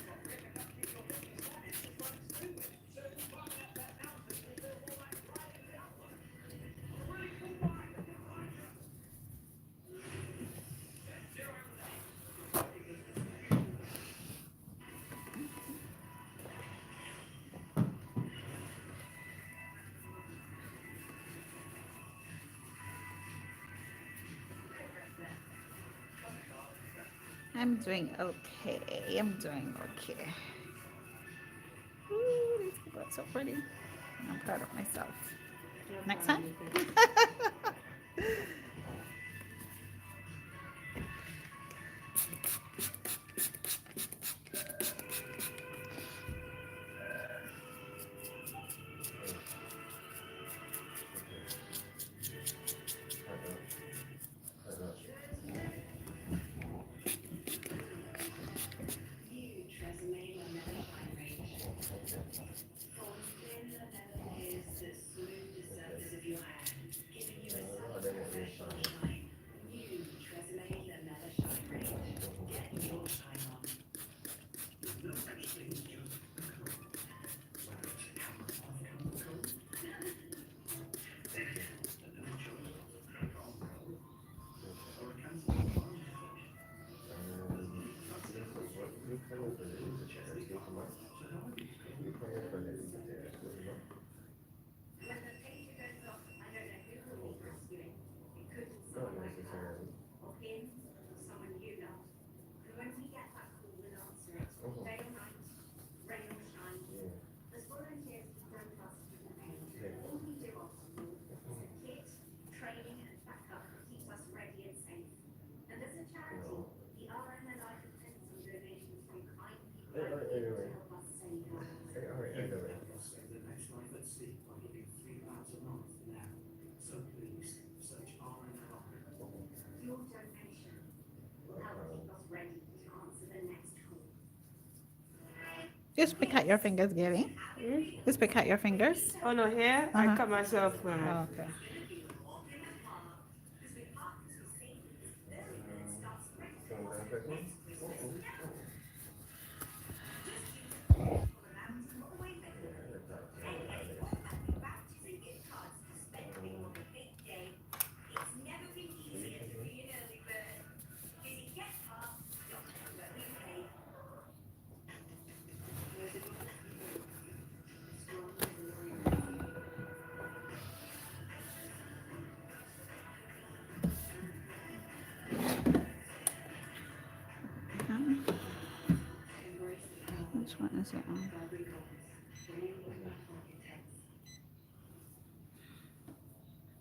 I'm doing okay. I'm doing okay. Ooh, these people are so pretty. I'm proud of myself. Next time. Just pick out your fingers, Gilly. Just pick out your fingers. Oh no, here? I cut myself. Oh, okay.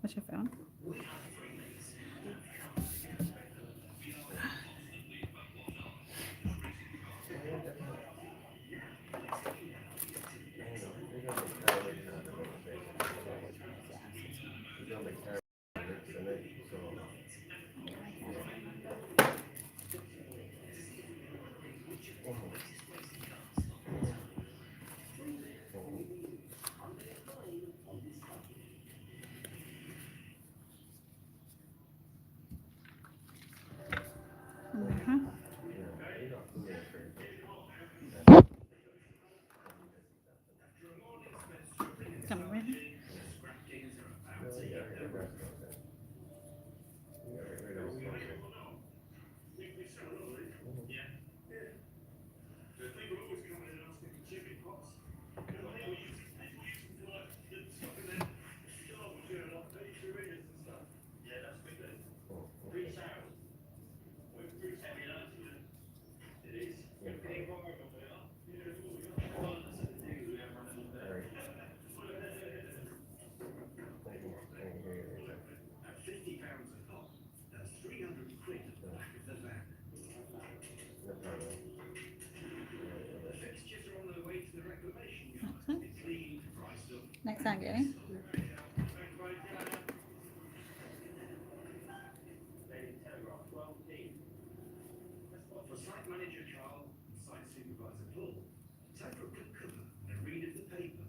What's your phone? Mm-hmm. Come on. The people always coming in and asking for chicken pots. People use them for like stuff in their garbage, you know, like pastries and stuff. Yeah, that's what we do. Resale. We're reselling it, it is. Good for the environment, we are. Yeah, it's what we are. Well, that's the thing we have running all day. At £50 a pop, that's 300 quid at the back of the van. The fixtures are on their way to the reclamation yard. It's cleaned, priced up. Next time, Gary. For site manager Carl and site supervisor Paul, time for a good cover and a read of the paper,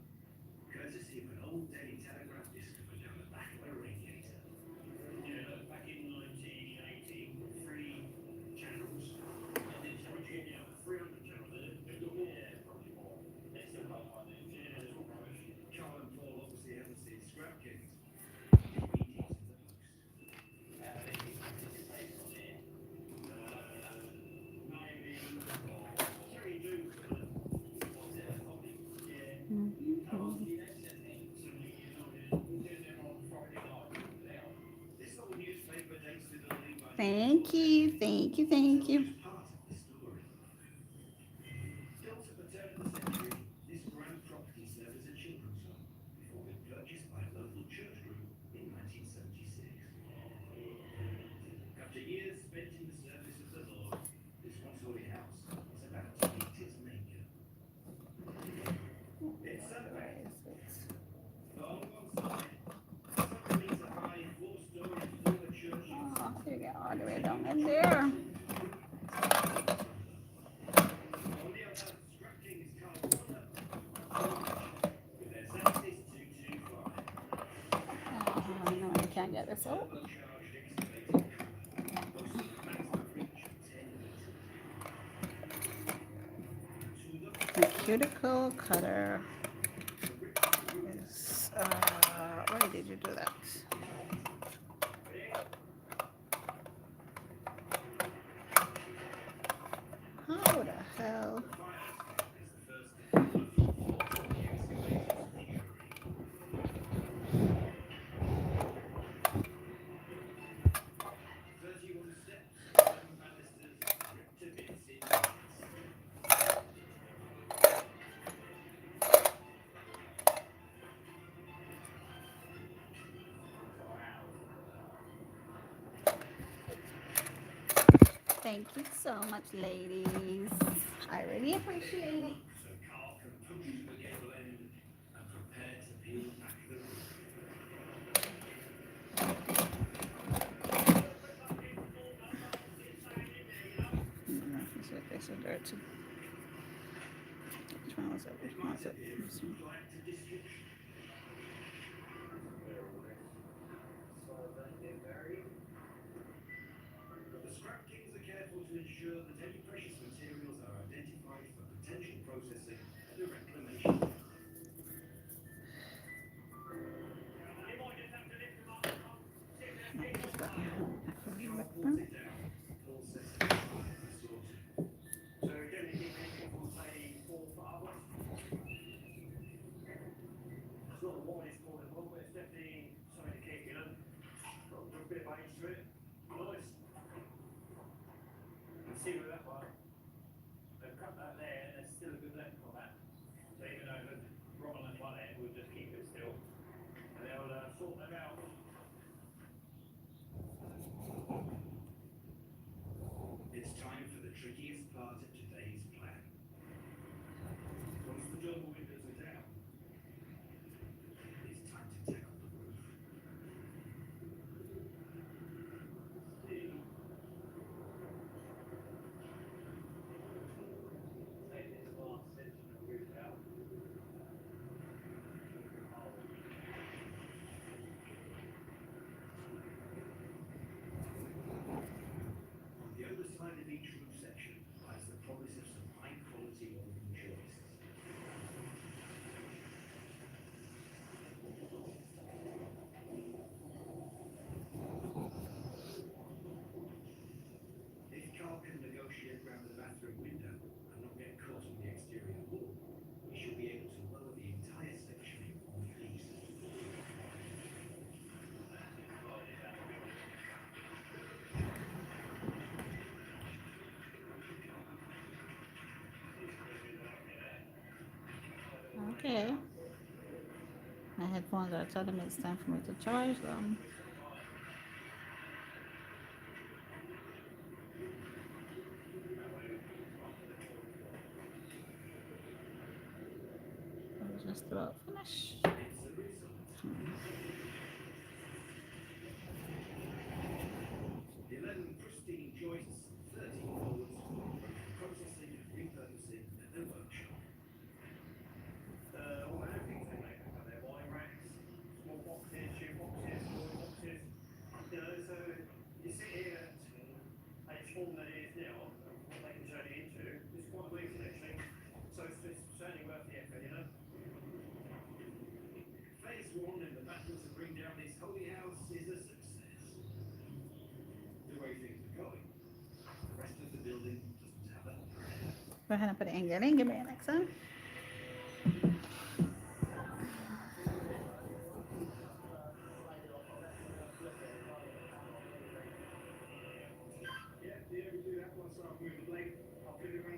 courtesy of an old Daily Telegraph discovered down the back of a radiator. Yeah, back in 1980, 3 channels. And it's reaching out 300 channels. They've got more. Yeah, probably more. It's a lot more. Yeah, there's more rubbish. Carl and Paul obviously haven't seen Scrap Kings. Thank you, thank you, thank you. Built at the turn of the century, this grand property served as a children's home before being purchased by a local church group in 1976. After years spent in the service of the Lord, this once-holy house is about to meet its maker. It's Sunday. On one side, 7-meter-high, 4-story former church. Oh, you get all the way down in there. On the other, Scrap Kings Carl Warner, with their Xenesis 225. Oh, no, I can't get this out. The cuticle cutter is, why did you do that? How the hell? Thank you so much, ladies. I really appreciate it. So Carl can push the gable end and prepare to peel back the roof. This is dirty. Which one was it? Which one was it? This one. The Scrap Kings are careful to ensure that any precious materials are identified for potential processing at the reclamation. Paul sets it aside for sorting. So again, you think people say 4 for others? It's not the widest corner, but it's definitely something to keep, you know. Got a bit of age to it. Nice. You can see with that one, they've cut that there, and there's still a good length on that. Okay. My headphones are telling me it's time for me to charge them. I'll just about finish. Eleven pristine joists, 30 forwards, ready for processing and repurposing at their workshop. All manner of things they make. They've got their wine racks, small boxes, shoe boxes, toy boxes. You know, so you sit here at its form that it is now, and what they can turn it into, is quite amazing actually. So it's certainly worth the effort, you know. Phase one in the battle to bring down this holy house is a success. The way things are going, the rest of the building doesn't have that prayer. Go ahead and put it in Gilly. Give me an Alexa. Yeah, we do that once I move the blade. I'll give it away.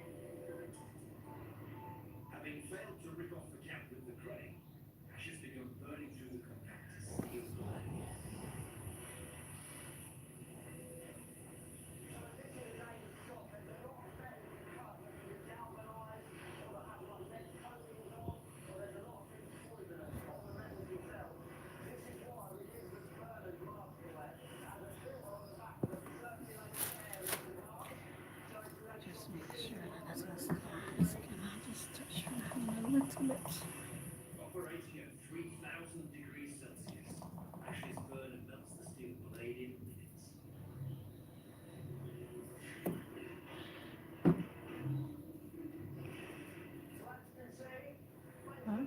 Having failed to rip off the cap with the crane, ash has begun burning through the compactor steel blade. Just make sure that doesn't start. Can I just touch your hand a little bit? Operating at 3,000 degrees Celsius, ashes burn and melts the steel blade in minutes.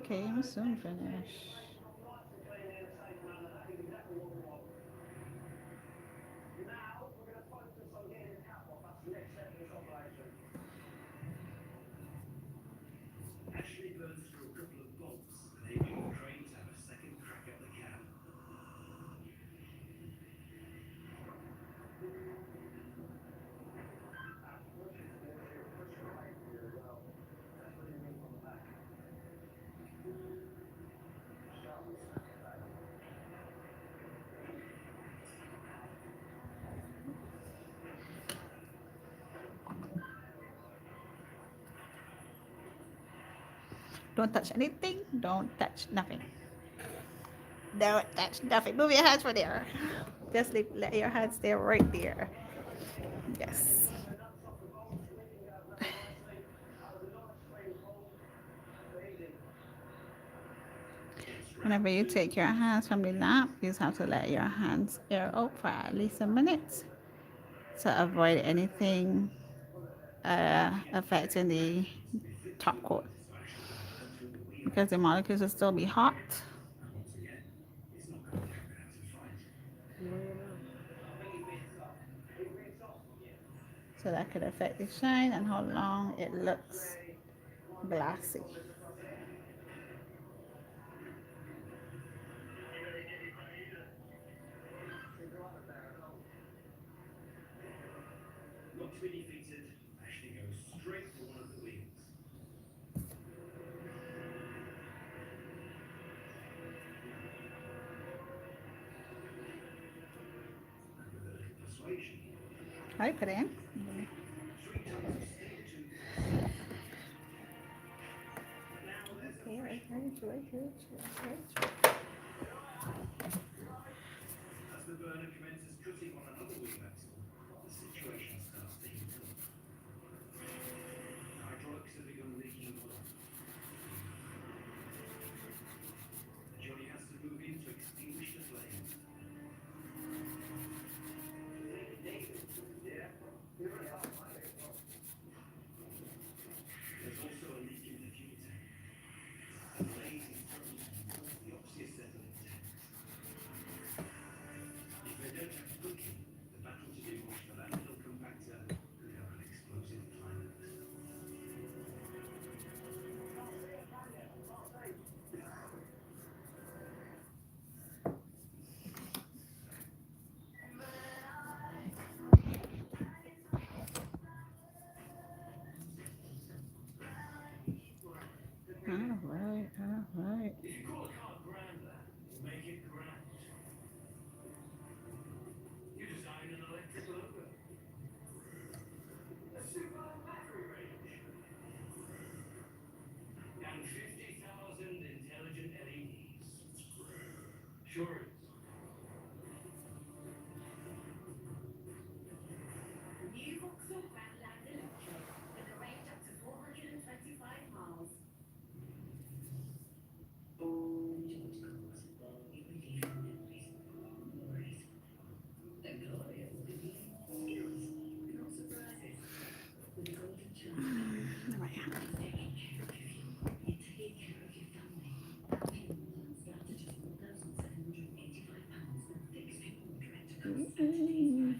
Okay, I'm soon finished. Ashley burns through a couple of bolts, enabling the crane to have a second crack at the cab. Don't touch anything. Don't touch nothing. Don't touch nothing. Move your hands from there. Just let your hands stay right there. Yes. Whenever you take your hands from the lamp, you just have to let your hands air out for at least a minute to avoid anything affecting the top coat, because the molecules will still be hot. Once again, it's not going to happen out of fright. So that could affect the shine and how long it looks glassy. Not to be defeated, Ashley goes straight for one of the wheels. And with a little persuasion, I put in. 3 tons of steel tube. Now there's a fresh as the burner commences cutting on another wheel axle, the situation starts to heat up. Hydraulics have begun leaking oil. Johnny has to move in to extinguish the flame. There's also a leak in the fuel tank. The blaze is currently the Mm.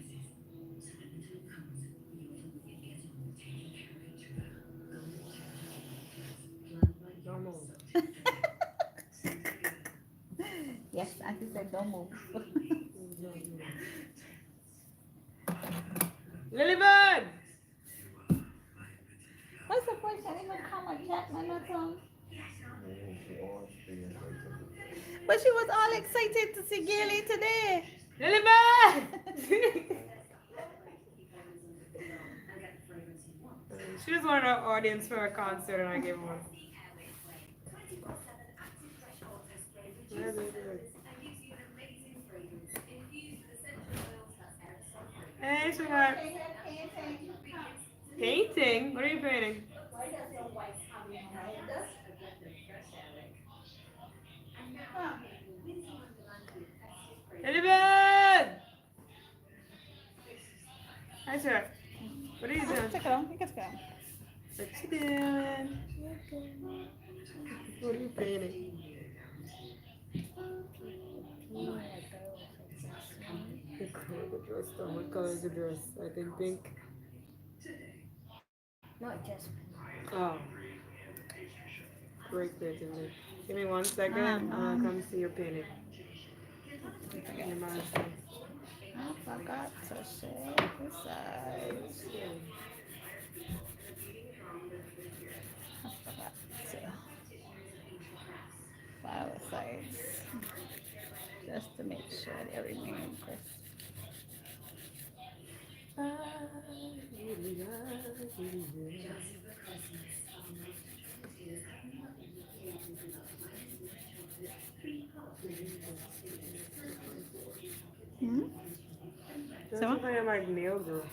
Don't move. Yes, Auntie said don't move. Lilybird! What's the point? I didn't even come and chat my nothing. But she was all excited to see Gailey today. Lilybird! She just wanted an audience for a concert and I gave her one. Hey, sweetheart. Painting? What are you painting? Lilybird! Hi, sweetheart. What are you doing? Check it out. You can check it out. What you doing? What are you painting? The dress, what color is the dress? I think pink. Not just. Oh. Great creativity. Give me 1 second. I'm gonna come see your painting. I forgot to share the size. I forgot to file the size. Just to make sure they remain crisp. Hmm? So what? I my nails are.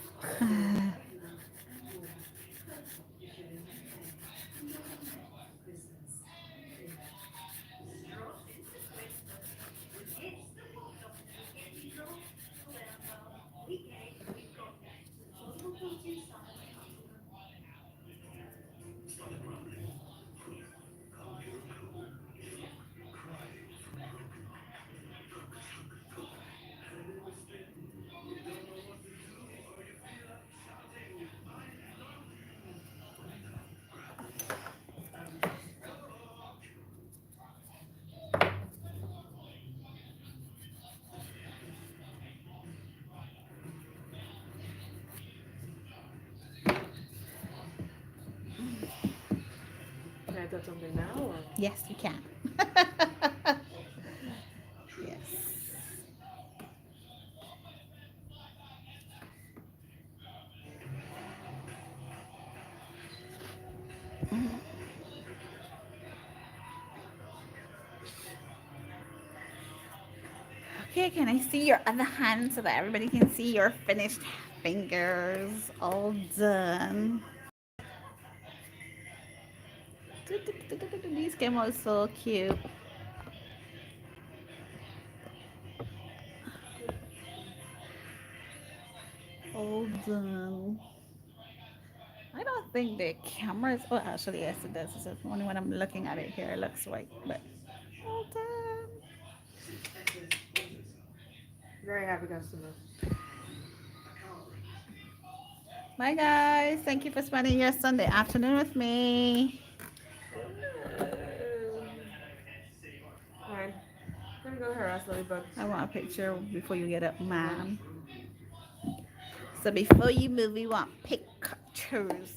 Can I touch something now? Or? Yes, you can. Yes. Okay, can I see your other hand so that everybody can see your finished fingers? All done. These came out so cute. All done. I don't think the cameras. Oh, actually, yes, it does. It's only when I'm looking at it here, it looks white. But all done. Very happy customer. Bye, guys. Thank you for spending your Sunday afternoon with me. Alright. Let me go harass Ladybug. I want a picture before you get up, ma'am. So before you move, we want pictures.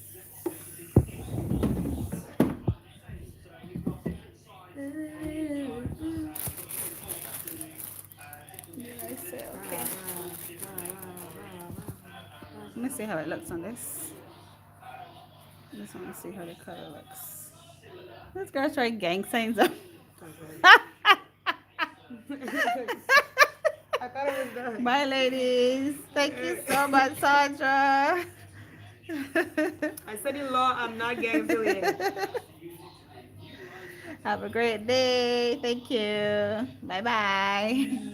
Okay. Let me see how it looks on this. I just want to see how the color looks. This girl tried gang signs up. I thought it was done. Bye, ladies. Thank you so much, Sandra. I said in law, I'm not gang affiliated. Have a great day. Thank you. Bye-bye.